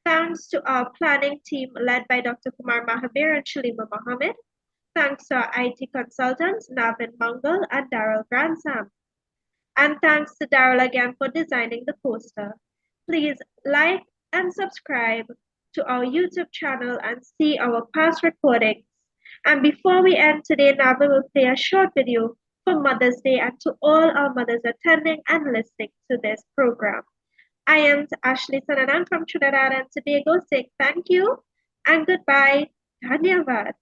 Thanks to our planning team led by Dr. Kumar Mahabir and Shalima Mohammed. Thanks to our IT consultants, Navin Mangal and Daryl Grantham. And thanks to Daryl again for designing the poster. Please like and subscribe to our YouTube channel and see our past recordings. And before we end today, Navin will play a short video for Mother's Day and to all our mothers attending and listening to this program. I am Ashley Sananan from Trinidad and Tobago saying thank you and goodbye. Dhanyavad.